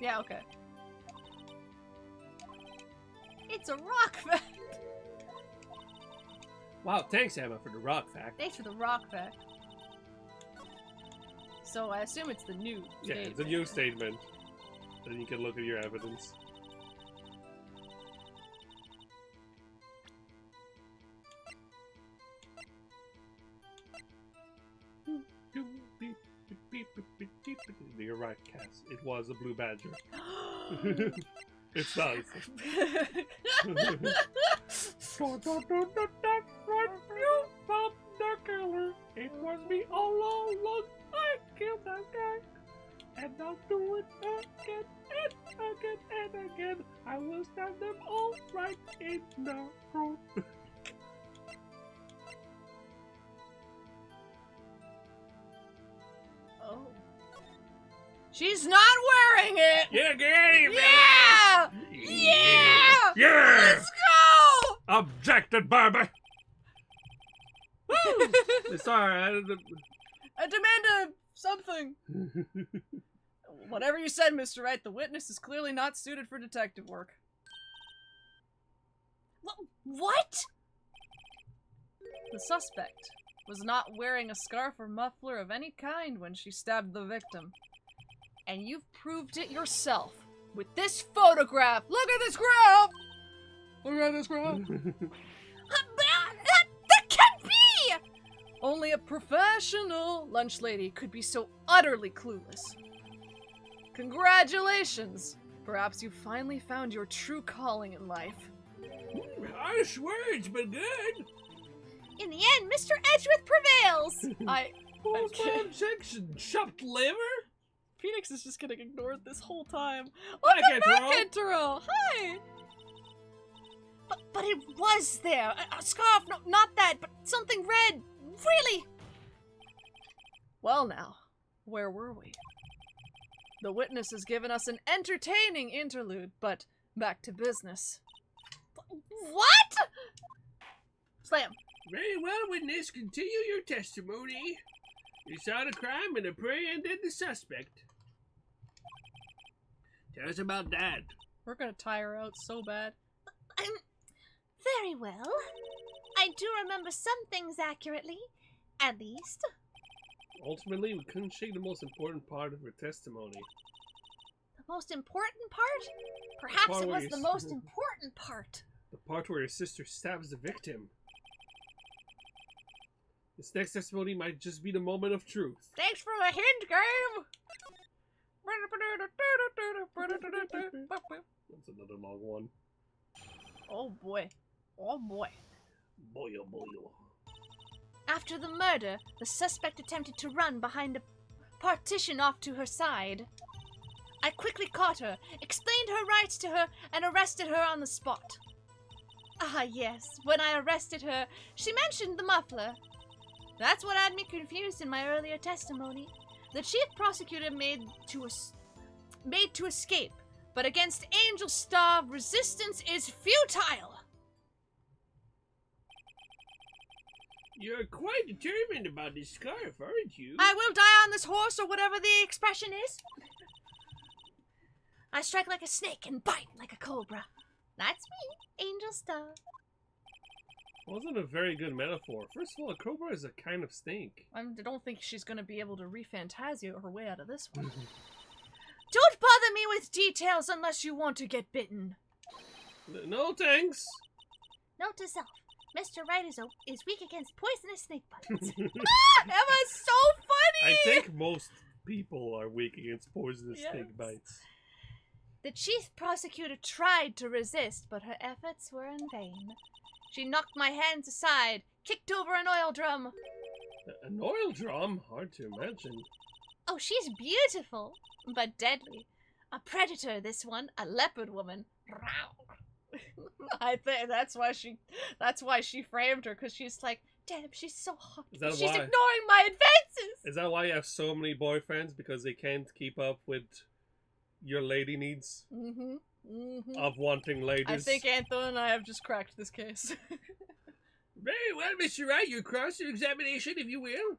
Yeah, okay. It's a rock fact. Wow, thanks, Emma, for the rock fact. Thanks for the rock fact. So I assume it's the new Yeah, statement. it's a new statement. Then you can look at your evidence. You're right, Cass. It was a blue badger. It's nice. It was me all along. I killed that guy. And I'll do it again and again and again. I will stab them all right in the throat. Oh. She's not wearing it! Yeah, get out of here, Yeah! Yeah! Yeah! Let's go! Objected, Barbie! Woo! Sorry, I demand something. Whatever you said, Mr. Wright, the witness is clearly not suited for detective work. What? The suspect was not wearing a scarf or muffler of any kind when she stabbed the victim. And you've proved it yourself with this photograph. Look at this graph! Look at this graph. That can't be! Only a professional lunch lady could be so utterly clueless. Congratulations! Perhaps you finally found your true calling in life. Harsh words, but good. In the end, Mr. Edgeworth prevails! Who's my objection? Chopped liver? Phoenix is just getting ignored this whole time. Hi, Welcome back, Kentaro. Kentaro! Hi! But it was there! A scarf, no, not that, but something red! Really! Well now, where were we? The witness has given us an entertaining interlude, but back to business. What?! Slam! Very well, witness. Continue your testimony. You saw the crime and apprehended the suspect. Tell us about that. We're gonna tire her out so bad. Very well. I do remember some things accurately, at least. Ultimately, we couldn't shake the most important part of her testimony. The most important part? Perhaps part it where was you the s- most important part. The part where your sister stabs the victim. This next testimony might just be the moment of truth. Thanks for the hint, game! That's another long one. Oh boy. Oh boy. Boyo boyo. After the murder, the suspect attempted to run behind a partition off to her side. I quickly caught her, explained her rights to her, and arrested her on the spot. Ah, yes, when I arrested her, she mentioned the muffler. That's what had me confused in my earlier testimony. The chief prosecutor made to escape, but against Angel Star, resistance is futile. You're quite determined about this scarf, aren't you? I will die on this horse, or whatever the expression is. I strike like a snake and bite like a cobra. That's me, Angel Star. Wasn't a very good metaphor. First of all, a cobra is a kind of snake. I don't think she's gonna be able to re-Fantasia her way out of this one. Don't bother me with details unless you want to get bitten. No thanks. Note to self. Mr. Right is weak against poisonous snake bites. Emma's so funny! I think most people are weak against poisonous Yes. snake bites. The chief prosecutor tried to resist, but her efforts were in vain. She knocked my hands aside, kicked over an oil drum. An oil drum? Hard to imagine. Oh, she's beautiful, but deadly. A predator, this one, a leopard woman. I think that's why she framed her, because she's like, damn, she's so hot. Is that She's why? ignoring my advances. Is that why you have so many boyfriends? Because they can't keep up with your lady needs of wanting ladies? I think Antho and I have just cracked this case. Very well, Mr. Wright, your cross-examination, if you will.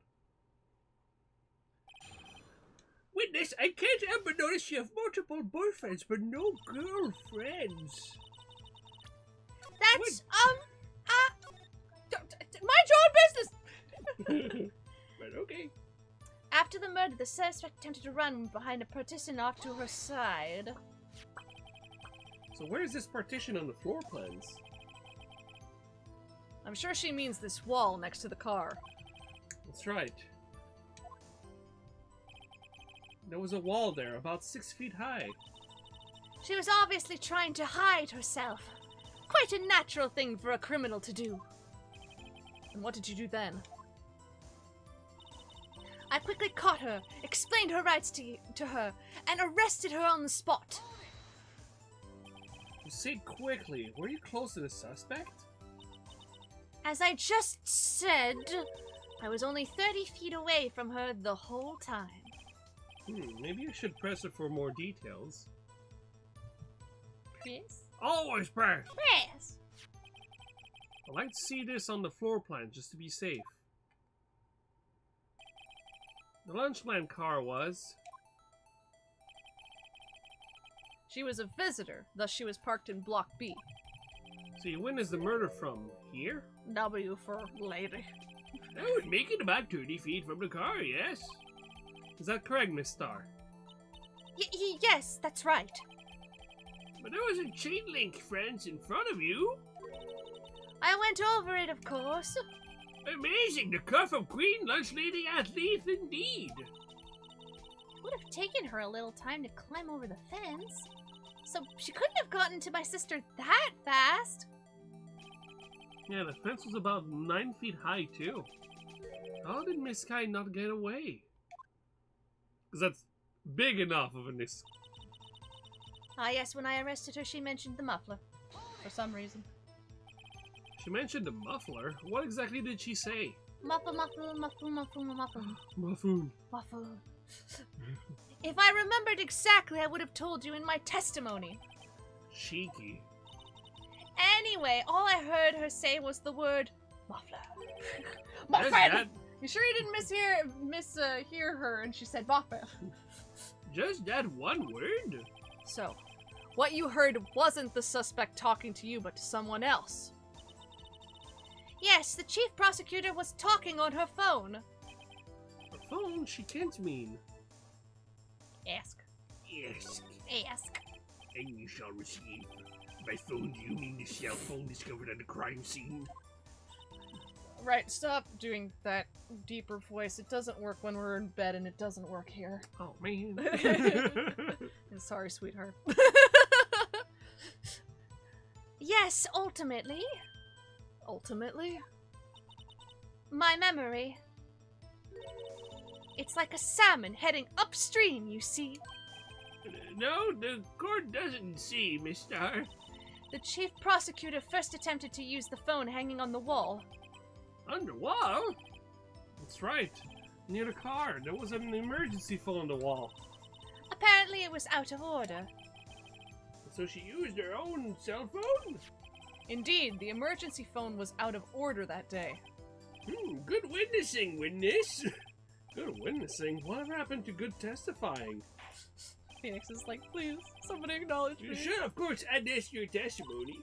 Witness, I can't help but notice you have multiple boyfriends, but no girlfriends. That's, Mind your own business! But okay. After the murder, the suspect attempted to run behind a partition off to her side. So where is this partition on the floor plans? I'm sure she means this wall next to the car. That's right. There was a wall there, about 6 feet high. She was obviously trying to hide herself. Quite a natural thing for a criminal to do. And what did you do then? I quickly caught her, explained her rights to her, and arrested her on the spot. You say quickly, were you close to the suspect? As I just said, I was only 30 feet away from her the whole time. Maybe you should press her for more details. Yes? Always press. Yes. I'd like to see this on the floor plan, just to be safe. The Lunchland car was... She was a visitor, thus she was parked in Block B. So you witnessed the murder from here? W for lady. That would make it about 30 feet from the car, yes? Is that correct, Miss Star? Yes, that's right. But there was a chain link fence in front of you. I went over it, of course. Amazing, the cuff of Queen Lunch Lady Athlete indeed. Would have taken her a little time to climb over the fence. So she couldn't have gotten to my sister that fast. Yeah, the fence was about 9 feet high, too. How did Miss Sky not get away? Because that's big enough of a miss. Ah, yes, when I arrested her, she mentioned the muffler. For some reason. She mentioned the muffler. What exactly did she say? Muffle, muffle, muffle, muffle, muffle. Muffin. Muffle. If I remembered exactly, I would have told you in my testimony. Cheeky. Anyway, all I heard her say was the word muffler. My That's friend! that- You sure you didn't mishear her and she said Muffin? Just that one word? So, what you heard wasn't the suspect talking to you, but to someone else. Yes, the chief prosecutor was talking on her phone. Her phone? She can't mean. Ask. Yes, Ask. and you shall receive. By phone, do you mean the cell phone discovered at the crime scene? Right, stop doing that deeper voice. It doesn't work when we're in bed and it doesn't work here. Oh, man. Sorry, sweetheart. Yes, ultimately. Ultimately? My memory. It's like a salmon heading upstream, you see. No, the court doesn't see, Miss Star. The chief prosecutor first attempted to use the phone hanging on the wall. On the wall? That's right. Near the car, there was an emergency phone on the wall. Apparently it was out of order. So she used her own cell phone? Indeed, the emergency phone was out of order that day. Good witnessing, witness. Good witnessing. Whatever happened to good testifying? Phoenix is like, please, somebody acknowledge You me. should, of course, add this to your testimony.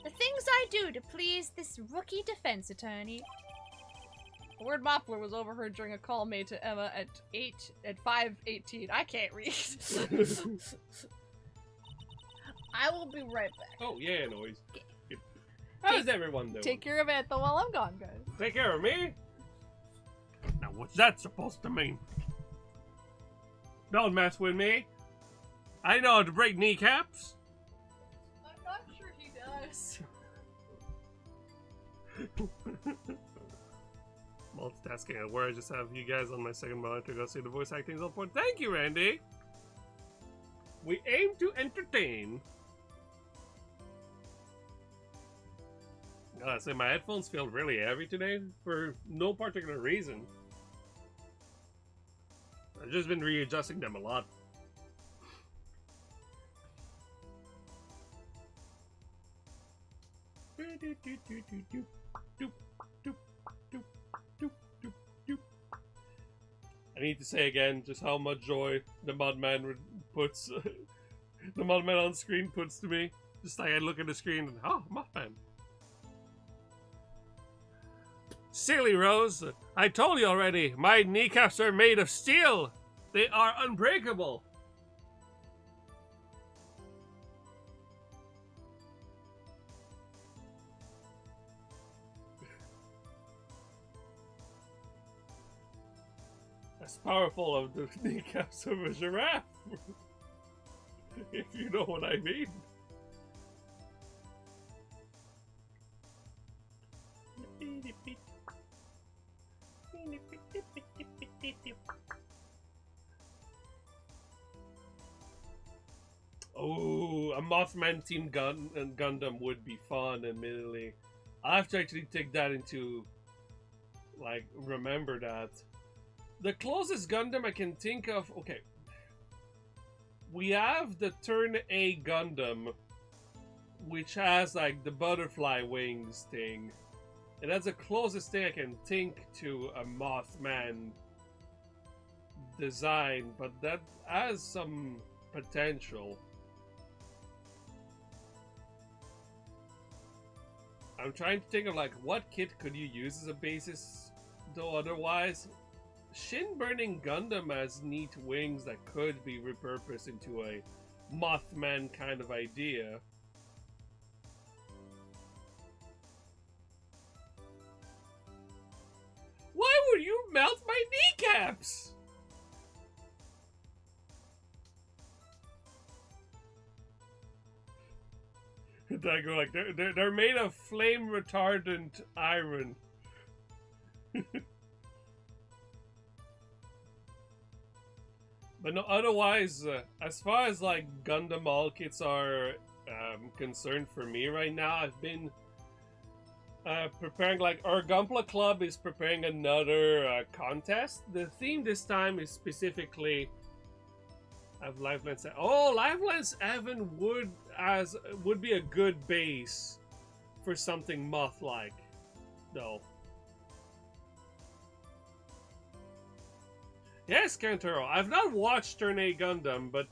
The things I do to please this rookie defense attorney. The word muffler was overheard during a call made to Emma at 5:18. I can't read. I will be right back. Oh, yeah, noise. How's everyone doing? Take care of Antho while I'm gone, guys. Take care of me? Now, what's that supposed to mean? Don't mess with me. I know how to break kneecaps. I'm not sure he does. Multitasking at where I just have you guys on my second monitor go see the voice acting on point. Thank you, Randy. We aim to entertain. Gotta say, my headphones feel really heavy today for no particular reason. I've just been readjusting them a lot. I need to say again just how much joy the Mudman puts, the Mudman on screen puts to me. Just like I look at the screen and, oh, Mudman. Silly Rose, I told you already, my kneecaps are made of steel. They are unbreakable. As powerful of the kneecaps of a giraffe. If you know what I mean. Oh, a Mothman Team Gundam would be fun, admittedly. I have to actually take that into, like, remember that. The closest Gundam I can think of, okay. We have the Turn A Gundam, which has, like, the butterfly wings thing. And that's the closest thing I can think to a Mothman design, but that has some potential. I'm trying to think of, like, what kit could you use as a basis, though otherwise. Shin Burning Gundam has neat wings that could be repurposed into a Mothman kind of idea. Why would you melt my kneecaps? I go like they're made of flame retardant iron. But no, otherwise, as far as like Gundam all kits are concerned for me right now, I've been preparing, like, our Gunpla Club is preparing another contest. The theme this time is specifically of Lifelance. Oh, Lifelance Evan would be a good base for something moth-like, though. Yes, Kantaro. I've not watched Turn A Gundam, but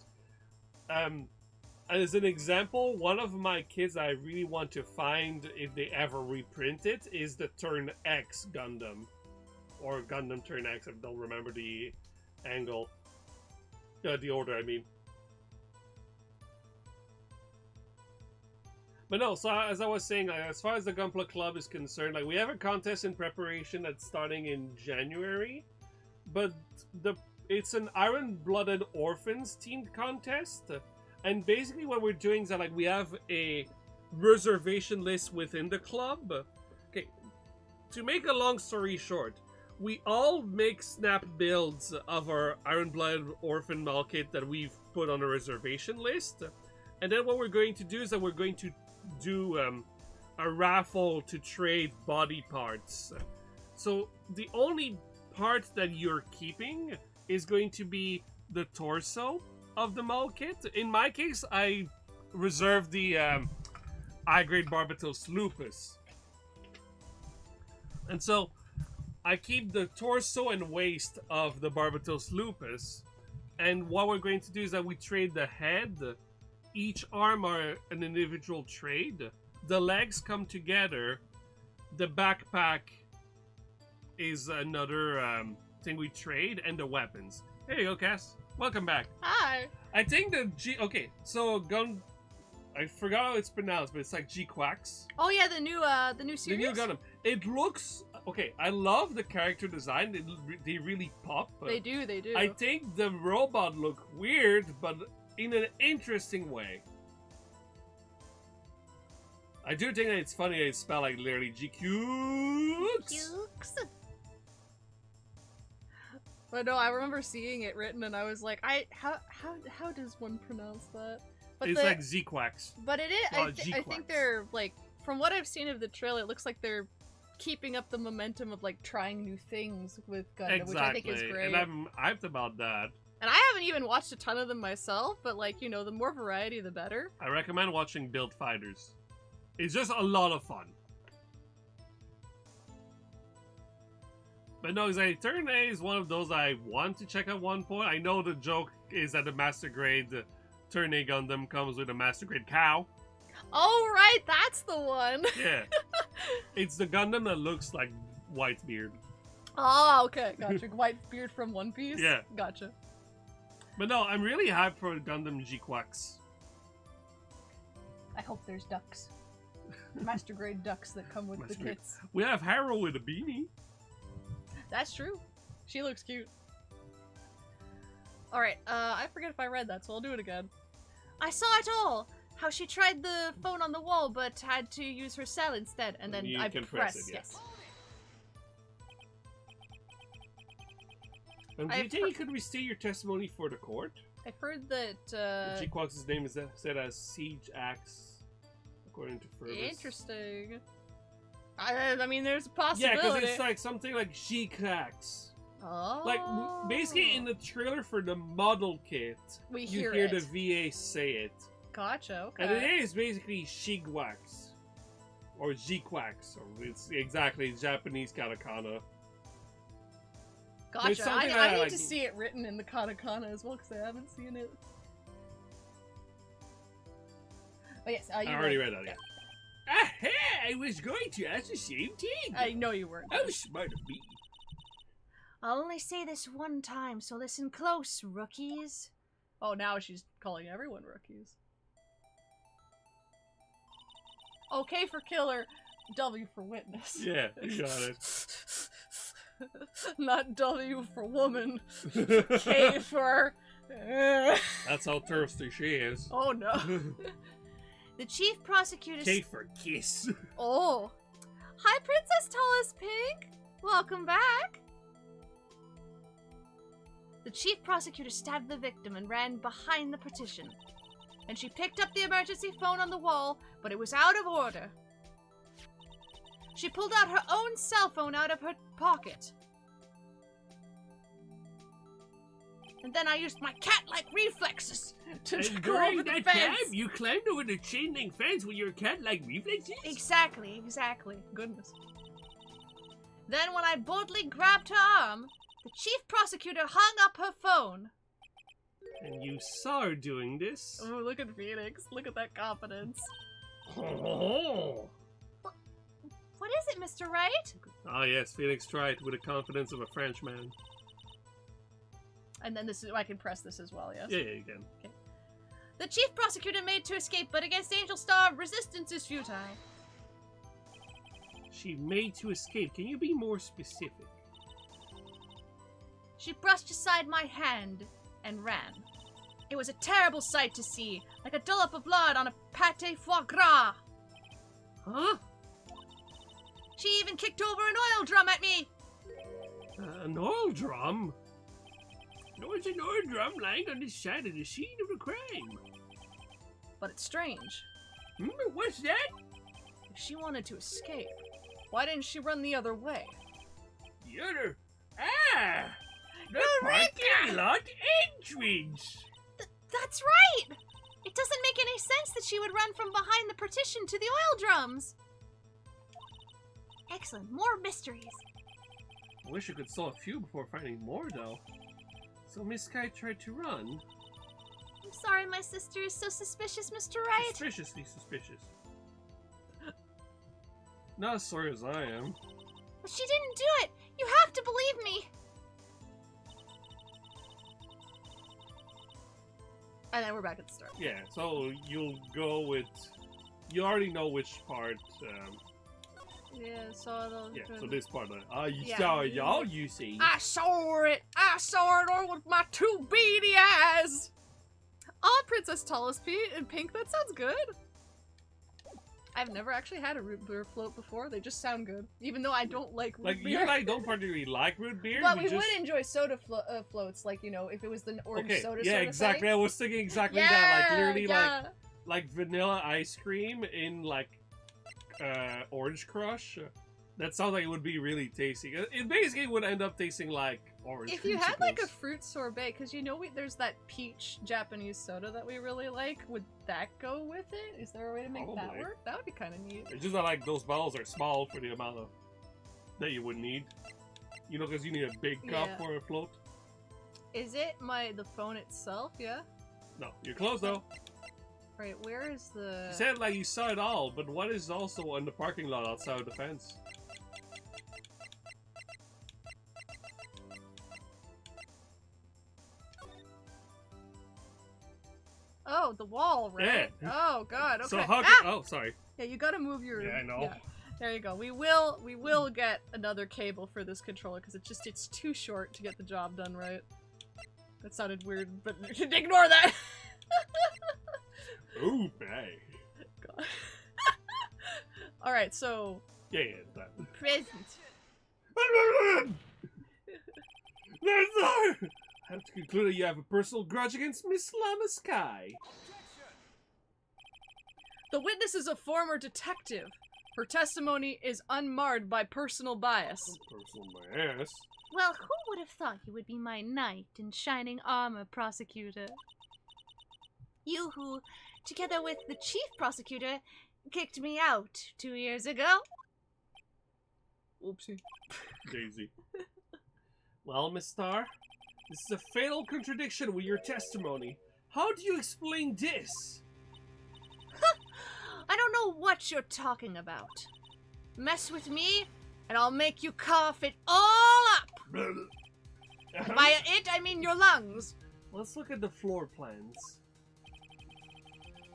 as an example, one of my kids I really want to find if they ever reprint it is the Turn X Gundam. Or Gundam Turn X, I don't remember the angle. The order, I mean. But no, so as I was saying, as far as the Gunpla Club is concerned, like, we have a contest in preparation that's starting in January. But it's an Iron-Blooded Orphans themed contest. And basically what we're doing is that, like, we have a reservation list within the club. Okay, to make a long story short, we all make snap builds of our Iron-Blooded Orphan Mall kit that we've put on a reservation list. And then what we're going to do is that we're going to do a raffle to trade body parts. So the only part that you're keeping is going to be the torso of the mall kit. In my case, I reserved the I-grade Barbatos Lupus. And so I keep the torso and waist of the Barbatos Lupus. And what we're going to do is that we trade the head. Each arm are an individual trade. The legs come together. The backpack is another thing we trade, and the weapons. There you go, Cass. Welcome back. Hi. I think the okay, so I forgot how it's pronounced, but it's like G-Quacks. Oh yeah, the new The series. new Gundam. It looks okay. I love the character design. They really pop. They do. I think the robot look weird, but in an interesting way. I do think that it's funny that it's spelled like literally GQs. Jukes. But no, I remember seeing it written, and I was like, how does one pronounce that? But It's like Z-Quacks. But it is. Well, I G-Quacks. think they're like, from what I've seen of the trailer, it looks like they're keeping up the momentum of like trying new things with Gundam, which I think is great. And I'm hyped about that. And I haven't even watched a ton of them myself, but like, you know, the more variety, the better. I recommend watching Build Fighters. It's just a lot of fun. But no, exactly. Turn A is one of those I want to check at one point. I know the joke is that the Master Grade Turn A Gundam comes with a Master Grade cow. Oh, right, that's the one. Yeah. It's the Gundam that looks like Whitebeard. Oh, okay, gotcha. Whitebeard from One Piece? Yeah. Gotcha. But no, I'm really hyped for Gundam G-Quacks. I hope there's ducks. Master grade ducks that come with the kits. We have Harold with a beanie. That's true. She looks cute. Alright, I forget if I read that, so I'll do it again. I saw it all. How she tried the phone on the wall, but had to use her cell instead, and then You I can press. press it, Yes. And do you think you could restate your testimony for the court? I've heard that, G-Quacks' name is said as Siege Axe, according to Fergus. Interesting. I mean, there's a Yeah, possibility. because it's like something like G-Quacks. Oh. Like, basically in the trailer for the model kit, we you hear hear it. the VA say it. Gotcha, okay. And it is basically Shigwax. Or G-Quacks. Or it's exactly Japanese katakana. There's Gotcha. something I I need like- to see it written in the katakana as well, because I haven't seen it. Oh yes, I you already read that, yeah. Aha! I was going to ask the same thing. I know you weren't. How smart of me. I'll only say this one time, so listen close, rookies. Oh, now she's calling everyone rookies. Okay for killer, W for witness. Yeah, you got it. Not W for woman. K for... That's how thirsty she is. Oh no. The chief prosecutor... K for kiss. Oh. Hi, Princess Tallest Pink! Welcome back! The chief prosecutor stabbed the victim and ran behind the partition. And she picked up the emergency phone on the wall, but it was out of order. She pulled out her own cell phone out of her pocket. And then I used my cat-like reflexes to And go during over the that fence. time, you climbed over the chain-link fence with your cat-like reflexes? Exactly. Goodness. Then when I boldly grabbed her arm, the chief prosecutor hung up her phone. And you saw her doing this. Oh, look at Phoenix. Look at that confidence. Oh, What is it, Mr. Wright? yes, Felix tried with the confidence of a Frenchman. And then this is... I can press this as well, yes? Yeah, you can. The chief prosecutor made to escape, but against Angel Star, resistance is futile. She made to escape. Can you be more specific? She brushed aside my hand and ran. It was a terrible sight to see, like a dollop of blood on a pâté foie gras. Huh? She even kicked over an oil drum at me. An oil drum? No, it's an oil drum lying on the side of the scene of the crime. But it's strange. What's that? If she wanted to escape, why didn't she run the other way? The other... Ah! The Eureka! parking lot entrance! That's right! It doesn't make any sense that she would run from behind the partition to the oil drums. Excellent, more mysteries. I wish I could solve a few before finding more, though. So Miss Sky tried to run. I'm sorry my sister is so suspicious, Mr. Wright. Suspiciously suspicious. Not as sorry as I am. But she didn't do it! You have to believe me! And then we're back at the start. Yeah, so you'll go with... You already know which part... Yeah, so so this part. Yeah. Saw y'all, you see. I saw it! I saw it all with my 2 beady eyes! Oh, Princess Tallest in pink, that sounds good. I've never actually had a root beer float before. They just sound good. Even though I don't like root beer. You and I don't particularly like root beer. But we would enjoy soda floats, like, you know, if it was the orange soda yeah, sort of exactly. thing. I was thinking exactly that. Like, literally, like vanilla ice cream in, like, Orange Crush. That sounds like it would be really tasty. It basically would end up tasting like orange. If you had like a fruit sorbet, because you know there's that peach Japanese soda that we really like, would that go with it? Is there a way to make that work? That would be kind of neat. It's just that like those bottles are small for the amount of that you would need. You know, because you need a big cup for a float. Is it the phone itself? Yeah. No, you're close though. Right, where is the... You said like you saw it all, but what is also in the parking lot outside of the fence? Oh, the wall, right? Yeah. Oh god, okay. So how oh, sorry. Yeah, you gotta move your... Yeah, I know. Yeah. There you go. We will get another cable for this controller, because it's too short to get the job done right. That sounded weird, but ignore that! Ooh, hey. God. Alright, so... Yeah, that. Present. I have to conclude that you have a personal grudge against Miss Llama Sky. The witness is a former detective. Her testimony is unmarred by personal bias. Personal bias? Well, who would have thought you would be my knight in shining armor, prosecutor? You who, together with the chief prosecutor, kicked me out 2 years ago. Oopsie. Daisy. Well, Miss Star, this is a fatal contradiction with your testimony. How do you explain this? I don't know what you're talking about. Mess with me, and I'll make you cough it all up. By it, I mean your lungs. Let's look at the floor plans.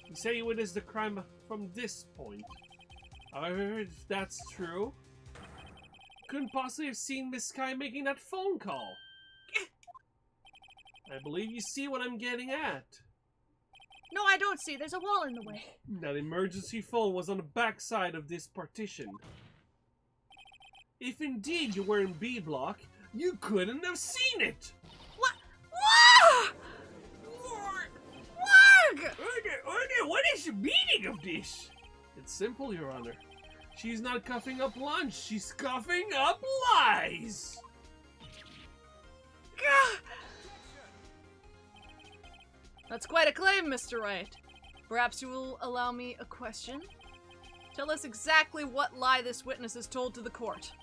You say you witnessed the crime from this point. However, if that's true, couldn't possibly have seen Miss Sky making that phone call. I believe you see what I'm getting at. No, I don't see. There's a wall in the way. That emergency phone was on the back side of this partition. If indeed you were in B block, you couldn't have seen it. What? Warg! Order, what is the meaning of this? It's simple, Your Honor. She's not coughing up lunch, she's coughing up lies! That's quite a claim, Mr. Wright. Perhaps you will allow me a question? Tell us exactly what lie this witness has told to the court.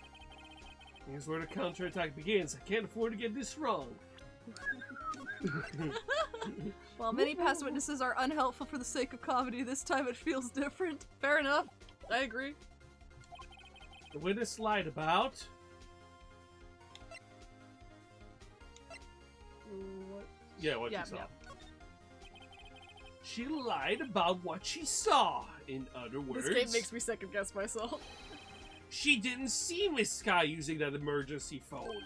Here's where the counterattack begins. I can't afford to get this wrong. While many past witnesses are unhelpful for the sake of comedy, this time it feels different. Fair enough. I agree. The witness lied about... What? Yeah, what Yeah, she saw. yeah. She lied about what she saw. In other words... This game makes me second guess myself. She didn't see Miss Sky using that emergency phone.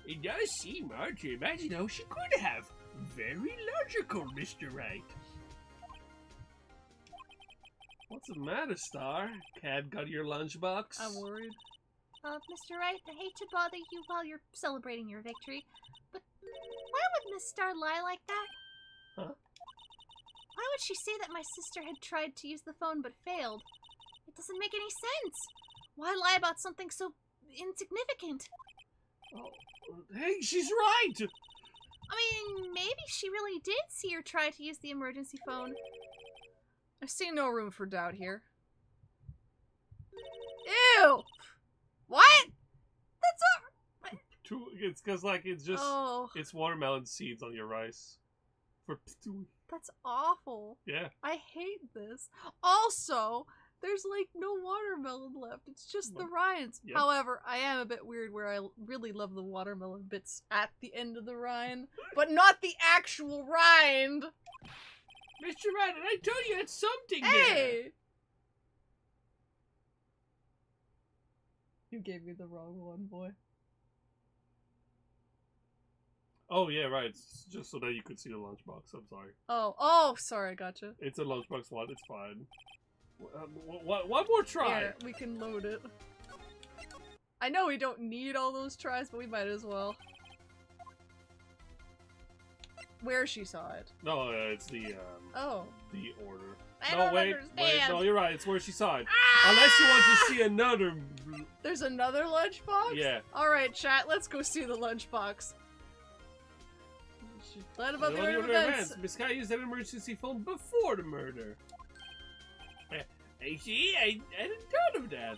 It does seem hard to imagine how she could have. Very logical, Mr. Wright. What's the matter, Star? Cat got your lunchbox? I'm worried. Mr. Wright, I hate to bother you while you're celebrating your victory, but why would Miss Star lie like that? Huh? Why would she say that my sister had tried to use the phone but failed? It doesn't make any sense. Why lie about something so insignificant? Oh, hey, she's right! I mean, maybe she really did see her try to use the emergency phone. I see no room for doubt here. Ew! What? That's not... It's because, like, it's just... Oh, It's watermelon seeds on your rice. For that's awful. yeah. I hate this. Also, There's like no watermelon left. It's just the Well, rinds. yeah. However, I am a bit weird where I really love the watermelon bits at the end of the rind, but not the actual rind. Mr. Rabbit, I told you it's something there. Hey! You gave me the wrong one, boy. Oh, yeah, right. It's just so that you could see the lunchbox. I'm sorry. Oh, sorry, gotcha. It's a lunchbox one. It's fine. One more try. Here, we can load it. I know we don't need all those tries, but we might as well. Where she saw it. No, it's the order. I No, don't wait, understand. no, you're right. It's where she saw it. Ah! Unless you want to see another. There's another lunchbox? Yeah. Alright, chat, let's go see the lunchbox. Let about the On order the of other events. hand, Miss Kai used an emergency phone before the murder. I see, I hadn't thought of that.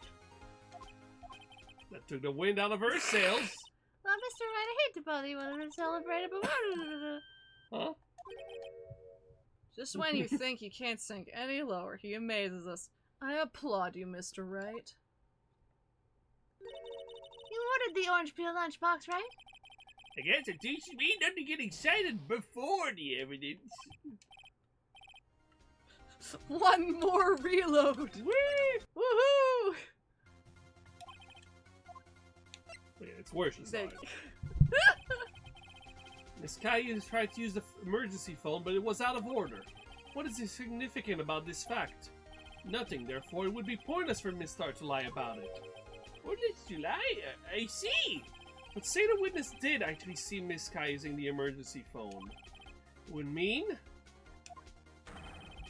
That took the wind out of her sails. Well, Mr. Right, I hate to bother you when we're celebrating, but Huh? Just when you think you can't sink any lower, he amazes us. I applaud you, Mr. Right. you ordered the orange peel lunchbox, right? I guess it teaches me not to get excited before the evidence. One more reload! Whee! Woohoo! Yeah, it's where she saw There- it. Miss Kai tried to use the emergency phone, but it was out of order. What is significant about this fact? Nothing, therefore it would be pointless for Miss Star to lie about it. What did you lie? I see. But say the witness did actually see Miss Kai using the emergency phone. It would mean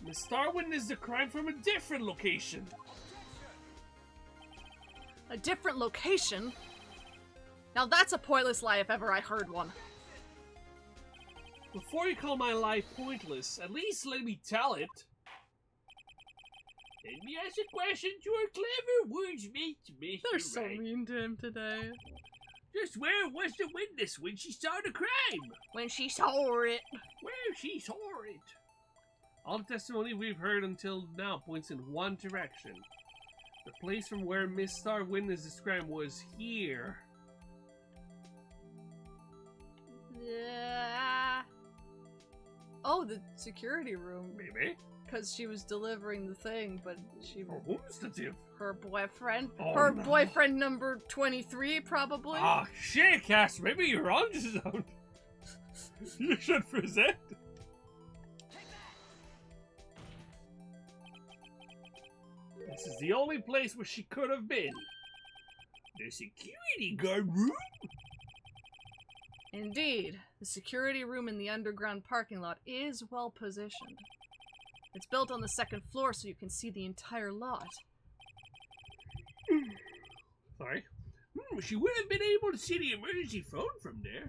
Miss Star witnessed the crime from a different location. A different location? Now that's a pointless lie if ever I heard one. Before you call my lie pointless, at least let me tell it. Let me ask a question to our clever wordsmith, Mr. They're so Right. mean to him today. Just where was the witness when she saw the crime? When she saw it. Where she saw it. All the testimony we've heard until now points in one direction. The place from where Miss Star witnessed this crime was here. Yeah. Oh, the security room. Maybe? Because she was delivering the thing, but she... For whom's the tip? Her boyfriend. Oh, Her no. boyfriend number 23, probably. Ah, shit, Cass, maybe you're on to something. You should present. This is the only place where she could have been. The security guard room? Indeed, the security room in the underground parking lot is well positioned. It's built on the second floor so you can see the entire lot. Sorry. She would have been able to see the emergency phone from there.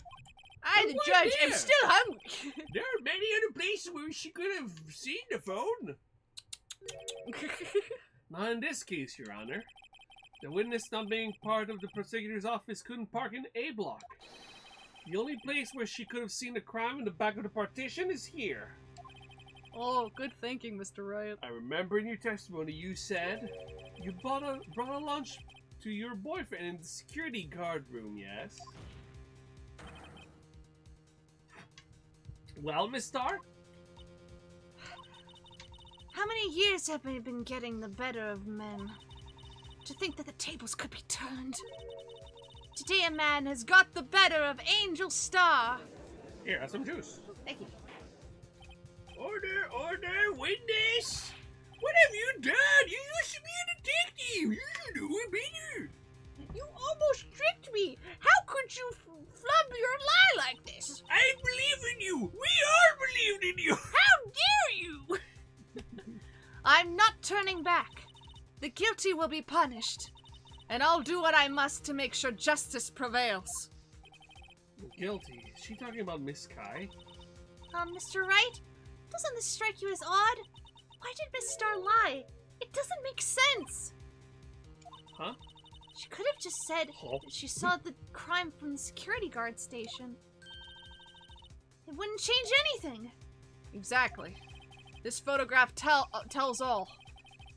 I, But the why judge, am there? still hungry! There are many other places where she could have seen the phone. Not in this case, Your Honor. The witness not being part of the prosecutor's office couldn't park in A block. The only place where she could have seen the crime in the back of the partition is here. Oh, good thinking, Mr. Riot. I remember in your testimony you said you brought a lunch to your boyfriend in the security guard room, yes? Well, Miss Star? How many years have we been getting the better of men? To think that the tables could be turned. Today a man has got the better of Angel Star. Here, have some juice. Thank you. Order, witness! What have you done? You used to be a detective. You should do it better. You almost tricked me. How could you flub your lie like this? I believe in you. We all believed in you. How dare you? I'm not turning back. The guilty will be punished. And I'll do what I must to make sure justice prevails. Guilty. Is she talking about Miss Kai? Mr. Wright? Doesn't this strike you as odd? Why did Miss Star lie? It doesn't make sense. Huh? She could have just said Oh. she saw the crime from the security guard station. It wouldn't change anything. Exactly. This photograph tells all.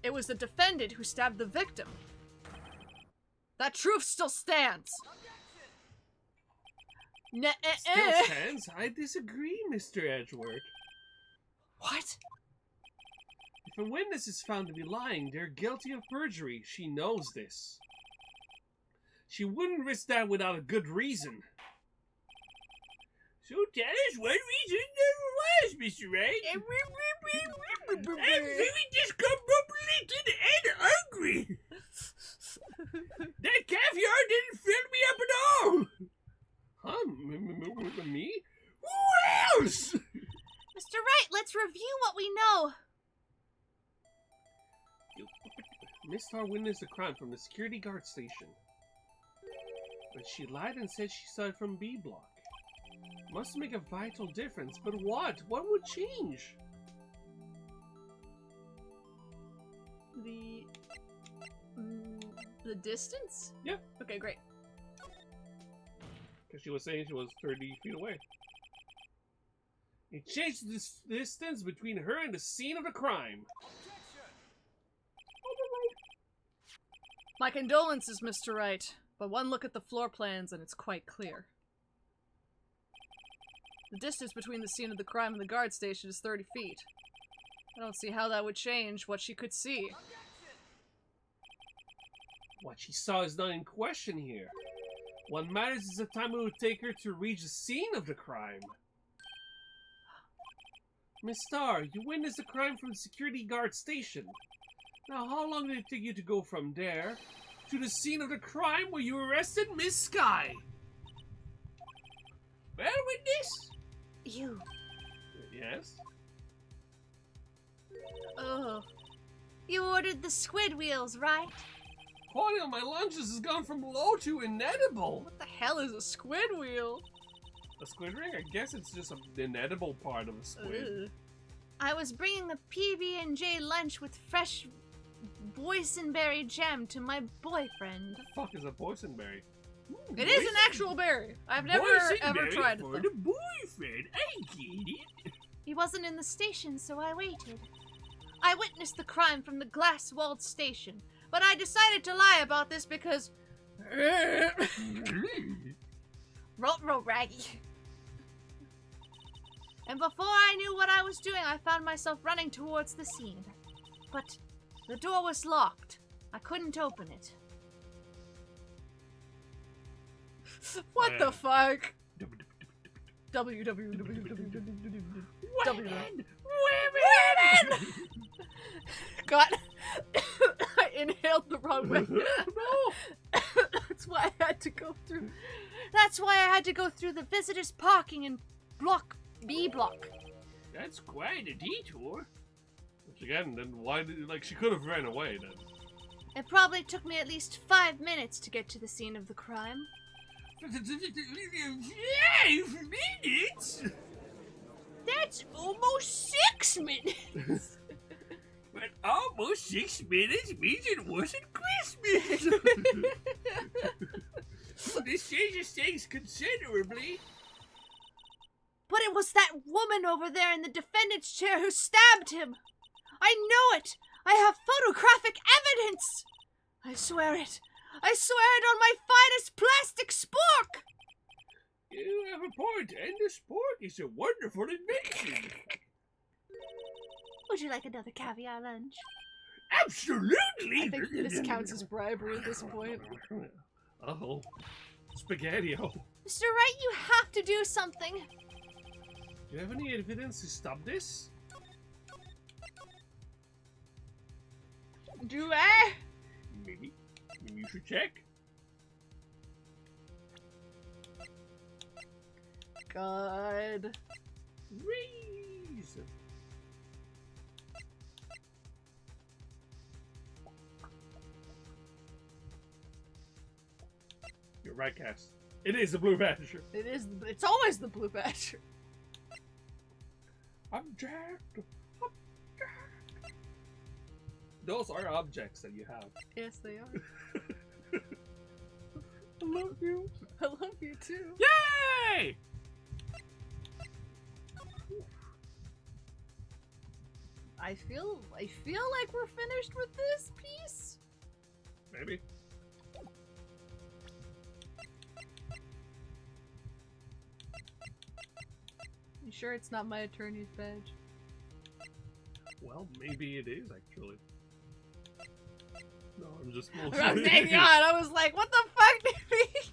It was the defendant who stabbed the victim. That truth still stands. Still stands? I disagree, Mr. Edgeworth. What? If a witness is found to be lying, they're guilty of perjury. She knows this. She wouldn't risk that without a good reason. So tell us what reason there was, Mr. Wright. I'm very discombobulated and hungry. That caviar didn't fill me up at all. Huh? Me? Who else? Mr. Wright, let's review what we know. Miss Tar witnessed a crime from the security guard station. But she lied and said she saw it from B block. Must make a vital difference, but what? What would change? The distance? Yeah. Okay, great. Because she was saying she was 30 feet away. It changed the distance between her and the scene of the crime. My condolences, Mr. Wright, but one look at the floor plans and it's quite clear. The distance between the scene of the crime and the guard station is 30 feet. I don't see how that would change what she could see. What she saw is not in question here. What matters is the time it would take her to reach the scene of the crime. Miss Starr, you witnessed the crime from the security guard station. Now, how long did it take you to go from there to the scene of the crime where you arrested Miss Sky? Well, witness? You. Yes? Oh. You ordered the squid wheels, right? Quality on my lunches has gone from low to inedible. What the hell is a squid wheel? A squid ring? I guess it's just an inedible part of a squid. Ugh. I was bringing a PB&J lunch with fresh boysenberry jam to my boyfriend. What the fuck is a boysenberry? It is an actual berry. I've never ever tried it. For the boyfriend, I get it. He wasn't in the station, so I waited. I witnessed the crime from the glass-walled station, but I decided to lie about this because... Ruh-roh, Raggy. And before I knew what I was doing, I found myself running towards the scene. But the door was locked. I couldn't open it. What the fuck? Women! God, I inhaled the wrong way. No, that's why I had to go through. That's why I had to go through the visitors parking in block B block. That's quite a detour. Which again, then why did, like, she could have ran away then. It probably took me at least 5 minutes to get to the scene of the crime. 5 minutes? That's almost 6 minutes. But almost 6 minutes means it wasn't Christmas. This changes things considerably. But it was that woman over there in the defendant's chair who stabbed him. I know it. I have photographic evidence. I swear it. I swear it on my finest plastic spork. You have a point, and the sport is a wonderful invention. Would you like another caviar lunch? Absolutely. I think this counts as bribery at this point. Oh, spaghetti-o. Mr. Wright, you have to do something. Do you have any evidence to stop this? Do I? Maybe you should check. God. Reese. You're right, Cass. It is a blue badger. It is. It's always the blue badger. Object. Those are objects that you have. Yes, they are. I love you. I love you too. Yay! I feel like we're finished with this piece. Maybe. You sure it's not my attorney's badge? Well, maybe it is actually. No, I'm just I was bullshitting. hanging on. I was like, what the fuck did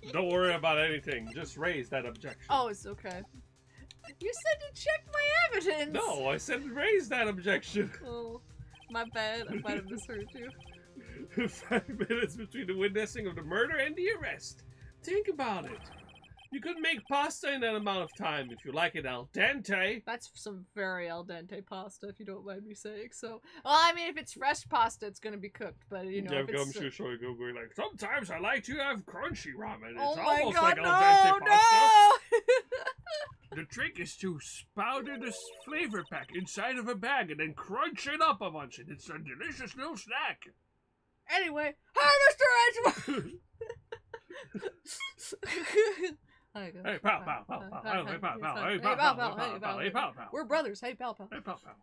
we? Don't worry about anything. Just raise that objection. Oh, it's okay. You said to check my evidence. No, I said raise that objection. Oh, my bad. I might have misheard you. 5 minutes between the witnessing of the murder and the arrest. Think about it. You could make pasta in that amount of time if you like it al dente. That's some very al dente pasta, if you don't mind me saying so. Well, I mean, if it's fresh pasta, it's gonna be cooked, but you know, Yeah, if it's... going like, sometimes I like to have crunchy ramen. It's Oh my almost god, like al dente pasta. no! The trick is to powder the flavor pack inside of a bag and then crunch it up a bunch. And it's a delicious little snack. Anyway, hi, Mr. Edgeworth! Hi, guys. Hey, pal, pal, pal, pal. Hey, pal, pal. Hey, pal, pal. Hey, pal, pal. We're brothers. Hey, pal, pal. Hey, pal, pal.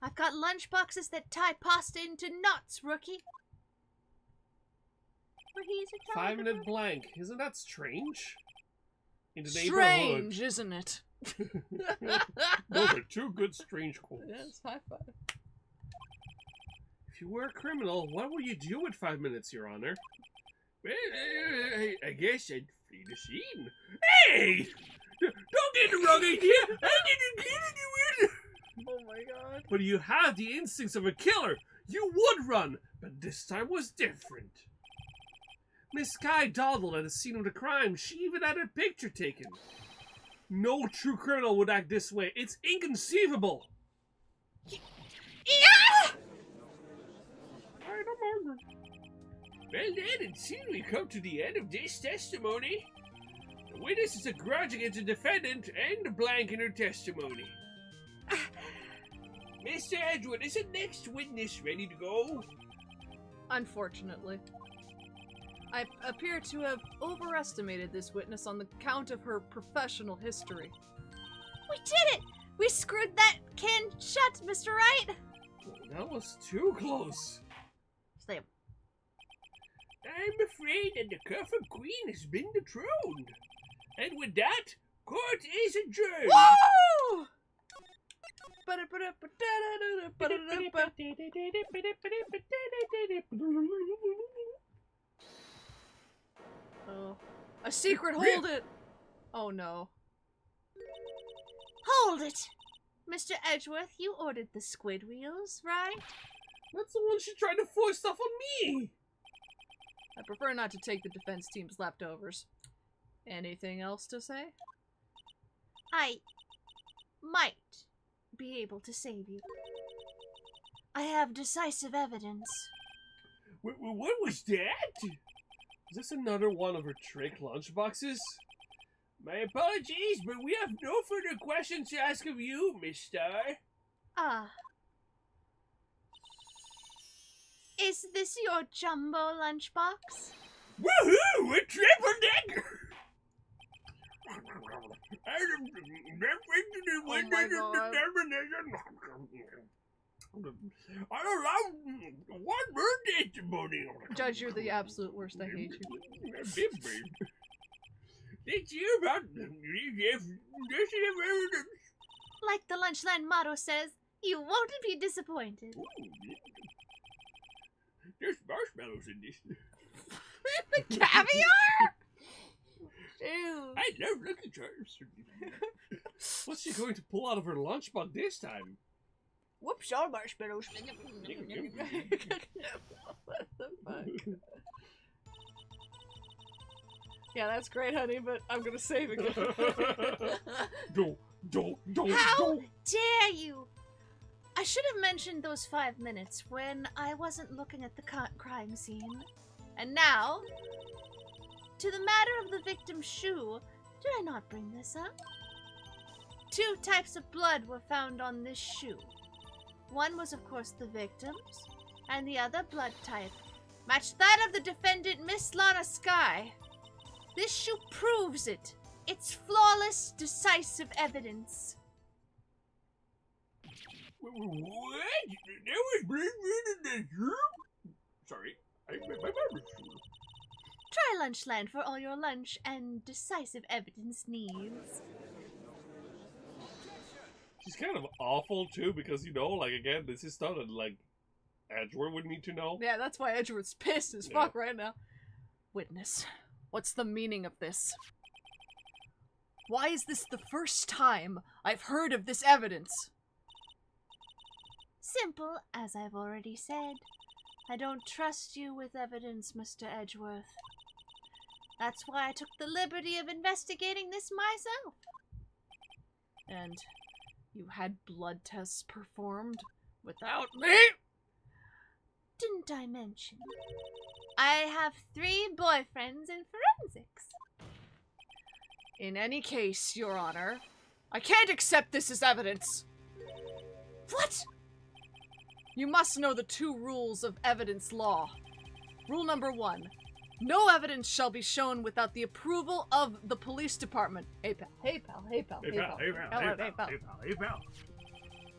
I've got lunch boxes that tie pasta into knots, rookie. But he's a 5 minute blank. Isn't that strange? In the Strange, isn't it? neighborhood. Those are two good strange quotes. Yes, high five. If you were a criminal, what would you do with 5 minutes, Your Honor? Well, I guess I'd flee the scene. Hey! Don't get the wrong idea! I didn't get anywhere! Oh my god. But you have the instincts of a killer. You would run, but this time was different. Miss Sky dawdled at the scene of the crime. She even had her picture taken. No true criminal would act this way. It's inconceivable. Yeah! Well then, it seems we come to the end of this testimony. The witness is a grudge against the defendant and the blank in her testimony. Mr. Edgewood, is the next witness ready to go? Unfortunately. I appear to have overestimated this witness on the count of her professional history. We did it! We screwed that can shut, Mr. Wright! That was too close. Slam. I'm afraid that the Cuffin Queen has been dethroned. And with that, court is adjourned. Woo! Oh. A secret, hold it! Oh no. Hold it! Mr. Edgeworth, you ordered the squid wheels, right? That's the one she tried to force stuff on me. I prefer not to take the defense team's leftovers. Anything else to say? I might be able to save you. I have decisive evidence. What was that? Is this another one of her trick lunchboxes? My apologies, but we have no further questions to ask of you, Miss Star. Ah. Is this your jumbo lunchbox? Woohoo! A triple decker! Oh my god. I allow one more testimony. Judge, you're the absolute worst. I hate you. Let's hear about this evidence. Like the Lunchland motto says, you won't be disappointed. There's marshmallows in this. The caviar? Ew. I love Lucky Charms. What's she going to pull out of her lunchbox this time? Whoops, all marshmallows. What the fuck? Yeah, that's great, honey, but I'm gonna save it. Don't. How dare you! I should have mentioned those 5 minutes when I wasn't looking at the crime scene. And now, to the matter of the victim's shoe, did I not bring this up? 2 types of blood were found on this shoe. One was, of course, the victim's, and the other blood type matched that of the defendant, Miss Lana Sky. This shoe proves it. It's flawless, decisive evidence. What? There was blood in the soup? Sorry, I read my Bible school. Try Lunchland for all your lunch and decisive evidence needs. She's kind of awful too, because like again, this is stuff that like Edgeworth would need to know. Yeah, that's why Edgeworth's pissed as fuck right now. Witness, what's the meaning of this? Why is this the first time I've heard of this evidence? Simple, as I've already said. I don't trust you with evidence, Mr. Edgeworth. That's why I took the liberty of investigating this myself. And you had blood tests performed without me? Didn't I mention? I have 3 boyfriends in forensics. In any case, Your Honor, I can't accept this as evidence. What? You must know the 2 rules of evidence law. Rule number 1. No evidence shall be shown without the approval of the police department. Hey pal, hey pal, hey pal, hey pal, hey pal, hey pal, hey pal.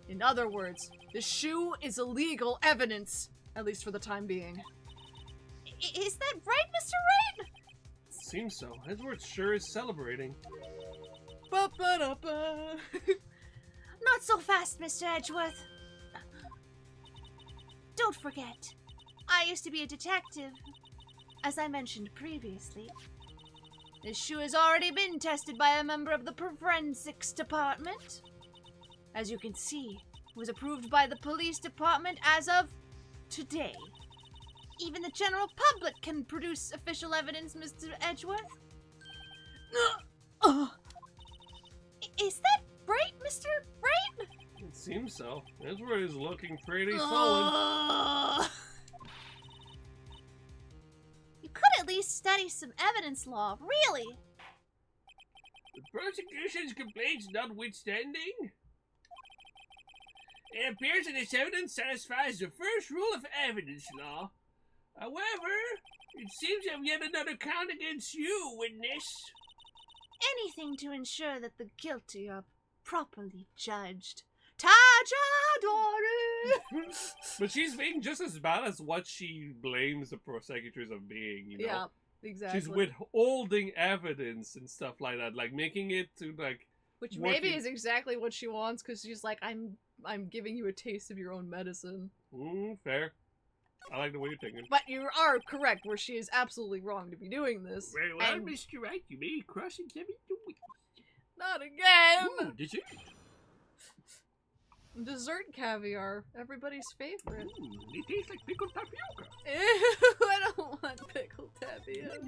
In other words, the shoe is illegal evidence, at least for the time being. Is that right, Mr. Rain? Seems so. Edgeworth sure is celebrating. Ba-ba-da-ba. Not so fast, Mr. Edgeworth. Don't forget, I used to be a detective, as I mentioned previously. This shoe has already been tested by a member of the forensics department. As you can see, it was approved by the police department as of today. Even the general public can produce official evidence, Mr. Edgeworth. Is that right, Mr. Right? It seems so. Edgeworth is looking pretty solid. You could at least study some evidence law, really. The prosecution's complaints notwithstanding, it appears that this evidence satisfies the first rule of evidence law. However, it seems to have yet another count against you, witness. Anything to ensure that the guilty are properly judged. Ta-ja-dori! But she's being just as bad as what she blames the prosecutors of being, Yeah, exactly. She's withholding evidence and stuff like that, like making it to like... Which maybe is exactly what she wants, because she's like, I'm giving you a taste of your own medicine. Fair. I like the way you're thinking. But you are correct, where she is absolutely wrong to be doing this. Very well, Mr. Wright, you may cross-examine the witness. Not again! Ooh, dessert. Dessert caviar, everybody's favorite. It tastes like pickled tapioca. Ew, I don't want pickled tapioca.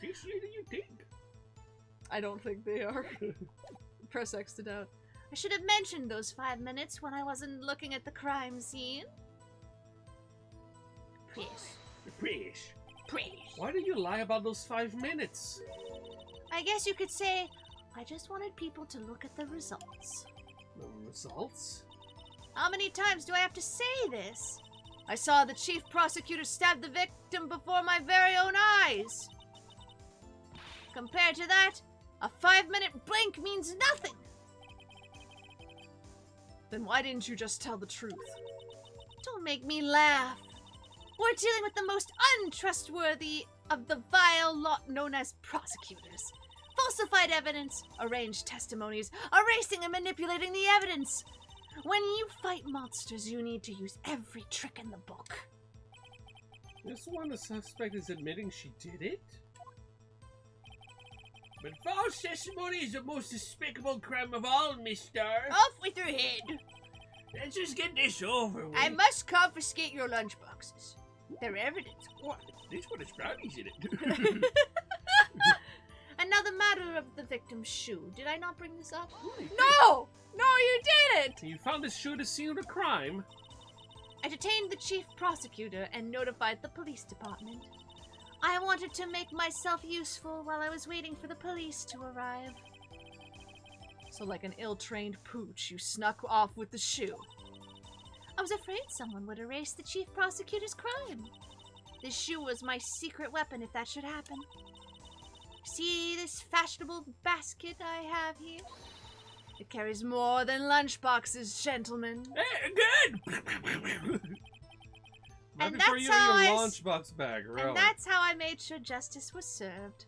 Tastier than you think. I don't think they are. Press X to doubt. I should have mentioned those 5 minutes when I wasn't looking at the crime scene. Praise. Why did you lie about those 5 minutes? I guess you could say, I just wanted people to look at the results. The results? How many times do I have to say this? I saw the chief prosecutor stab the victim before my very own eyes. Compared to that, a 5-minute blank means nothing. Then why didn't you just tell the truth? Don't make me laugh. We're dealing with the most untrustworthy of the vile lot known as prosecutors. Falsified evidence, arranged testimonies, erasing and manipulating the evidence. When you fight monsters, you need to use every trick in the book. This one, the suspect is admitting she did it? But false testimony is the most despicable crime of all, mister. Off with your head. Let's just get this over with. I must confiscate your lunchboxes. They're evidence. What? This one has brownies in it. And now the matter of the victim's shoe. Did I not bring this up? No! No, you didn't! You found this shoe at the scene of the crime? I detained the chief prosecutor and notified the police department. I wanted to make myself useful while I was waiting for the police to arrive. So like an ill-trained pooch, you snuck off with the shoe. I was afraid someone would erase the chief prosecutor's crime. This shoe was my secret weapon if that should happen. See this fashionable basket I have here? It carries more than lunchboxes, gentlemen. Good! Not And before that's you how and your I lunchbox bag, really. And that's how I made sure justice was served.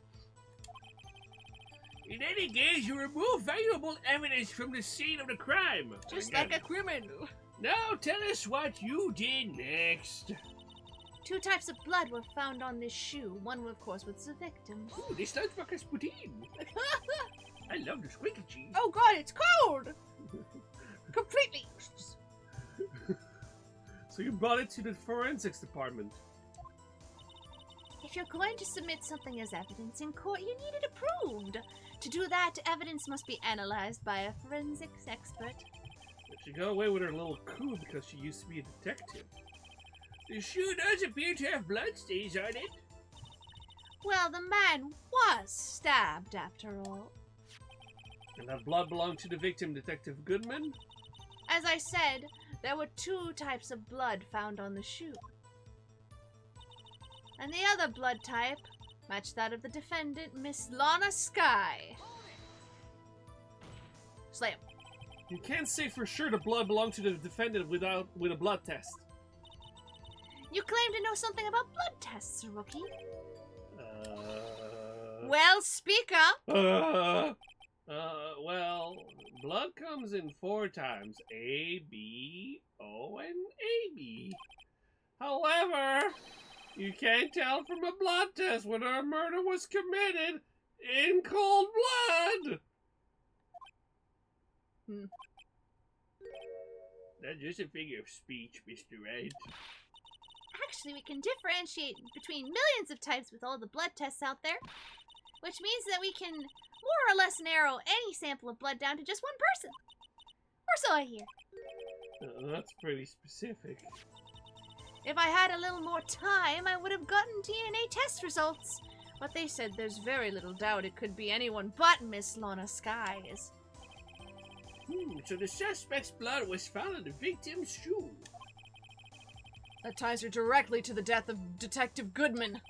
In any case, you remove valuable evidence from the scene of the crime. Just like a criminal. Now tell us what you did next. 2 types of blood were found on this shoe. One, of course, was the victim's. Ooh, this lunchbox has poutine. I love the squeaky cheese. Oh god, it's cold! Completely. So you brought it to the forensics department. If you're going to submit something as evidence in court, you need it approved. To do that, evidence must be analyzed by a forensics expert. But she got away with her little coup because she used to be a detective. The shoe does appear to have bloodstains on it. Well, the man was stabbed, after all. And that blood belonged to the victim, Detective Goodman? As I said, there were 2 types of blood found on the shoe. And the other blood type matched that of the defendant, Miss Lana Sky. Slam. You can't say for sure the blood belonged to the defendant with a blood test. You claim to know something about blood tests, rookie. Uh... Well, speak up. Well, blood comes in 4 times. A, B, O, and AB. However, you can't tell from a blood test whether a murder was committed in cold blood. That's just a figure of speech, Mr. Wright. Actually, we can differentiate between millions of types with all the blood tests out there, which means that we can more or less narrow any sample of blood down to just one person. Or so I hear. That's pretty specific. If I had a little more time, I would have gotten DNA test results. But they said there's very little doubt it could be anyone but Miss Lana Skies. So the suspect's blood was found on the victim's shoe. That ties her directly to the death of Detective Goodman.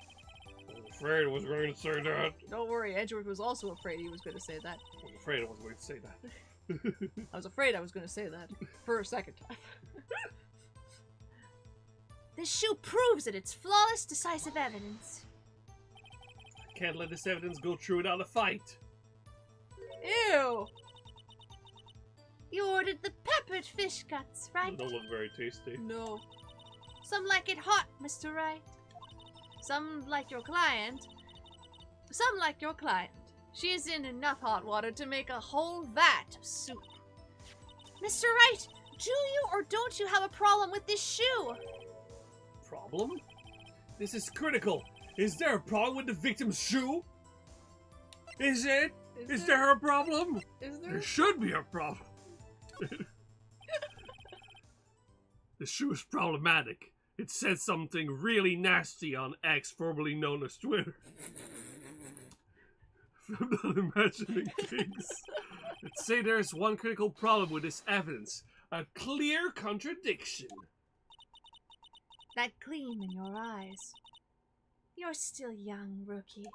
I'm afraid I was going to say that. Don't worry, Edgeworth was also afraid he was going to say that. I'm afraid I was going to say that. I was afraid I was going to say that for a second time. This shoe proves it. It's flawless, decisive evidence. Can't let this evidence go through without a fight. Ew! You ordered the peppered fish guts, right? They don't look very tasty. No. Some like it hot, Mr. Wright. Some like your client. Some like your client. She is in enough hot water to make a whole vat of soup. Mr. Wright, do you or don't you have a problem with this shoe? Problem? This is critical. Is there a problem with the victim's shoe? Is it? Is there a problem? Is there? There should be a problem. The shoe is problematic. It said something really nasty on X, formerly known as Twitter. I'm not imagining things. Let's say there's one critical problem with this evidence. A clear contradiction. That gleam in your eyes. You're still young, rookie.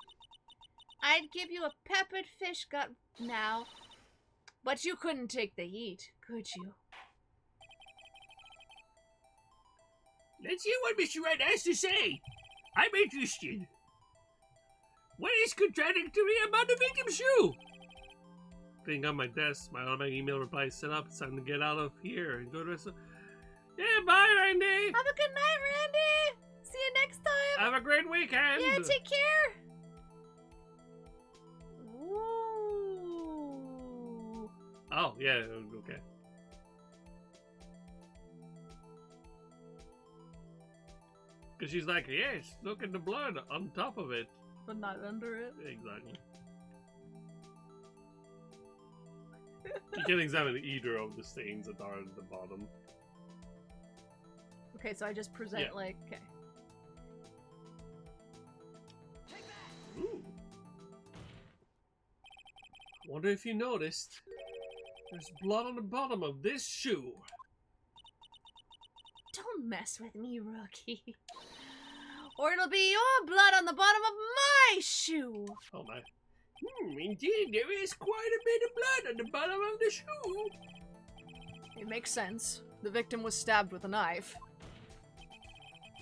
I'd give you a peppered fish gut now, But you couldn't take the heat, could you? Let's hear what Mr. Wright has to say. I'm interested. What is contradictory about the victim's shoe? Thing on my desk, my automatic email reply is set up. It's time to get out of here. Enjoy the rest of... Yeah, bye, Randy! have a good night, Randy! See you next time! Have a great weekend! Yeah, take care! Ooh. Oh, yeah, okay. Because she's like, yes, look at the blood on top of it. But not under it. Exactly. You can examine either of the stains that are at the bottom. Okay, so I just present Yeah. like, okay. Ooh. Wonder if you noticed. There's blood on the bottom of this shoe. Don't mess with me, rookie. Or it'll be your blood on the bottom of my shoe. Oh my. Indeed, there is quite a bit of blood on the bottom of the shoe. It makes sense. The victim was stabbed with a knife.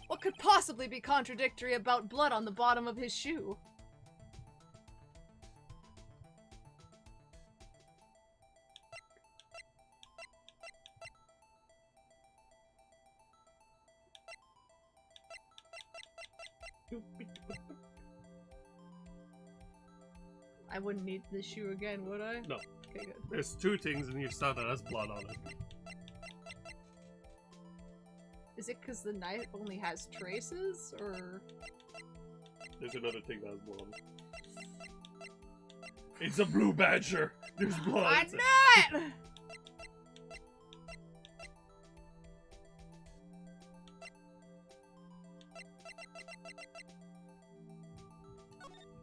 What could possibly be contradictory about blood on the bottom of his shoe? I wouldn't need this shoe again, would I? No. Okay, good. There's two things in your stuff that has blood on it. Is it because the knife only has traces, or...? There's another thing that has blood on it. It's a blue badger! There's blood! I knew it!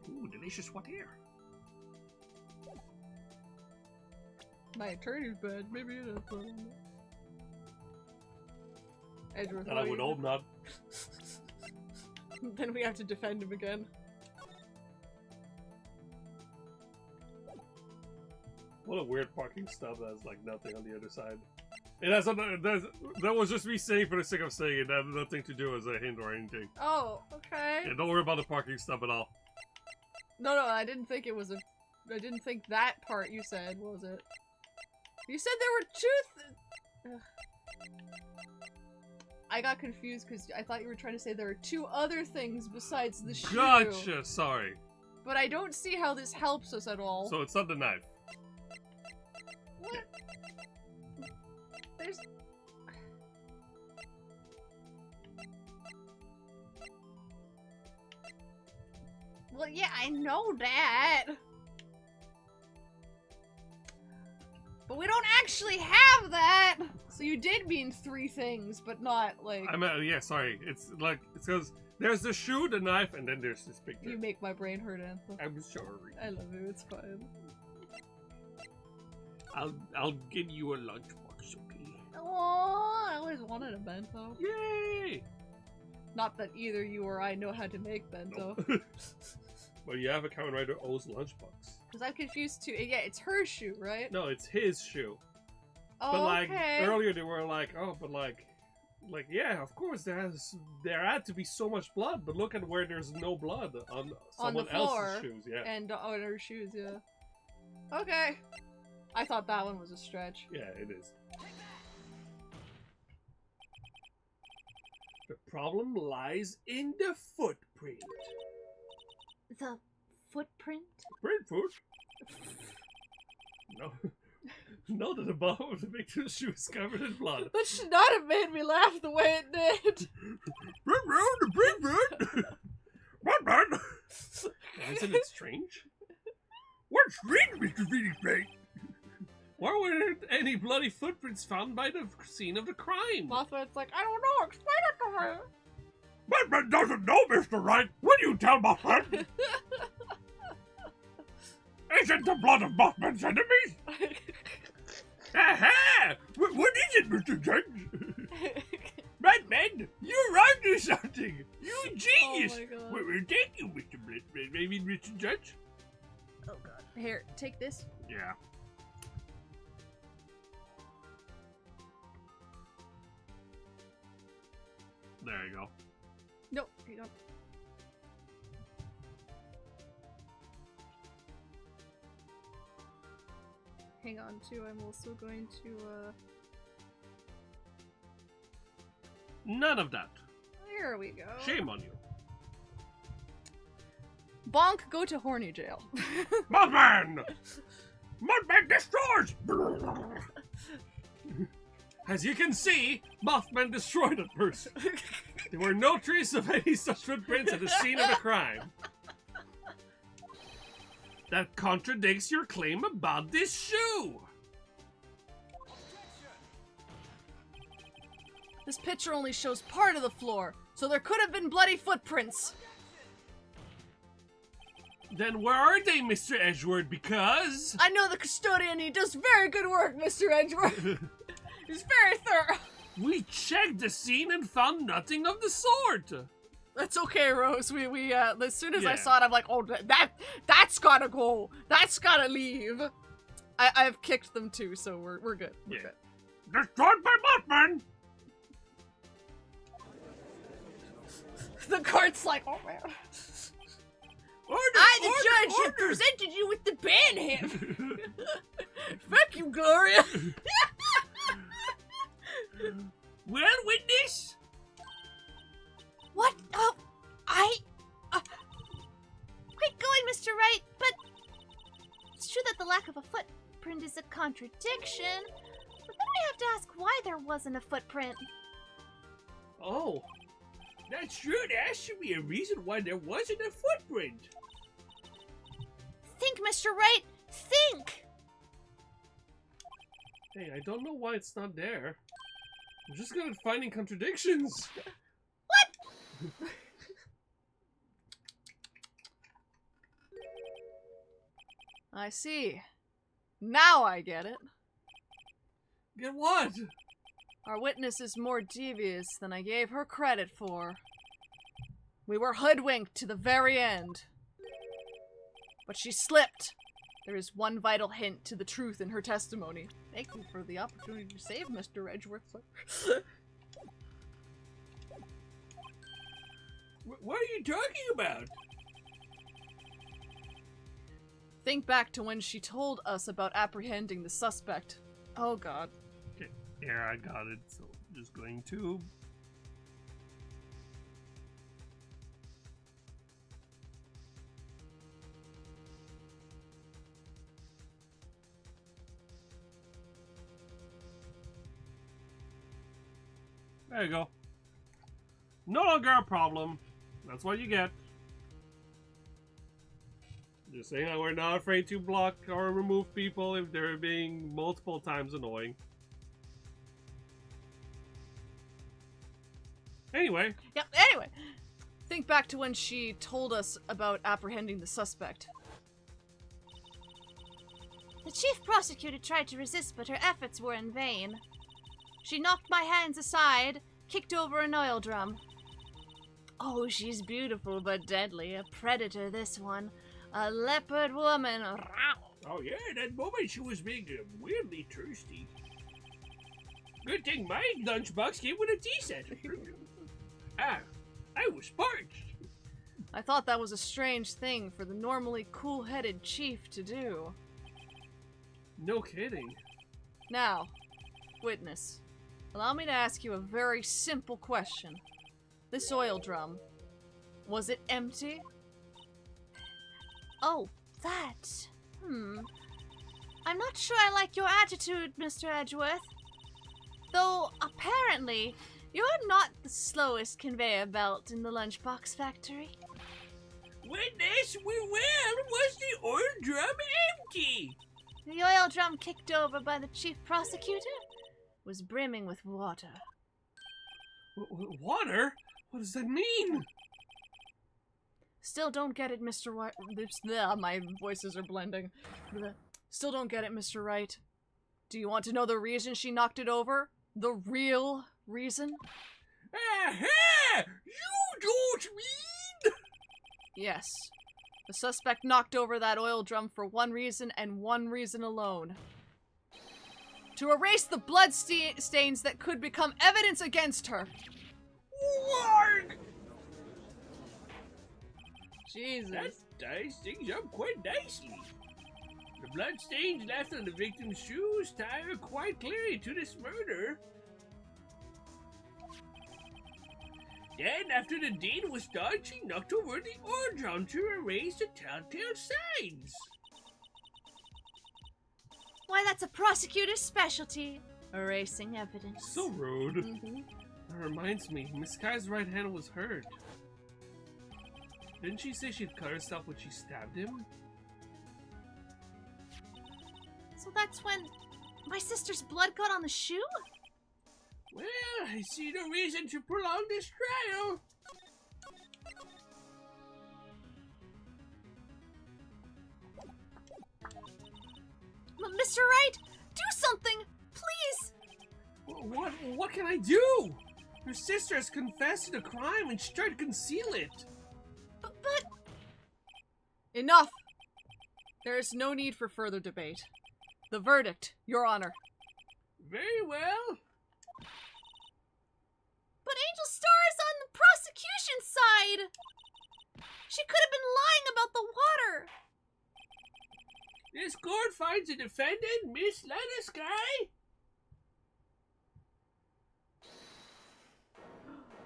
Ooh, delicious what here? My attorney's bad. Maybe it is blood on it. Edgeworth, And I would hope not. Then we have to defend him again. What a weird parking stop that has like nothing on the other side. It has that was just me saying for the sake of saying it. That had nothing to do as a hint or anything. Oh, okay. Yeah, don't worry about the parking stop at all. No, I didn't think it was a... I didn't think that part you said, was it? You said there were two I got confused because I thought you were trying to say there are two other things besides the shoe. Gotcha, sorry. But I don't see how this helps us at all. So it's not the knife. What? There's... Well, yeah, I know that. But we don't actually have that! So you did mean three things, but not, like... Yeah, sorry. It's like, it's because there's the shoe, the knife, and then there's this picture. You make my brain hurt, Antho. I'm sorry. I love you, it's fine. I'll give you a lunchbox, okay? Oh, I always wanted a bento. Yay! Not that either you or I know how to make bento. Nope. But you have a Kamen Rider O's lunchbox. Because I'm confused too. Yeah, it's her shoe, right? No, it's his shoe. Oh, But like okay. earlier they were like, oh, but like yeah, of course there had to be so much blood, but look at where there's no blood on someone the floor, else's shoes, yeah. And on her shoes, yeah. Okay. I thought that one was a stretch. Yeah, it is. The problem lies in the footprint. The footprint? Print foot? No. No, that the bottom of the victim's shoe is covered in blood. That should not have made me laugh the way it did. Print round the print foot! Batman! Isn't it strange? What's strange, Mr. Phoenix Pate? Why weren't any bloody footprints found by the scene of the crime? Mothman's like, I don't know, explain it to me. Batman doesn't know, Mr. Right. Will you tell Mothman? Isn't the blood of Mothman's enemies? Aha! What is it, Mr. Judge? Batman, you're onto something. You genius. Oh my god. Well, thank you, Mr. Maybe Mr. Judge. Oh god. Here, take this. Yeah. There you go. No, hang on. Hang on too, I'm also going to, None of that. There we go. Shame on you. Bonk, go to horny jail. Mothman! Mothman destroys! As you can see, Mothman destroyed a person. There were no traces of any such footprints at the scene of the crime. That contradicts your claim about this shoe. This picture only shows part of the floor, so there could have been bloody footprints. Then where are they, Mr. Edgeworth? Because... I know the custodian, he does very good work, Mr. Edgeworth. He's very thorough. we checked the scene and found nothing of the sort. That's okay, Rose. We as soon as I Yeah. saw it, I'm like, oh, that's gotta go. That's gotta leave. I've kicked them too, so we're good. We're Yeah. good. Destroyed by Mothman! The court's like, oh man. Order, I, the judge, have order. presented you with the ban him. Fuck you, Gloria. Well, witness? What? Oh, Great going, Mr. Wright, but it's true that the lack of a footprint is a contradiction. But then I have to ask why there wasn't a footprint. Oh, That's true. There has to be a reason why there wasn't a footprint. Think, Mr. Wright, think! hey, I don't know why it's not there. I'm just good at finding contradictions. I see. Now I get it. Get what? Our witness is more devious than I gave her credit for. We were hoodwinked to the very end. But she slipped. There is one vital hint to the truth in her testimony. Thank you for the opportunity to save Mr. Edgeworth. What are you talking about? Think back to when she told us about apprehending the suspect. Oh god. Here, I got it. So, just going to. There you go. No longer a problem. That's what you get. Just saying that we're not afraid to block or remove people if they're being multiple times annoying. Anyway, Yep, anyway. Think back to when she told us about apprehending the suspect. The chief prosecutor tried to resist, but her efforts were in vain. She knocked my hands aside, kicked over an oil drum. Oh, she's beautiful but deadly. A predator, this one. A leopard woman. Oh yeah, that moment she was being weirdly thirsty. Good thing my lunchbox came with a tea set. I was parched. I thought that was a strange thing for the normally cool-headed chief to do. no kidding. Now, witness, allow me to ask you a very simple question. This oil drum, was it empty? Oh, that. I'm not sure I like your attitude, Mr. Edgeworth. Though, apparently, you're not the slowest conveyor belt in the lunchbox factory. Witness, well, was the oil drum empty? The oil drum kicked over by the chief prosecutor was brimming with water. Water? What does that mean? Still don't get it, Mr. Wright. My voices are blending. Still don't get it, Mr. Wright. Do you want to know the reason she knocked it over? The real reason? Aha! You don't mean? Yes. The suspect knocked over that oil drum for one reason and one reason alone. To erase the blood stains that could become evidence against her. Warg! Jesus. That ties things up quite nicely. The bloodstains left on the victim's shoes tie her quite clearly to this murder. Then, after the deed was done, she knocked over the oil drum to erase the telltale signs. Why, that's a prosecutor's specialty. Erasing evidence. So rude. Mm-hmm. That reminds me, Miss Kai's right hand was hurt. Didn't she say she'd cut herself when she stabbed him? So that's when my sister's blood got on the shoe? Well, I see no reason to prolong this trial. Mr. Wright, do something, please! What can I do? Your sister has confessed to a crime and she tried to conceal it. But Enough! There is no need for further debate. The verdict, Your Honor. Very well. But Angel Star is on the prosecution side. She could have been lying about the water. This court finds the defendant misled a sky.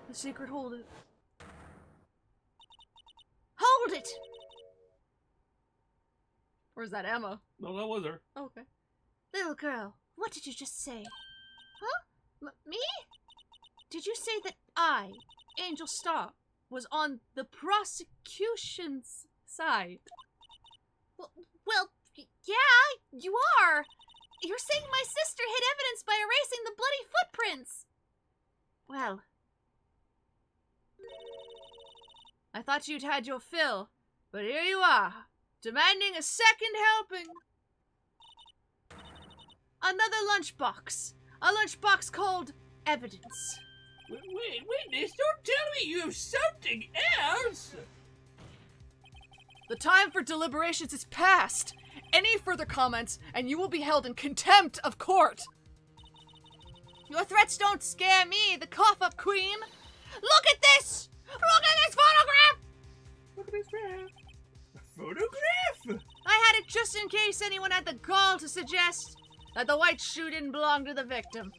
The secret hold it. Hold it. Or is that Emma? No, that was her. Oh, okay. Little girl, what did you just say? Huh? Me? Did you say that I, Angel Star was on the prosecution's side. Well, yeah, you are. You're saying my sister hid evidence by erasing the bloody footprints. Well, I thought you'd had your fill, but here you are, demanding a second helping. Another lunchbox. A lunchbox called evidence. Wait, witness, don't tell me you have something else! The time for deliberations is past. Any further comments, and you will be held in contempt of court. Your threats don't scare me, the cough-up queen. Look at this! Look at this photograph! Look at this graph. A photograph? I had it just in case anyone had the gall to suggest that the white shoe didn't belong to the victim.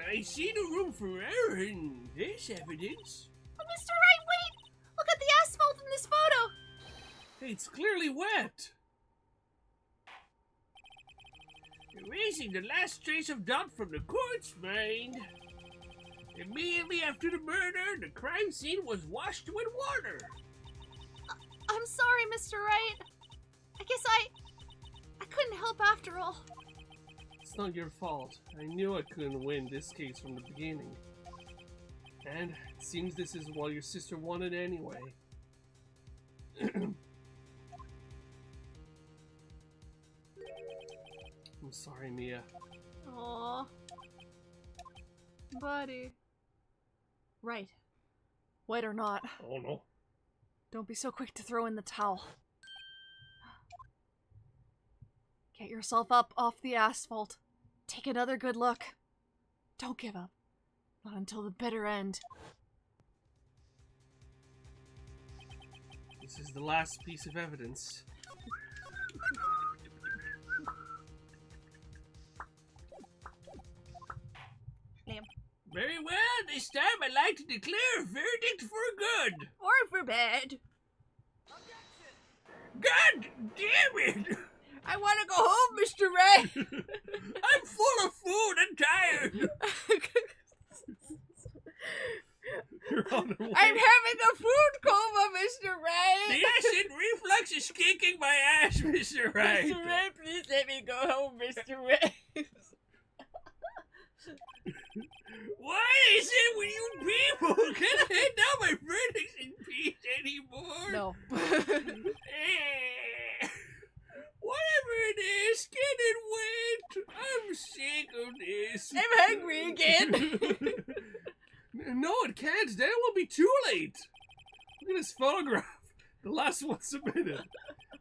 I see no room for error in this evidence. Mr. Wright, wait! Look at the asphalt in this photo. Hey, it's clearly wet. Erasing the last trace of doubt from the court's mind. Immediately after the murder, the crime scene was washed with water. I'm sorry, Mr. Wright. I guess I couldn't help after all. It's not your fault. I knew I couldn't win this case from the beginning. And it seems this is what your sister wanted anyway. I'm sorry, Mia. Aww. Buddy. Right. Wet or not, Oh no. don't be so quick to throw in the towel. Get yourself up off the asphalt. Take another good look. Don't give up. Not until the bitter end. This is the last piece of evidence. Very well, this time I'd like to declare a verdict for good. Or for bad. God damn it! I want to go home, Mr. Ray! I'm full of food and tired. You're on the way. I'm having a food coma, Mr. Ray! The acid reflux is kicking my ass, Mr. Wright. Mr. Ray, please let me go home, Mr. Ray. Why is it with you people? Can I hand down my verdicts in peace anymore? No. Whatever it is, can it wait? I'm sick of this. I'm hungry again. No, it can't. Then it will be too late. Look at this photograph. The last one submitted.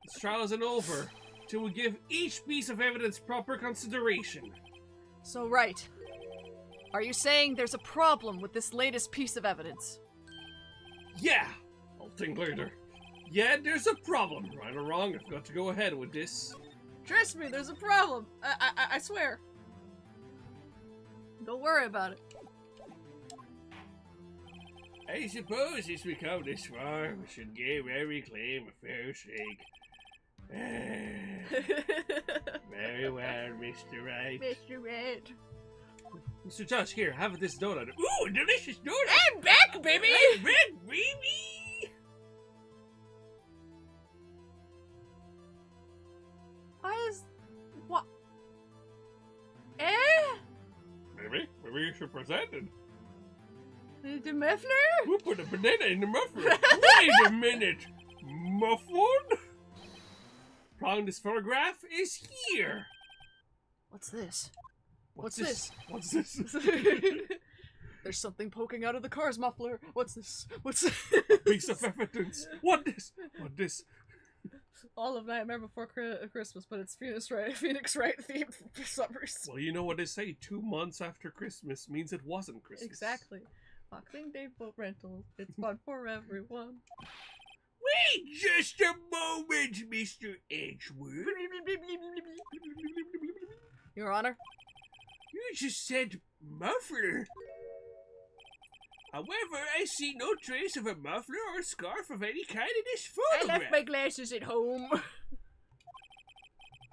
This trial isn't over till we give each piece of evidence proper consideration. So, right. Are you saying there's a problem with this latest piece of evidence? Yeah, I'll think later. Yeah, there's a problem. Right or wrong, I've got to go ahead with this. Trust me, there's a problem. I swear. Don't worry about it. I suppose since we come this far, we should give every claim a fair shake. Very well, Mr. Wright. Mr. Red. Mr. Josh, here, have this donut. Ooh, a delicious donut! I'm back, baby! I'm back, baby! Why is... What? Eh? Maybe you should present it. The muffler? Who put a banana in the muffler? Wait a minute! Muffled? Problem this photograph is here. What's this? What's this? There's something poking out of the car's muffler. What's this? What's this? Piece of evidence. What this? What this? All of Nightmare Before Christmas, but it's Phoenix Wright themed for some reason. Well, you know what they say, 2 months after Christmas means it wasn't Christmas. Exactly. Boxing Day boat rental. It's fun for everyone. Wait just a moment, Mr. Edgeworth. Your Honor? You just said muffler. However, I see no trace of a muffler or scarf of any kind in this I photograph. left my glasses at home.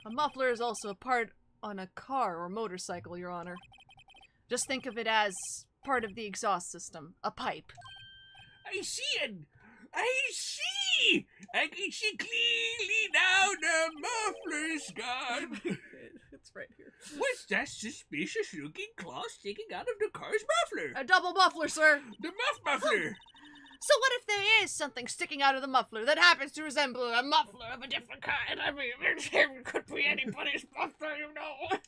A muffler is also a part on a car or motorcycle, Your Honor. Just think of it as part of the exhaust system. A pipe. I see it. I see. I can see clearly now the muffler's gone. It's right here. What's that suspicious-looking claw sticking out of the car's muffler? A double muffler, sir! The muffler! So what if there is something sticking out of the muffler that happens to resemble a muffler of a different kind? I mean, it could be anybody's muffler, you know. What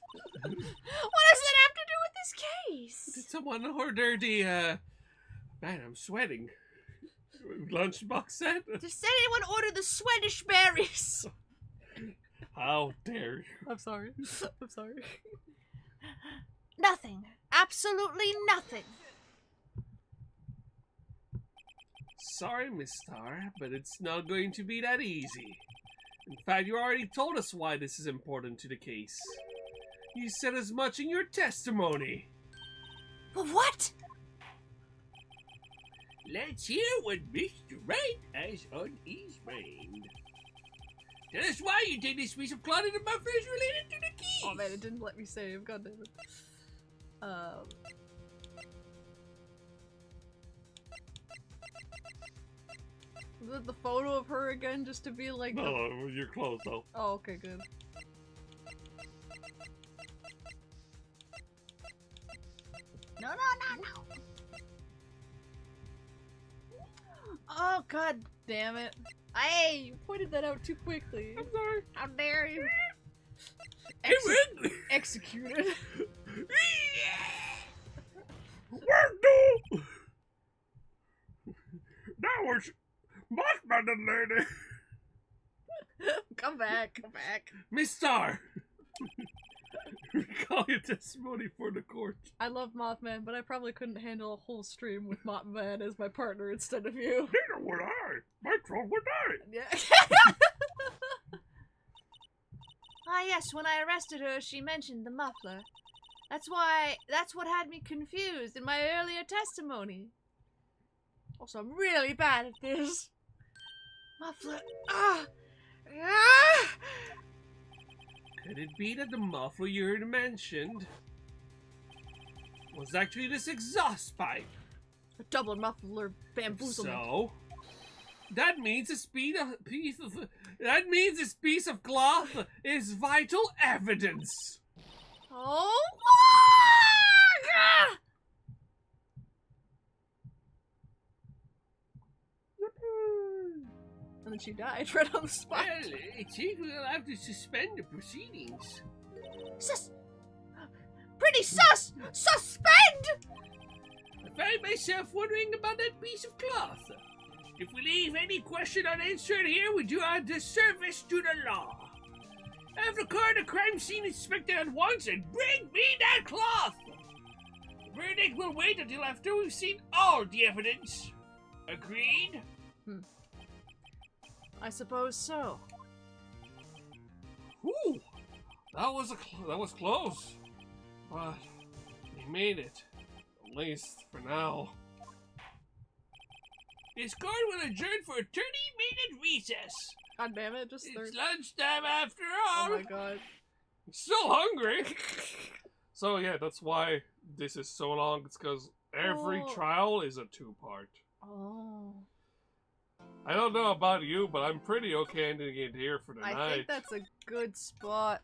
does that have to do with this case? Did someone order the, Man, I'm sweating. Lunchbox set? Did anyone order the Swedish berries? How dare you? I'm sorry. I'm sorry. Nothing. Absolutely nothing. Sorry, Miss Star, but it's not going to be that easy. In fact, you already told us why this is important to the case. You said as much in your testimony. But what? Let's hear what Mr. Wright has on his mind. Tell us why you think this piece of cloth in the muffler is related to the keys. Oh man, it didn't let me save. God damn it. The photo of her again, just to be like. No, you're close though. Oh, okay, good. No. Oh god damn it! Hey, you pointed that out too quickly. I'm sorry. How dare you? Executed. Where that was Mothman lady. Come back, come back. Miss Star. Recall your testimony for the court. I love Mothman, but I probably couldn't handle a whole stream with Mothman as my partner instead of you. Neither would I. My throat would die. Yeah. Ah, yes, when I arrested her, she mentioned the muffler. That's what had me confused in my earlier testimony. Also, I'm really bad at this. Muffler. Could it be that the muffler you heard mentioned was actually this exhaust pipe? A double muffler bamboozlement. So that means this piece of cloth is vital evidence. Oh! And then she died right on the spot. Well, I think we'll have to suspend the proceedings. Pretty sus! Suspend! I find myself wondering about that piece of cloth. If we leave any question unanswered here, we do a disservice to the law. Have the coroner crime scene inspected at once and bring me that cloth! The verdict will wait until after we've seen all the evidence. Agreed? I suppose so. Whew, that was close, but we made it, at least for now. This court will adjourn for a 30-minute recess. God damn it, just It's lunchtime after all. Oh my god. I'm still hungry. So yeah, that's why this is so long. It's because every trial is a 2-part. Oh. I don't know about you, but I'm pretty okay ending it here for the night. I think that's a good spot.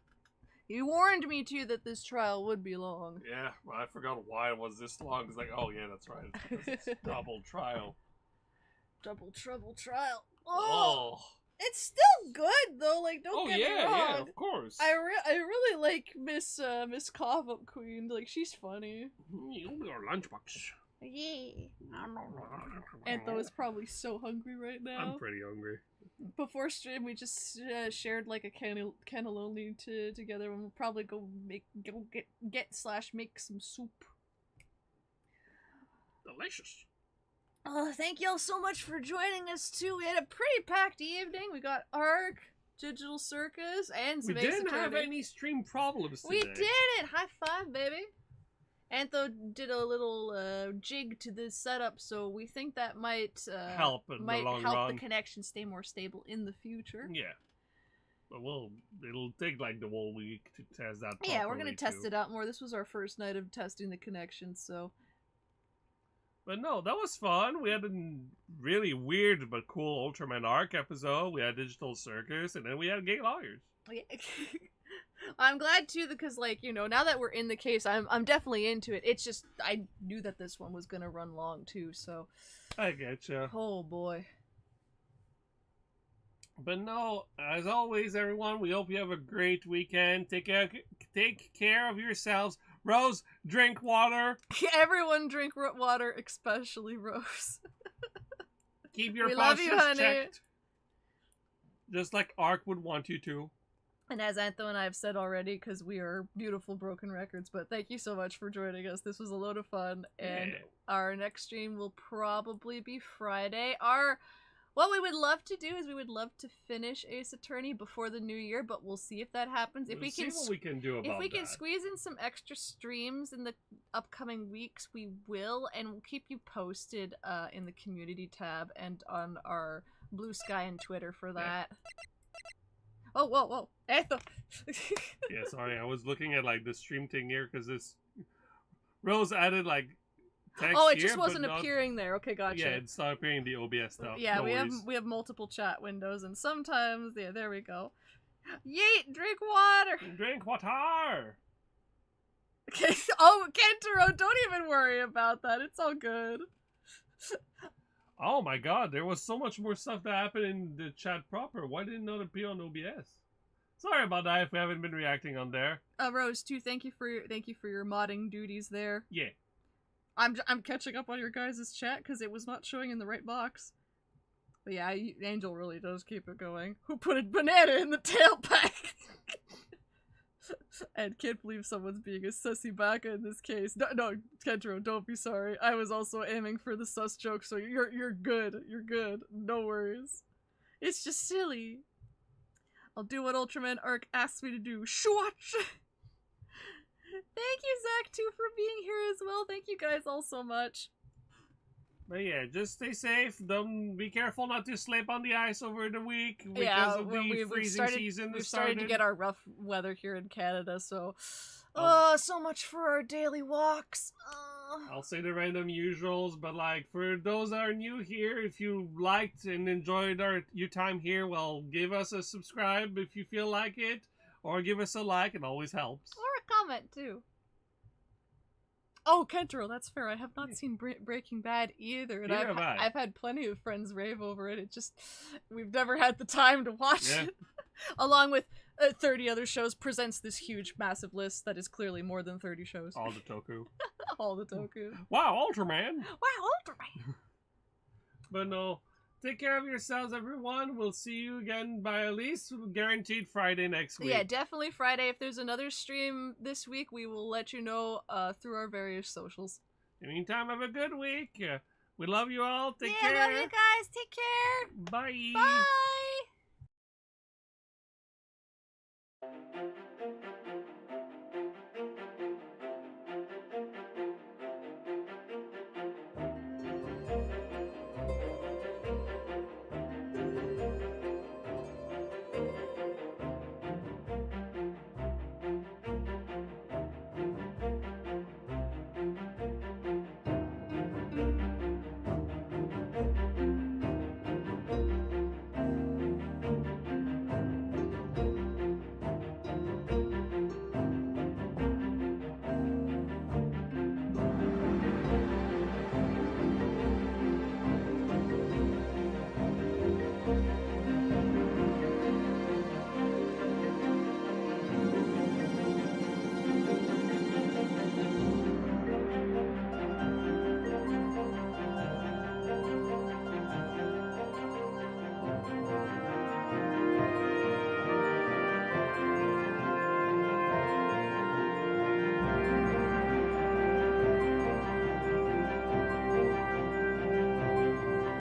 You warned me too that this trial would be long. Yeah, well, I forgot why it was this long. It's like, oh yeah, that's right. It's double trial. Double trouble trial. Oh. It's still good though. Like, don't get me wrong. Yeah, of course. I really like Miss Cough Up Queen. Like, she's funny. You'll be our lunchbox. Yeah. Antho is probably so hungry right now. I'm pretty hungry. Before stream, we just shared like a cannelloni together, and we'll probably go get/make some soup. Delicious. Oh, thank y'all so much for joining us too. We had a pretty packed evening. We got Arc, Digital Circus, and some We Ace didn't have Attorney. any stream problems today. We did it! High five, baby! Antho did a little jig to this setup, so we think that might help in the long run. the connection stay more stable in the future. Yeah. But it'll take like the whole week to test that properly. Yeah, we're gonna test it out more. This was our first night of testing the connection, so... But no, that was fun. We had a really weird but cool Ultraman Arc episode. We had Digital Circus, and then we had Gay Lawyers. I'm glad too, because like, you know, now that we're in the case, I'm definitely into it. It's just I knew that this one was gonna run long too, so I getcha. oh boy. But no, as always, everyone, we hope you have a great weekend. Take care of yourselves. Rose, drink water. Everyone drink water, especially Rose. Keep your We love you, postures honey. checked. Just like Ark would want you to. And as Antho and I have said already, because we are beautiful broken records, but thank you so much for joining us. This was a load of fun, and Yeah. our next stream will probably be Friday. What we would love to do is we would love to finish Ace Attorney before the new year, but we'll see if that happens. If We'll we see can, what we can do about if we can that. squeeze in some extra streams in the upcoming weeks, we will, and we'll keep you posted in the community tab and on our Blue Sky and Twitter for that. Oh, whoa, Antho. Yeah, sorry, I was looking at like the stream thing here because this Rose added like text Oh, it here, just wasn't but not... appearing there. Okay, gotcha. Yeah, it's not appearing in the OBS stuff. Yeah, no worries. we have multiple chat windows, and sometimes there we go. Yeet, drink water. Drink water. Okay. Oh, Kentaro, don't even worry about that. It's all good. Oh my god, there was so much more stuff that happened in the chat proper. Why didn't it appear on OBS? Sorry about that if we haven't been reacting on there. Rose, too. Thank you for your modding duties there. Yeah. I'm catching up on your guys' chat because it was not showing in the right box. But yeah, Angel really does keep it going. Who put a banana in the tailpipe? And can't believe someone's being a sussy baka in this case. No, Kentaro, don't be sorry. I was also aiming for the sus joke, so you're good. You're good. No worries. It's just silly. I'll do what Ultraman Arc asks me to do. Shwatch! Thank you, Zach, too, for being here as well. Thank you guys all so much. But yeah, just stay safe. Don't be careful not to slip on the ice over the week because of the freezing season. We've started to get our rough weather here in Canada, so... so much for our daily walks. I'll say the random usuals, but like for those that are new here, if you liked and enjoyed your time here, well, give us a subscribe if you feel like it, or give us a like. It always helps. Or a comment too. Oh, Kentaro, that's fair. I have not seen Breaking Bad either, and Neither have I. I've had plenty of friends rave over it. It just we've never had the time to watch it. Along with 30 other shows, presents this huge, massive list that is clearly more than 30 shows. All the toku. All the toku. Wow, Ultraman! Wow, Ultraman! But no, take care of yourselves, everyone. We'll see you again by at least guaranteed Friday next week. Yeah, definitely Friday. If there's another stream this week, we will let you know through our various socials. In the meantime, have a good week. We love you all. Take care. Love you guys. Take care. Bye. Bye.